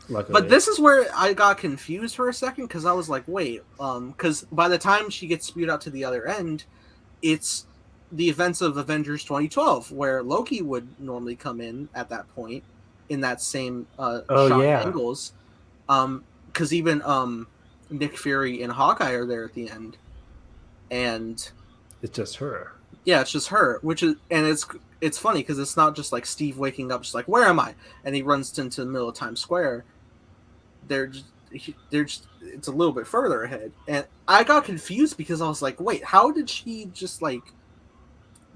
Luckily. But this is where I got confused for a second because I was like, wait, because by the time she gets spewed out to the other end, it's the events of Avengers 2012, where Loki would normally come in at that point in that same shot angles. Because even Nick Fury and Hawkeye are there at the end, and it's just her. Yeah, it's just her, it's funny because it's not just like Steve waking up, just like, where am I? And he runs into the middle of Times Square. It's a little bit further ahead, and I got confused because I was like, wait, how did she just like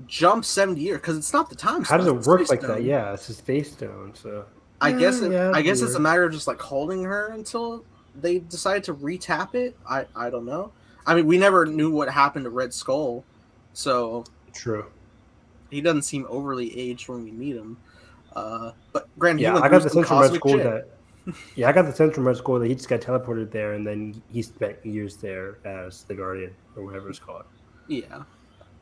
jump 70 years? Because it's not the time. How does it work like that? Yeah, it's a space stone. So I guess it's a matter of just like holding her until they decide to retap it. I don't know. I mean, we never knew what happened to Red Skull, so true. He doesn't seem overly aged when we meet him. But granted, yeah, I got the sense from Red Skull that. Yeah, I got the sense from Red Skull that he just got teleported there, and then he spent years there as the Guardian or whatever it's called. Yeah.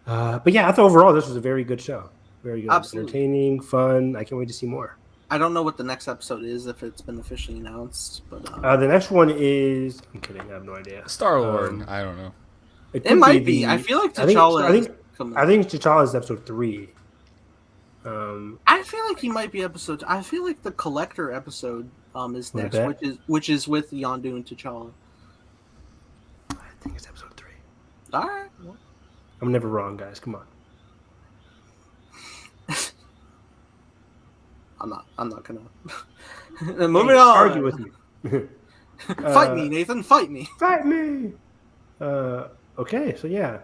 But yeah, I thought overall this was a very good show. Very good, absolutely. Entertaining, fun. I can't wait to see more. I don't know what the next episode is if it's been officially announced, but the next one is. I'm kidding. I have no idea. Star-Lord. I don't know. It might be. I feel like T'Challa. I think T'Challa is episode 3. I feel like he might be episode. I feel like the Collector episode is next, which is with Yondu and T'Challa. I think it's episode 3. All right. Well. I'm never wrong, guys. Come on. I'm not gonna. Moving on. Argue with me. Fight me, Nathan. Fight me. Fight me. Okay. So yeah.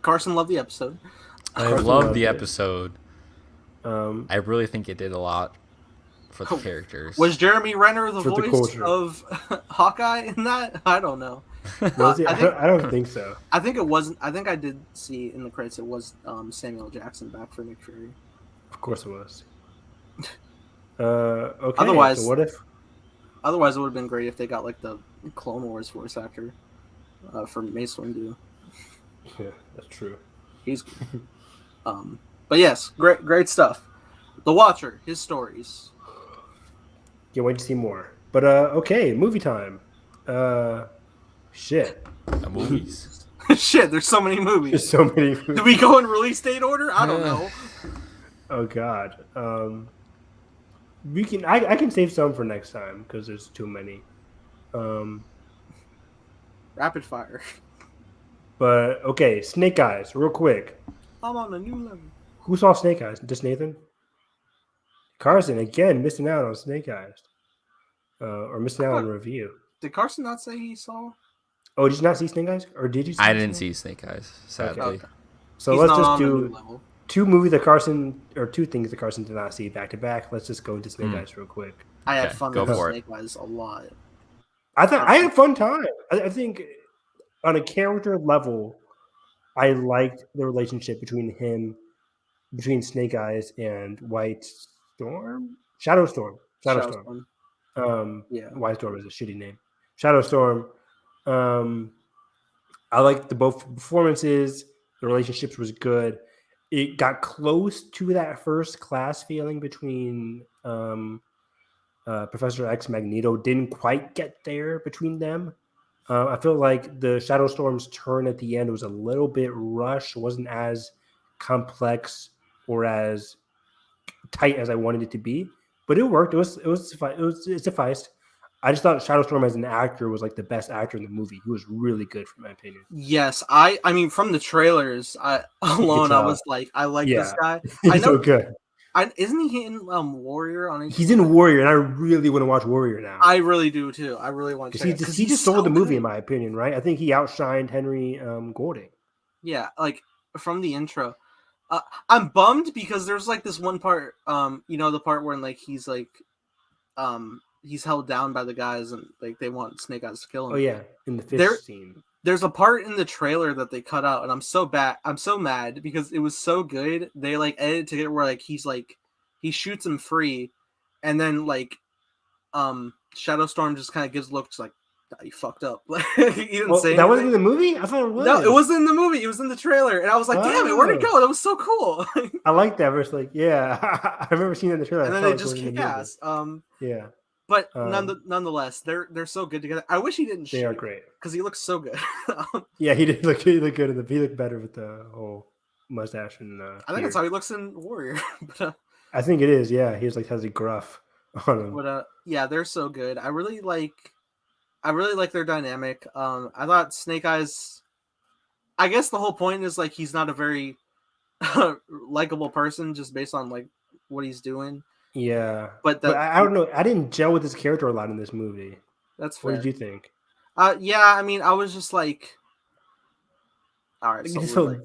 Carson loved the episode. I loved the episode. I really think it did a lot for the characters. Was Jeremy Renner the voice of Hawkeye in that? I don't know. I don't think so. I think it wasn't. I think I did see in the credits it was Samuel Jackson back for Nick Fury. Of course it was. Okay. Otherwise, so what if? Otherwise, it would have been great if they got like the Clone Wars voice actor for Mace Windu. Yeah, that's true. He's good. But yes, great stuff. The Watcher, his stories. Can't wait to see more. But okay, movie time. Shit. Movies. Shit, there's so many movies. There's so many movies. Do we go in release date order? I don't know. Oh God. We can. I can save some for next time because there's too many. Rapid fire. But okay, Snake Eyes, real quick. I'm on a new level. Who saw Snake Eyes? Just Nathan? Carson, again, missing out on Snake Eyes. Or missing out on a review. Did Carson not say he saw? Oh, did you not see Snake Eyes? Or did you see I didn't see Snake Eyes, sadly. Okay. So let's just do two things that Carson did not see back to back. Let's just go into Snake Eyes real quick. I had fun with Snake Eyes a lot. I had a fun time. I think on a character level, I liked the relationship between Snake Eyes and White Storm? Shadowstorm. Yeah. White Storm is a shitty name. Shadowstorm. I liked both performances. The relationships was good. It got close to that first class feeling between Professor X and Magneto. Didn't quite get there between them. I feel like the Shadowstorm's turn at the end was a little bit rushed. It wasn't as complex or as tight as I wanted it to be, but it worked. It sufficed. I just thought Shadowstorm as an actor was like the best actor in the movie. He was really good, in my opinion. Yes, I mean from the trailers alone, I was like, I like this guy. He's so good. Isn't he in Warrior? He's in Warrior, and I really want to watch Warrior now. I really do too. I really want to. He just sold the movie, in my opinion. Right? I think he outshined Henry Golding. Yeah, like from the intro. I'm bummed because there's like this one part, the part where like he's held down by the guys and like they want Snake Eyes to kill Oh him. yeah, in the fish There scene. there's a part in the trailer that they cut out and I'm so mad because it was so good. They like edited to get where like he shoots him free and then like Shadowstorm just kind of gives looks like you fucked up. He didn't say That wasn't anything. in the movie? I thought it was. No, it wasn't in the movie. It was in the trailer, and I was like, "Damn it, where'd it go? That was so cool." I like that verse. Like, yeah, I remember seeing it in the trailer. And then they just kick ass. Yeah, But nonetheless, they're so good together. I wish he didn't. They are great because he looks so good. Yeah, he did look. He looked good. He looked better with the whole mustache and. I think that's how he looks in Warrior. But, I think it is. Yeah, he has a gruff on him. But yeah, they're so good. I really like their dynamic. I thought Snake Eyes. I guess the whole point is like he's not a very likable person just based on like what he's doing. Yeah, but I don't know. I didn't gel with his character a lot in this movie. That's fair. What did you think? Yeah, I mean, I was just like, all right, so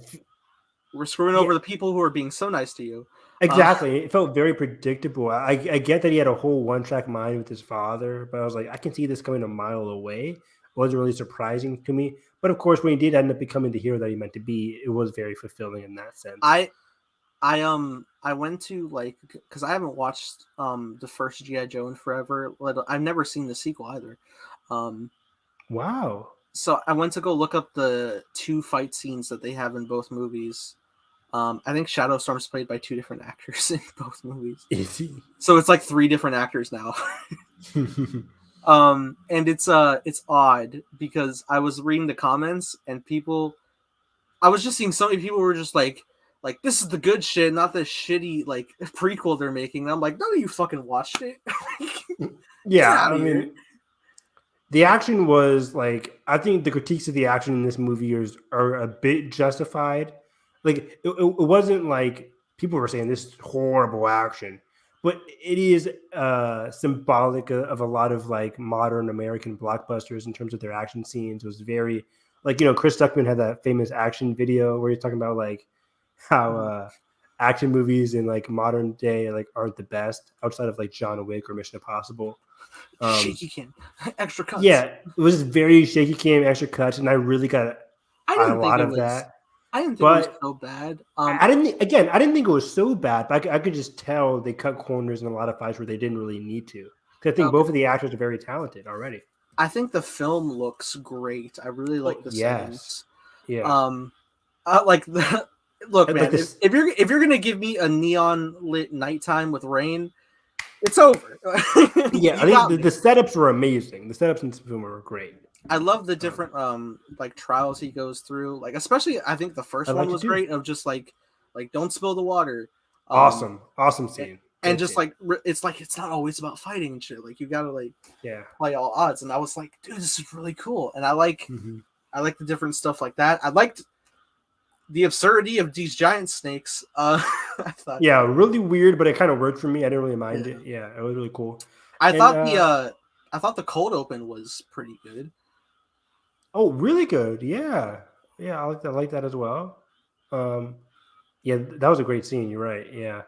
we're screwing over the people who are being so nice to you. Exactly. It felt very predictable. I get that he had a whole one-track mind with his father, but I was like, I can see this coming a mile away. It wasn't really surprising to me. But of course, when he did end up becoming the hero that he meant to be, it was very fulfilling in that sense. I went to like because I haven't watched the first G.I. Joe in forever. I've never seen the sequel either. Wow. So I went to go look up the 2 fight scenes that they have in both movies. I think Shadowstorm's played by 2 different actors in both movies. Is he? So it's like 3 different actors now. And it's odd because I was reading the comments and I was just seeing so many people were just like this is the good shit, not the shitty like prequel they're making. And I'm like, none of you fucking watched it. Yeah, I mean, the action was like, I think the critiques of the action in this movie are a bit justified. Like it wasn't like people were saying this is horrible action, but it is symbolic of a lot of like modern American blockbusters in terms of their action scenes. It was very like, Chris Stuckman had that famous action video where he's talking about like how action movies in like modern day like aren't the best outside of like John Wick or Mission Impossible. Shaky cam, extra cuts. Yeah, it was very shaky cam, extra cuts, and I really got a lot of that. I didn't think it was so bad. I didn't think it was so bad, but I could just tell they cut corners in a lot of fights where they didn't really need to. Because I think both of the actors are very talented already. I think the film looks great. I really like the settings. Yeah. Look, man. If you're gonna give me a neon lit nighttime with rain, it's over. Yeah, I think the setups were amazing. The setups in this film were great. I love the different like trials he goes through. Like especially, I think the first one was great. Of just like don't spill the water. Awesome scene. And just like it's not always about fighting and shit. Like you gotta play all odds. And I was like, dude, this is really cool. And I like the different stuff like that. I liked the absurdity of these giant snakes. I thought, really weird, but it kind of worked for me. I didn't really mind it. Yeah, it was really cool. I thought the cold open was pretty good. Oh, really good. Yeah. I like that as well. Yeah, that was a great scene. You're right. Yeah.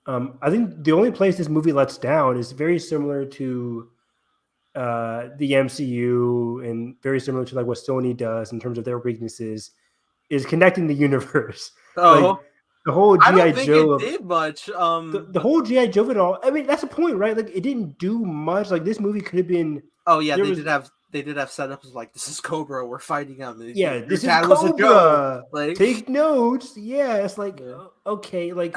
I think the only place this movie lets down is very similar to the MCU and very similar to like what Sony does in terms of their weaknesses is connecting the universe. Oh, the whole G.I. Joe. It did much. The whole G.I. Joe of it all. I mean, that's the point, right? Like, it didn't do much. Like, this movie could have been. Oh yeah, they did have setups like this is Cobra, we're fighting him. Yeah, this is Cobra. Like, take notes. Yeah, it's like okay, like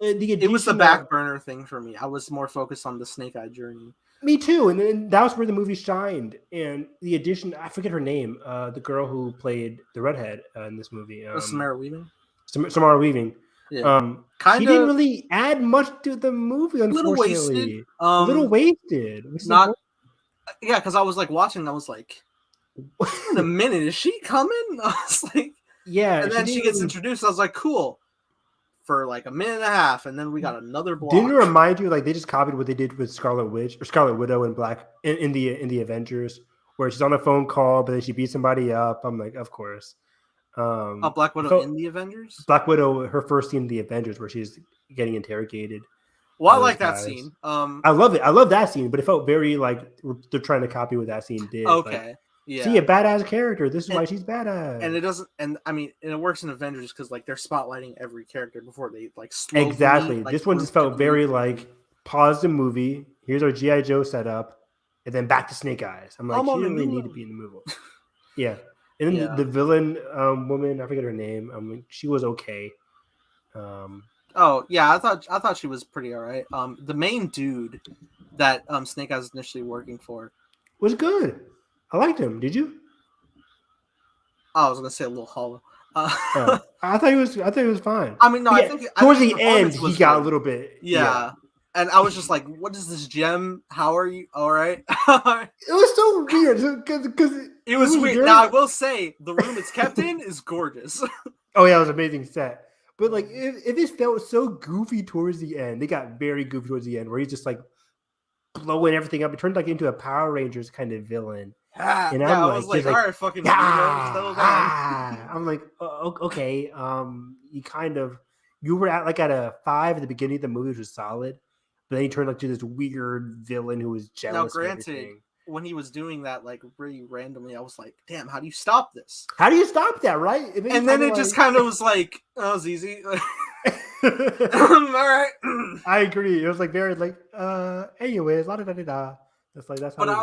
it was the back burner thing for me. I was more focused on the Snake Eye journey. Me too, and then that was where the movie shined. And the addition, I forget her name, the girl who played the redhead in this movie, Samara Weaving. Samara Weaving. Yeah. She didn't really add much to the movie, unfortunately. A little wasted. Yeah, because I was like watching, I was like, in a minute, is she coming? I was like, yeah. And then she gets introduced. I was like, cool. For like a minute and a half, and then we got another block. Didn't it remind you like they just copied what they did with Scarlet Widow in the Avengers, where she's on a phone call, but then she beats somebody up? I'm like, of course. Black Widow in the Avengers. Black Widow, her first scene in the Avengers, where she's getting interrogated. Well, I like that scene. I love it. I love that scene, but it felt very like they're trying to copy what that scene did. Okay. Like, yeah. See, a badass character. This is why she's badass. And it doesn't. And I mean, and it works in Avengers because like they're spotlighting every character before they like slowly. Exactly. Like, this one just felt very like pause the movie. Here's our GI Joe setup, and then back to Snake Eyes. I'm like, she didn't really need to be in the movie. Yeah. And then the villain woman, I forget her name. I mean, she was okay. Oh yeah, I thought she was pretty alright. The main dude that Snake Eyes was initially working for was good. I liked him. Did you? Oh, I was gonna say a little hollow. I thought he was fine. I mean, no, I think towards the end he got a little bit. Yeah. And I was just like, "What is this gem? How are you? All right." It was so weird because it was weird. Now I will say the room it's kept in is gorgeous. Oh yeah, it was an amazing set. But like, it just felt so goofy towards the end. They got very goofy towards the end, where he's just like blowing everything up. It turned like into a Power Rangers kind of villain. And I was like, all right, fucking I'm like, oh, okay. You were at a 5 at the beginning of the movie, which was solid, but then he turned to this weird villain who was jealous. Now, granted, when he was doing that, like really randomly, I was like, damn, how do you stop this? How do you stop that, right? And then it just kind of was like, oh, it was easy. All right. I agree. It was like very like, anyways, la da da da da. That's like that's how. But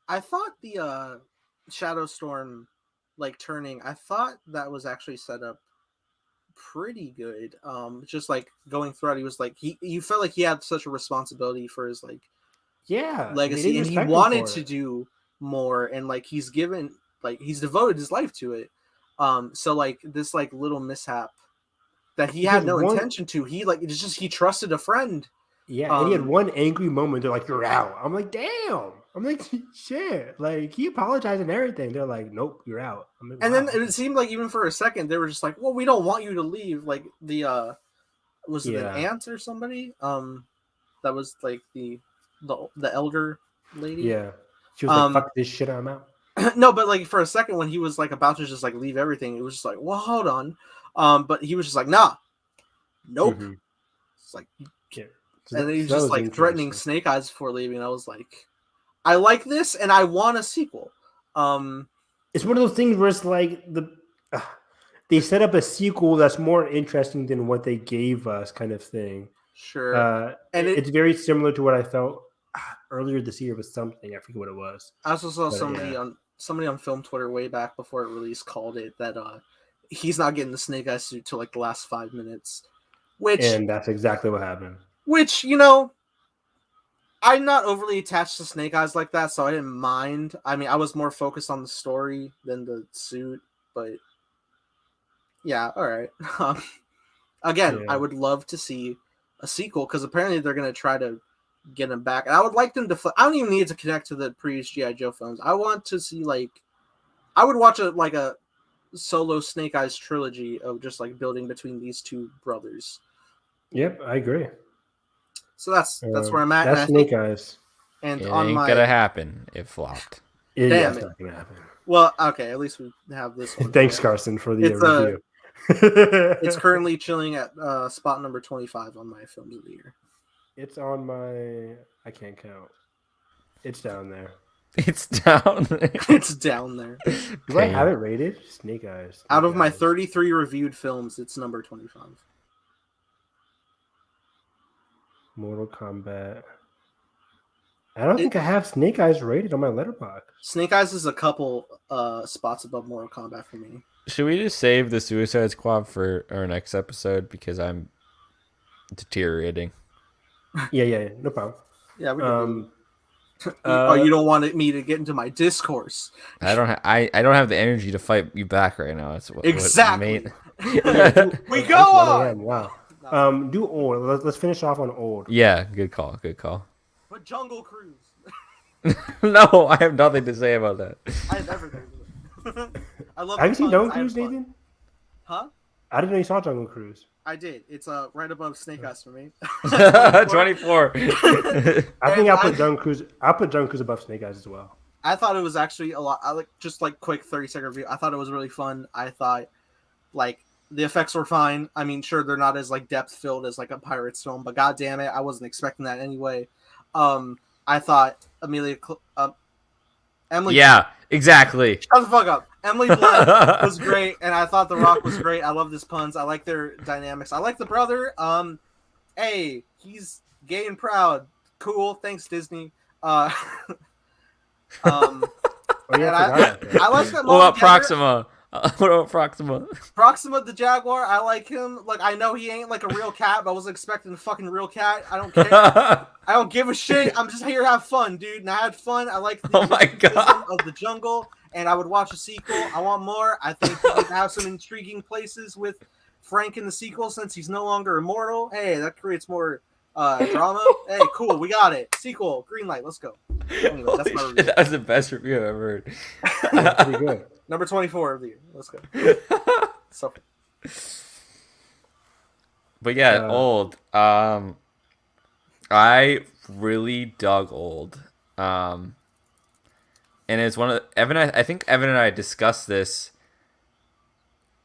I thought the Shadow Storm like turning, I thought that was actually set up pretty good. Just like going throughout, he was like you felt like he had such a responsibility for his like legacy, and he wanted to do more, and like he's devoted his life to it. So like this like little mishap that he had no intention to, he trusted a friend. Yeah, and he had one angry moment. They're like, "You're out." I'm like, "Damn." I'm like, "Shit." Like he apologized and everything. They're like, "Nope, you're out." I'm like, and then it seemed like even for a second they were just like, "Well, we don't want you to leave." Like the was it an aunt or somebody? That was like the elder lady. Yeah, she was like, "Fuck this shit, I'm out." No, but like for a second when he was like about to just like leave everything, it was just like, "Well, hold on." But he was just like, "Nah, nope." Mm-hmm. It's like. Yeah. And then he was just like threatening Snake Eyes before leaving. I was like, I like this and I want a sequel. It's one of those things where it's like they set up a sequel that's more interesting than what they gave us, kind of thing. Sure. And it's very similar to what I felt earlier this year with something. I forget what it was. I also saw somebody on Film Twitter way back before it released called it that he's not getting the Snake Eyes suit till like the last 5 minutes. And that's exactly what happened. Which, I'm not overly attached to Snake Eyes like that, so I didn't mind. I mean, I was more focused on the story than the suit, but yeah, all right. Again, I would love to see a sequel because apparently they're going to try to get him back. And I would like them to. I don't even need to connect to the previous G.I. Joe films. I want to see I would watch a solo Snake Eyes trilogy of just like building between these two brothers. Yep, I agree. So that's where I'm at. That's Snake Eyes. And it ain't gonna happen. It flopped. It's not gonna happen. Well, okay, at least we have this one. Thanks, Carson, for the review. It's currently chilling at spot number 25 on my films of the year. It's on my. I can't count. It's down there. It's down there. It's down there. Do I have it rated? Snake Eyes. Out of my 33 reviewed films, it's number 25. Mortal Kombat. I don't think I have Snake Eyes rated on my Letterboxd. Snake Eyes is a couple spots above Mortal Kombat for me. Should we just save the Suicide Squad for our next episode because I'm deteriorating? Yeah, no problem. Yeah, we can. You don't want me to get into my discourse. I don't have the energy to fight you back right now. That's exactly. We go on. Wow. Do old. Let's finish off on old. Yeah, good call. But Jungle Cruise. No, I have nothing to say about that. I have everything. I love. Have you seen Jungle Cruise, Nathan? Huh? I didn't know you saw Jungle Cruise. I did. It's right above Snake Eyes for me. 24. I think I'll put Jungle Cruise. I'll put Jungle Cruise above Snake Eyes as well. I thought it was actually a lot. I like just like quick 30-second review. I thought it was really fun. I thought like the effects were fine. I mean, sure they're not as like depth filled as like a Pirates film, but god damn it, I wasn't expecting that anyway. I thought Emily. Yeah, exactly. Shut the fuck up. Emily Blunt was great, and I thought The Rock was great. I love his puns. I like their dynamics. I like the brother. Hey, he's gay and proud. Cool. Thanks, Disney. Oh, yeah, I like that. What about Proxima? What about Proxima? Proxima the Jaguar, I like him. Like, I know he ain't like a real cat, but I was expecting a fucking real cat. I don't care. I don't give a shit. I'm just here to have fun, dude. And I had fun. I like the Oh my God. of the jungle, and I would watch a sequel. I want more. I think we could have some intriguing places with Frank in the sequel since he's no longer immortal. Hey, that creates more drama. Hey, cool. We got it. Sequel. Green light. Let's go. Anyway, that's my review. That was the best review I've ever heard. Pretty good. Number 24 of the year. Let's go. So. But yeah, Old. I really dug Old. And it's one of the, I think Evan and I discussed this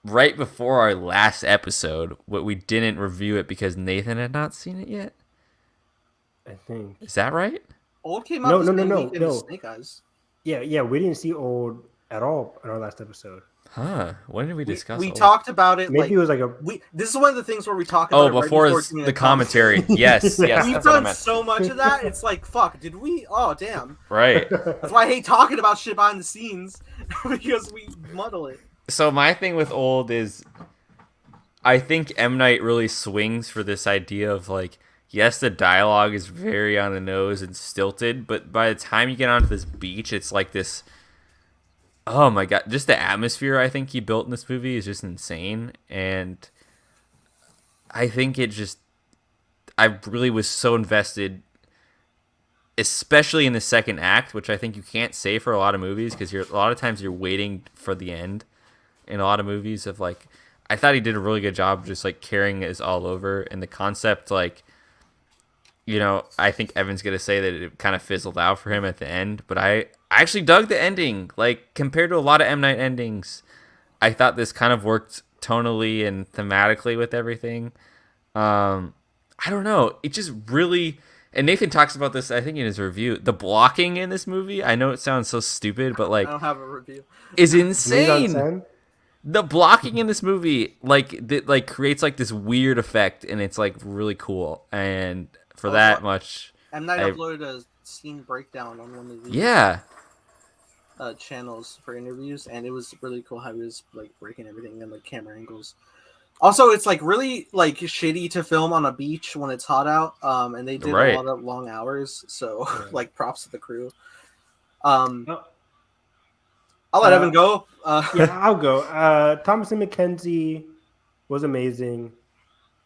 right before our last episode, but we didn't review it because Nathan had not seen it yet. I think. Is that right? Old came out. No. Snake Eyes. Yeah. We didn't see Old at all in our last episode. Huh? When did we discuss? We Old? talked about it. Maybe it was like a. This is one of the things where we talk about. Oh, before the commentary. Yes. We've That's what I done meant. so much of that. It's like, fuck. Did we? Oh, damn. Right. That's why I hate talking about shit behind the scenes because we muddle it. So my thing with Old is, I think M. Night really swings for this idea of like, yes, the dialogue is very on the nose and stilted, but by the time you get onto this beach, it's like this. Oh my god! Just the atmosphere I think he built in this movie is just insane, and I think I really was so invested, especially in the second act, which I think you can't say for a lot of movies because a lot of times you're waiting for the end. In a lot of movies, of like, I thought he did a really good job just like carrying it all over, and the concept, like, you know, I think Evan's gonna say that it kind of fizzled out for him at the end, but I actually dug the ending. Like, compared to a lot of M. Night endings, I thought this kind of worked tonally and thematically with everything. I don't know, it just really. And Nathan talks about this, I think, in his review. The blocking in this movie, I know it sounds so stupid, but like, I don't have a review. Is insane. 10? The blocking in this movie, like creates like this weird effect, and it's like really cool. And for that much, M. Night uploaded a scene breakdown on one of the channels for interviews, and it was really cool how he was like breaking everything and like camera angles. Also, it's like really like shitty to film on a beach when it's hot out, and they did a lot of long hours. So like props to the crew. I'll let Evan go. Yeah, I'll go. Thomason McKenzie was amazing.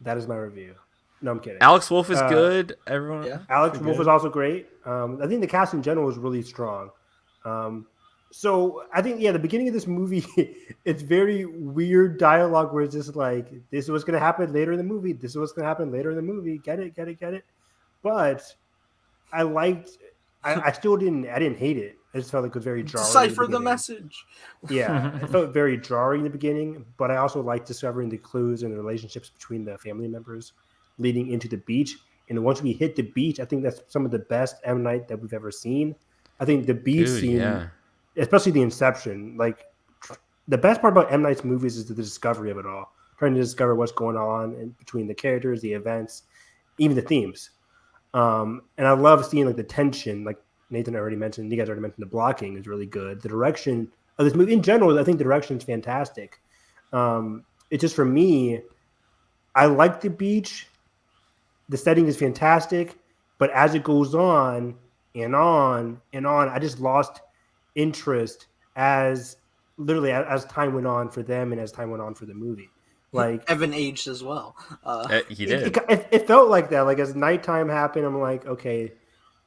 That is my review. No, I'm kidding. Alex Wolff is good. Everyone. Yeah. Alex Wolff was also great. I think the cast in general was really strong. So I think, the beginning of this movie, it's very weird dialogue where it's just like, this is what's going to happen later in the movie. This is what's going to happen later in the movie. Get it. But I still didn't hate it. I just felt like it was very jarring. Decipher the message. Yeah, it felt very jarring in the beginning, but I also liked discovering the clues and the relationships between the family members leading into the beach. And once we hit the beach, I think that's some of the best M. Night that we've ever seen. I think the beach scene, especially the inception, like the best part about M. Night's movies is the discovery of it all, trying to discover what's going on in between the characters, the events, even the themes. And I love seeing like the tension, like Nathan already mentioned, you guys already mentioned the blocking is really good. The direction of this movie in general, I think the direction is fantastic. It's just for me, I like the beach. The setting is fantastic, but as it goes on and on and on, I just lost interest as time went on for them and as time went on for the movie. Like Evan aged as well. He did. It felt like that. Like as nighttime happened, I'm like, okay,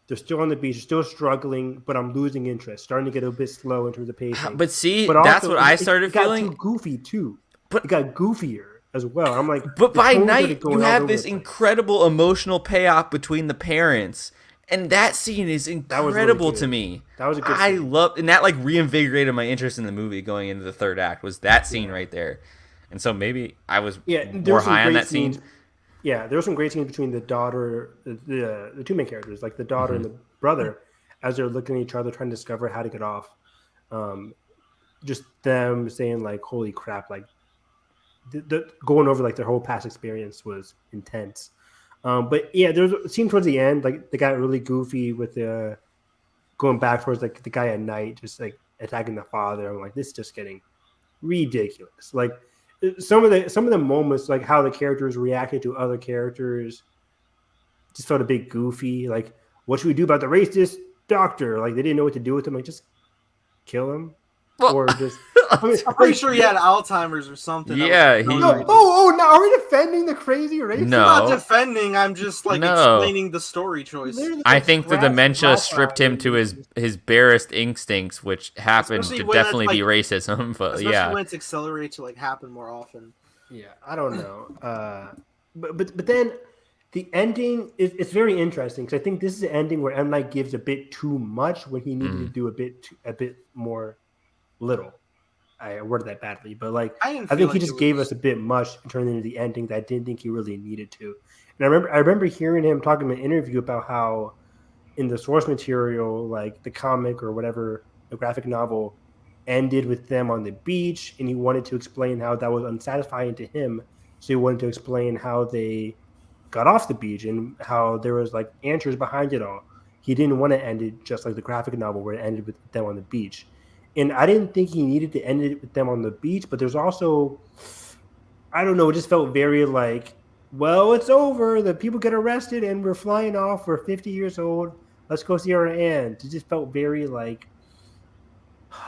they're still on the beach, they're still struggling, but I'm losing interest, starting to get a bit slow in terms of pacing. But see, that's what I started feeling. It got too goofy too. But it got goofier as well. I'm like, but by night you have this incredible emotional payoff between the parents, And that scene is incredible to me. That was a good I scene. love, and that like reinvigorated my interest in the movie going into the third act. Was that scene right there? And so maybe I was more high on that scene. Yeah, there were some great scenes between the daughter, the two main characters, like the daughter and the brother, as they're looking at each other, trying to discover how to get off. Just them saying like, "Holy crap!" Like, going over like their whole past experience was intense. But yeah, there was a scene towards the end, like they got really goofy with the going back towards like the guy at night, just like attacking the father. I'm like, this is just getting ridiculous. Like some of the moments, like how the characters reacted to other characters, just felt a bit goofy. Like, what should we do about the racist doctor? Like they didn't know what to do with him. Like just kill him. Well, or just I'm pretty sure he had Alzheimer's or something. Yeah, now are we defending the crazy racist? No. I'm not defending. I'm just like explaining the story choice. I think the dementia stripped him to his barest instincts, which happened to definitely be racism. But especially when it's accelerated to like happen more often. Yeah, I don't know. But then the ending it's very interesting because I think this is an ending where M. Night gives a bit too much when he needed to do a bit more. Little. I worded that badly, but like I think he just gave us a bit much and turned into the ending that I didn't think he really needed to. And I remember hearing him talking in an interview about how in the source material, like the comic or whatever, the graphic novel ended with them on the beach, and he wanted to explain how that was unsatisfying to him. So he wanted to explain how they got off the beach and how there was like answers behind it all. He didn't want to end it just like the graphic novel where it ended with them on the beach. And I didn't think he needed to end it with them on the beach, but there's also, I don't know, it just felt very like, well, it's over. The people get arrested and we're flying off. We're 50 years old. Let's go see our aunt. It just felt very like,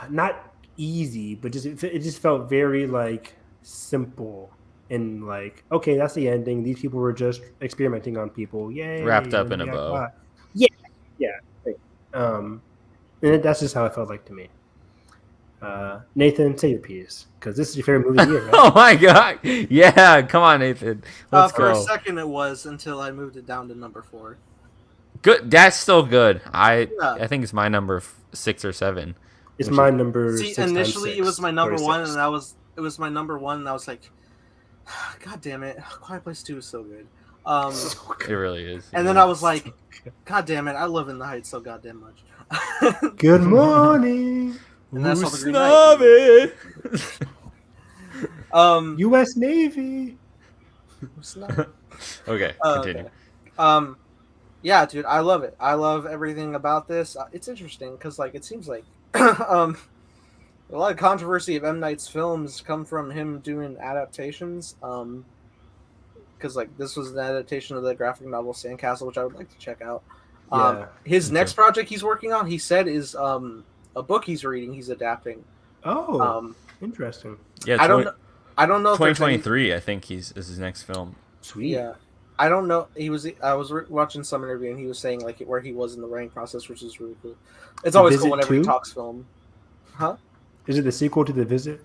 not easy, but it just felt very like simple and like, okay, that's the ending. These people were just experimenting on people. Yay. Wrapped up in a bow. Yeah. And that's just how it felt like to me. Nathan, say your piece because this is your favorite movie of the year, right? Oh my god! Yeah, come on, Nathan. Let's go. For a second, it was until I moved it down to number 4. Good. That's still good. I think it's my number 6 or 7. It's my number. See, initially it was my number 1, and it was my number 1, and I was like, God damn it, Quiet Place 2 is so good. It really is. And then I was like, God damn it, I live in the Heights so goddamn much. Good morning. And that's all the Green Knight. U.S. Navy. Okay, continue. Okay. Yeah, dude, I love it. I love everything about this. It's interesting because, like, it seems like a lot of controversy of M. Night's films come from him doing adaptations. Because, like, this was an adaptation of the graphic novel Sandcastle, which I would like to check out. His next project he's working on, he said, is a book he's reading. He's adapting. Oh, interesting. Yeah, I don't know. 2023, I think is his next film. Sweet. Yeah, I don't know. I was watching some interview and he was saying like where he was in the writing process, which is really cool. It's always cool whenever he talks film. Huh? Is it the sequel to The Visit?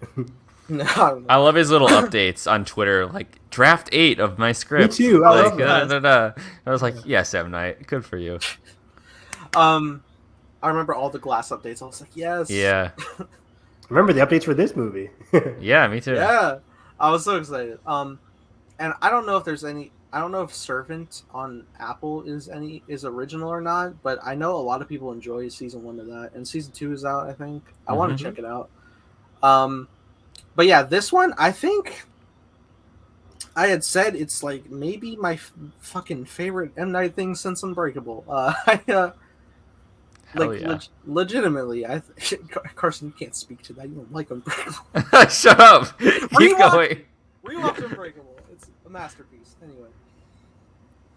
No, I don't know. I love his little updates on Twitter, like draft 8 of my script. Me too. I love that. I was like, yes, M. Night, good for you. I remember all the Glass updates. I was like, yes. Yeah. Remember the updates for this movie? Yeah, me too. Yeah, I was so excited. And I don't know if there's any. I don't know if Servant on Apple is original or not, but I know a lot of people enjoy season 1 of that, and season 2 is out. I think I want to check it out. But yeah, this one I think I had said it's like maybe my fucking favorite M. Night thing since Unbreakable. Legitimately, Carson, you can't speak to that. You don't like Unbreakable. Shut up. Keep going. Rewatch Unbreakable. It's a masterpiece. Anyway,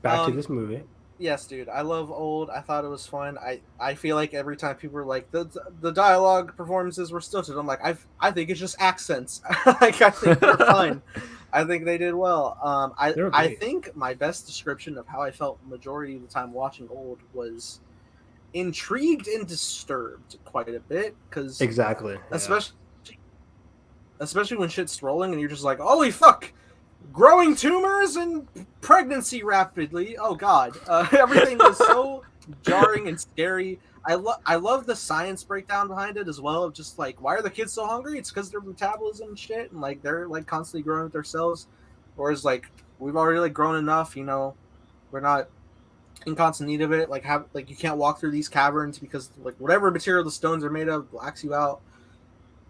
back to this movie. Yes, dude. I love Old. I thought it was fun. I feel like every time people were like the dialogue performances were stilted, I'm like I think it's just accents. Like I think they're fine. I think they did well. I think my best description of how I felt majority of the time watching Old was intrigued and disturbed quite a bit because exactly, especially when shit's rolling and you're just like, holy fuck, growing tumors and pregnancy rapidly. Oh God, everything was so jarring and scary. I love the science breakdown behind it as well. Of just like, why are the kids so hungry? It's because their metabolism and shit, and like they're like constantly growing with their cells. Whereas like we've already like grown enough, we're not in constant need of it. Like you can't walk through these caverns because like whatever material the stones are made of blacks you out.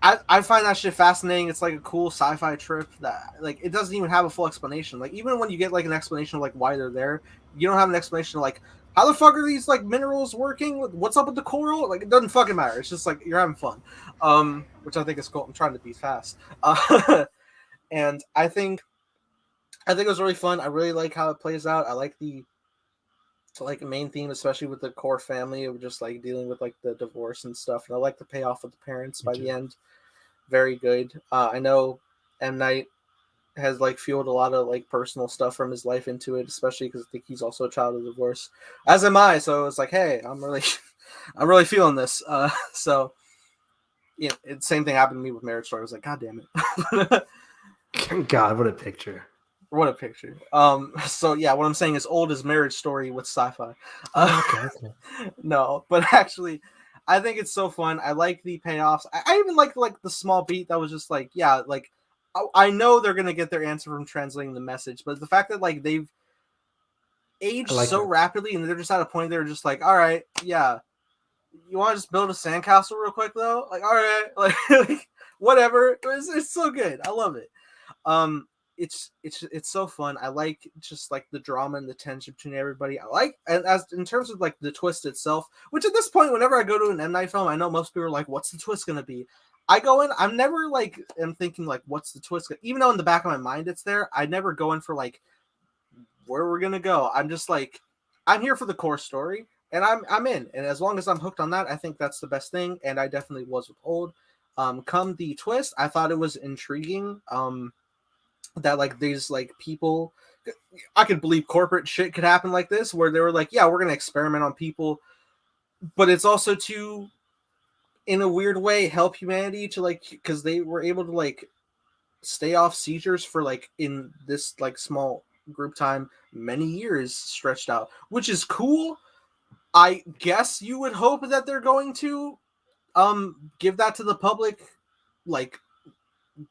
I find that shit fascinating. It's like a cool sci-fi trip that like it doesn't even have a full explanation. Like even when you get like an explanation of like why they're there, you don't have an explanation of like how the fuck are these like minerals working? What's up with the coral? Like it doesn't fucking matter. It's just like you're having fun, which I think is cool. I'm trying to be fast, and I think it was really fun. I really like how it plays out. I like the main theme, especially with the core family of just like dealing with like the divorce and stuff. And I like the payoff with the parents by the end. Very good. I know M. Night has like fueled a lot of like personal stuff from his life into it, especially because I think he's also a child of divorce, as am I. So it's like, hey, I'm really feeling this. So yeah, same thing happened to me with Marriage Story. I was like, God damn it. God, what a picture. What a picture. So yeah, what I'm saying is old as Marriage Story with sci-fi. Okay. No, but actually, I think it's so fun. I like the payoffs. I even like the small beat that was just like, yeah, like I know they're gonna get their answer from translating the message, but the fact that like they've aged so rapidly and they're just at a point they're just like, all right, yeah, you want to just build a sandcastle real quick though? Like, all right, like whatever. It's so good. I love it. It's so fun. I like just like the drama and the tension between everybody. I like, and as in terms of like the twist itself, which at this point, whenever I go to an M. Night film, I know most people are like, "What's the twist gonna be?" I go in. I'm never like am thinking like, "What's the twist?" Even though in the back of my mind it's there, I never go in for like where we're gonna go. I'm just like, I'm here for the core story, and I'm in. And as long as I'm hooked on that, I think that's the best thing. And I definitely was with Old. Come the twist, I thought it was intriguing. That like these like people, I could believe corporate shit could happen like this, where they were like, yeah, we're gonna experiment on people, but it's also to, in a weird way, help humanity to like, because they were able to like stay off seizures for like in this like small group time many years stretched out, which is cool. I guess you would hope that they're going to give that to the public like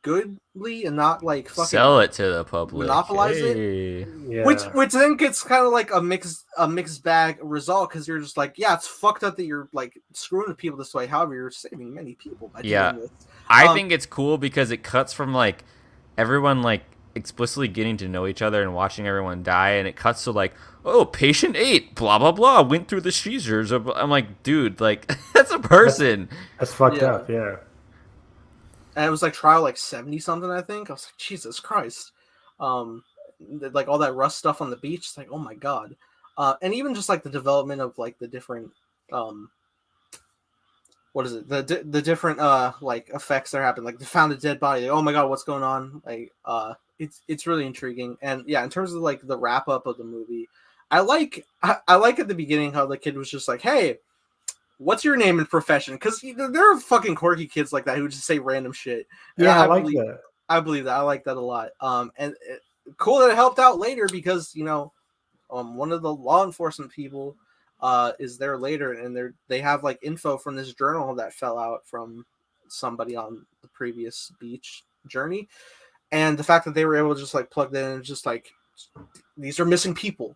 goodly and not like fucking sell it to the public, monopolize it. Yeah. Which then gets kind of like a mixed bag result, because you're just like, yeah, it's fucked up that you're like screwing with people this way. However, you're saving many people by doing this. I think it's cool because it cuts from like everyone like explicitly getting to know each other and watching everyone die, and it cuts to like, oh, patient 8 blah blah blah went through the seizures. I'm like, dude, like that's a person. That's fucked up. Yeah. And it was like trial like 70 something, I think. I was like, Jesus Christ. Like all that rust stuff on the beach. It's like, oh my God. And even just like the development of like the different what is it? The different like effects that happen. Like they found a dead body. Like, oh my God, what's going on? Like it's really intriguing. And yeah, in terms of like the wrap up of the movie, I like at the beginning how the kid was just like, hey, what's your name and profession? Because there are fucking quirky kids like that who just say random shit. Yeah, I like that. I believe that. I like that a lot. And cool that it helped out later, because one of the law enforcement people is there later, and they have like info from this journal that fell out from somebody on the previous beach journey, and the fact that they were able to just like plug that in and just like, these are missing people.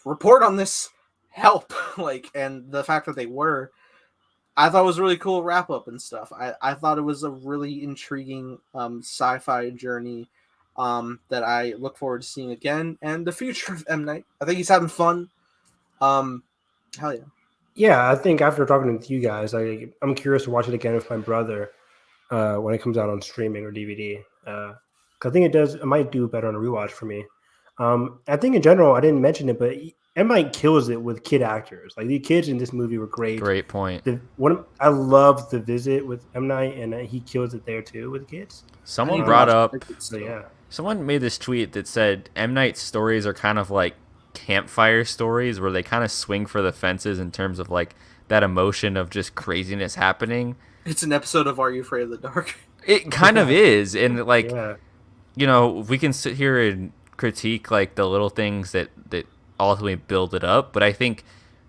Report on this. Help. Like, and the fact that they were, I thought was really cool wrap up and stuff. I thought it was a really intriguing sci-fi journey that I look forward to seeing again, and the future of M. Night. I think he's having fun. Hell yeah. Yeah, I think after talking to you guys, I'm curious to watch it again with my brother when it comes out on streaming or DVD. Cause I think it might do better on a rewatch for me. I think in general, I didn't mention it, but M. Night kills it with kid actors. Like the kids in this movie were great. Great point. I love The Visit with M. Night, and he kills it there too with the kids. Someone brought up. So, yeah. Someone made this tweet that said M. Night's stories are kind of like campfire stories, where they kind of swing for the fences in terms of like that emotion of just craziness happening. It's an episode of Are You Afraid of the Dark? It kind of is, and like. Yeah. we can sit here and critique like the little things that ultimately build it up, but I think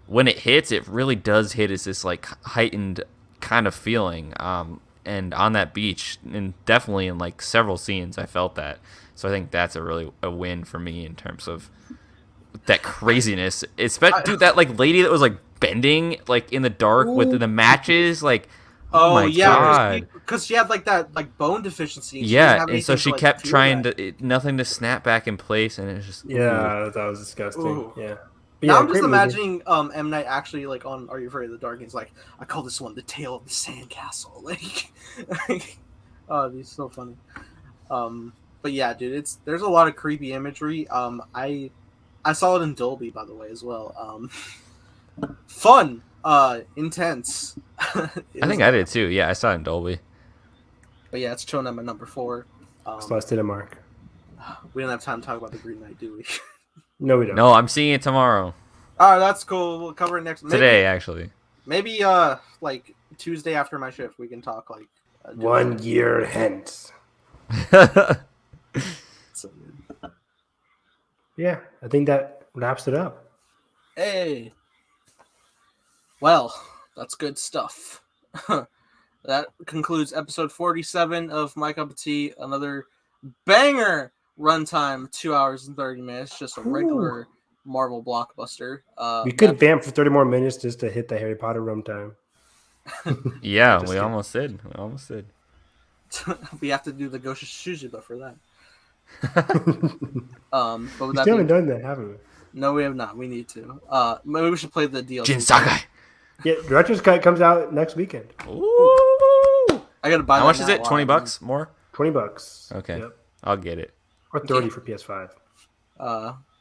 when it hits, it really does hit as this like heightened kind of feeling. And on that beach, and definitely in like several scenes, I felt that. So I think that's a win for me in terms of that craziness. Dude, that like lady that was like bending like in the dark with the matches, like. Oh my god! Because she had like that like bone deficiency. Yeah, and so she kept trying nothing to snap back in place, and it was just that was disgusting. Ooh. Yeah. Now I'm just imagining M. Night actually like on Are You Afraid of the Dark? He's like, I call this one the Tale of the Sandcastle. Like, oh, he's so funny. But yeah, dude, there's a lot of creepy imagery. I saw it in Dolby, by the way, as well. Fun, intense. I think I did too. Yeah, I saw it in Dolby. But yeah, it's shown at my number 4. Celestina Mark. We don't have time to talk about the Green Knight, do we? No, we don't. No, I'm seeing it tomorrow. All right, that's cool. We'll cover it next. Today, actually. Maybe like Tuesday after my shift, we can talk like 1 year hence. So good. Yeah, I think that wraps it up. Hey. Well, that's good stuff. That concludes episode 47 of My Cup of Tea. Another banger runtime, 2 hours and 30 minutes. Just a regular Marvel blockbuster. We could vamp for 30 more minutes just to hit the Harry Potter runtime. Yeah, we almost did. We have to do the Gosha Shujiba for that. But we still haven't done that, haven't we? No, we have not. We need to. Maybe we should play the DLC. Jin Sakai. Yeah, Director's Cut comes out next weekend. Ooh. I gotta buy. How much is it? $20 more? $20. Okay, yep. I'll get it. Or 30 for PS5.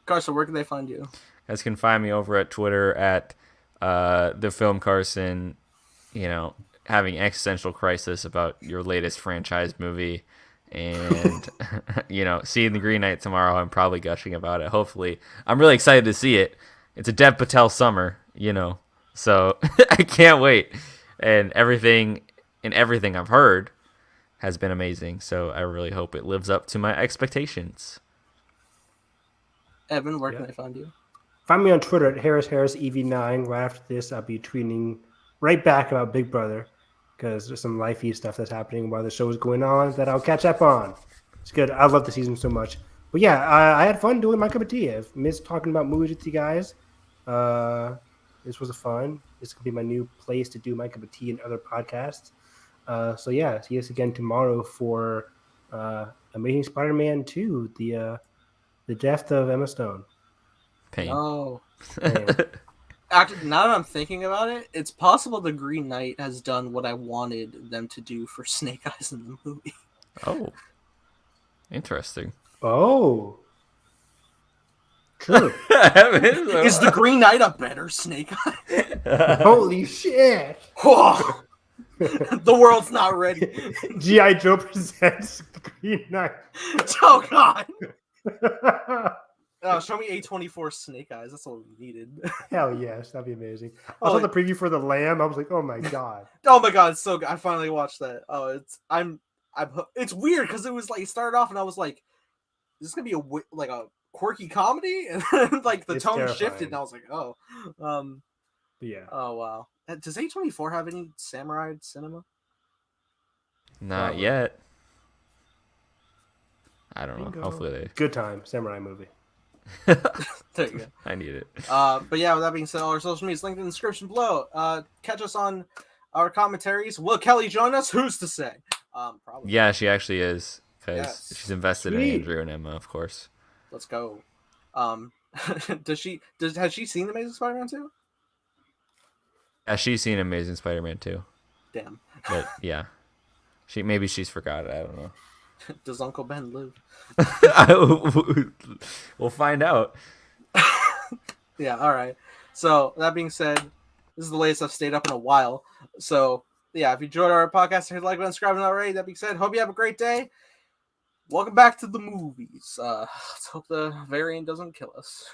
Carson, where can they find you? You guys can find me over at Twitter at the Film Carson. Having existential crisis about your latest franchise movie, and seeing the Green Knight tomorrow. I'm probably gushing about it. Hopefully, I'm really excited to see it. It's a Dev Patel summer, so I can't wait. And everything I've heard has been amazing. So I really hope it lives up to my expectations. Evan, where can I find you? Find me on Twitter at HarrisEV9. Right after this, I'll be tweeting right back about Big Brother because there's some lifey stuff that's happening while the show is going on that I'll catch up on. It's good. I love the season so much. But yeah, I had fun doing My Cup of Tea. I've missed talking about movies with you guys. This was fun. This could be my new place to do My Cup of Tea and other podcasts. So yeah, see us again tomorrow for Amazing Spider-Man 2, the death of Emma Stone. Pain. Oh. Actually, now that I'm thinking about it, it's possible the Green Knight has done what I wanted them to do for Snake Eyes in the movie. Oh. Interesting. Oh. True. Is the Green Knight a better Snake Eye? Holy shit. The world's not ready. G.I. Joe presents the Green Knight. Oh, God. Show me A24 Snake Eyes. That's what we needed. Hell yes, that'd be amazing. I saw the preview for The Lamb. I was like, oh my god. Oh my god, it's so good. I finally watched that. Oh, it's weird because it was like it started off and I was like, is this gonna be a quirky comedy? And then like the tone terrifying. Shifted and I was like, oh. Yeah. Oh wow. Does A24 have any samurai cinema? Not yet. I don't know. Hopefully they. Good time, samurai movie. There you go. I need it. But yeah, with that being said, all our social media is linked in the description below. Catch us on our commentaries. Will Kelly join us? Who's to say? Probably. Yeah, she actually is because she's invested in Andrew and Emma, of course. Let's go. Has she seen The Amazing Spider-Man 2? Yeah, she's seen Amazing Spider-Man 2. Damn. But yeah, she's forgot it. I don't know. Does Uncle Ben live? We'll find out. Yeah, all right. So, that being said, this is the latest I've stayed up in a while. So, yeah, if you enjoyed our podcast, hit the like button, subscribe, and already. That being said, hope you have a great day. Welcome back to the movies. Let's hope the variant doesn't kill us.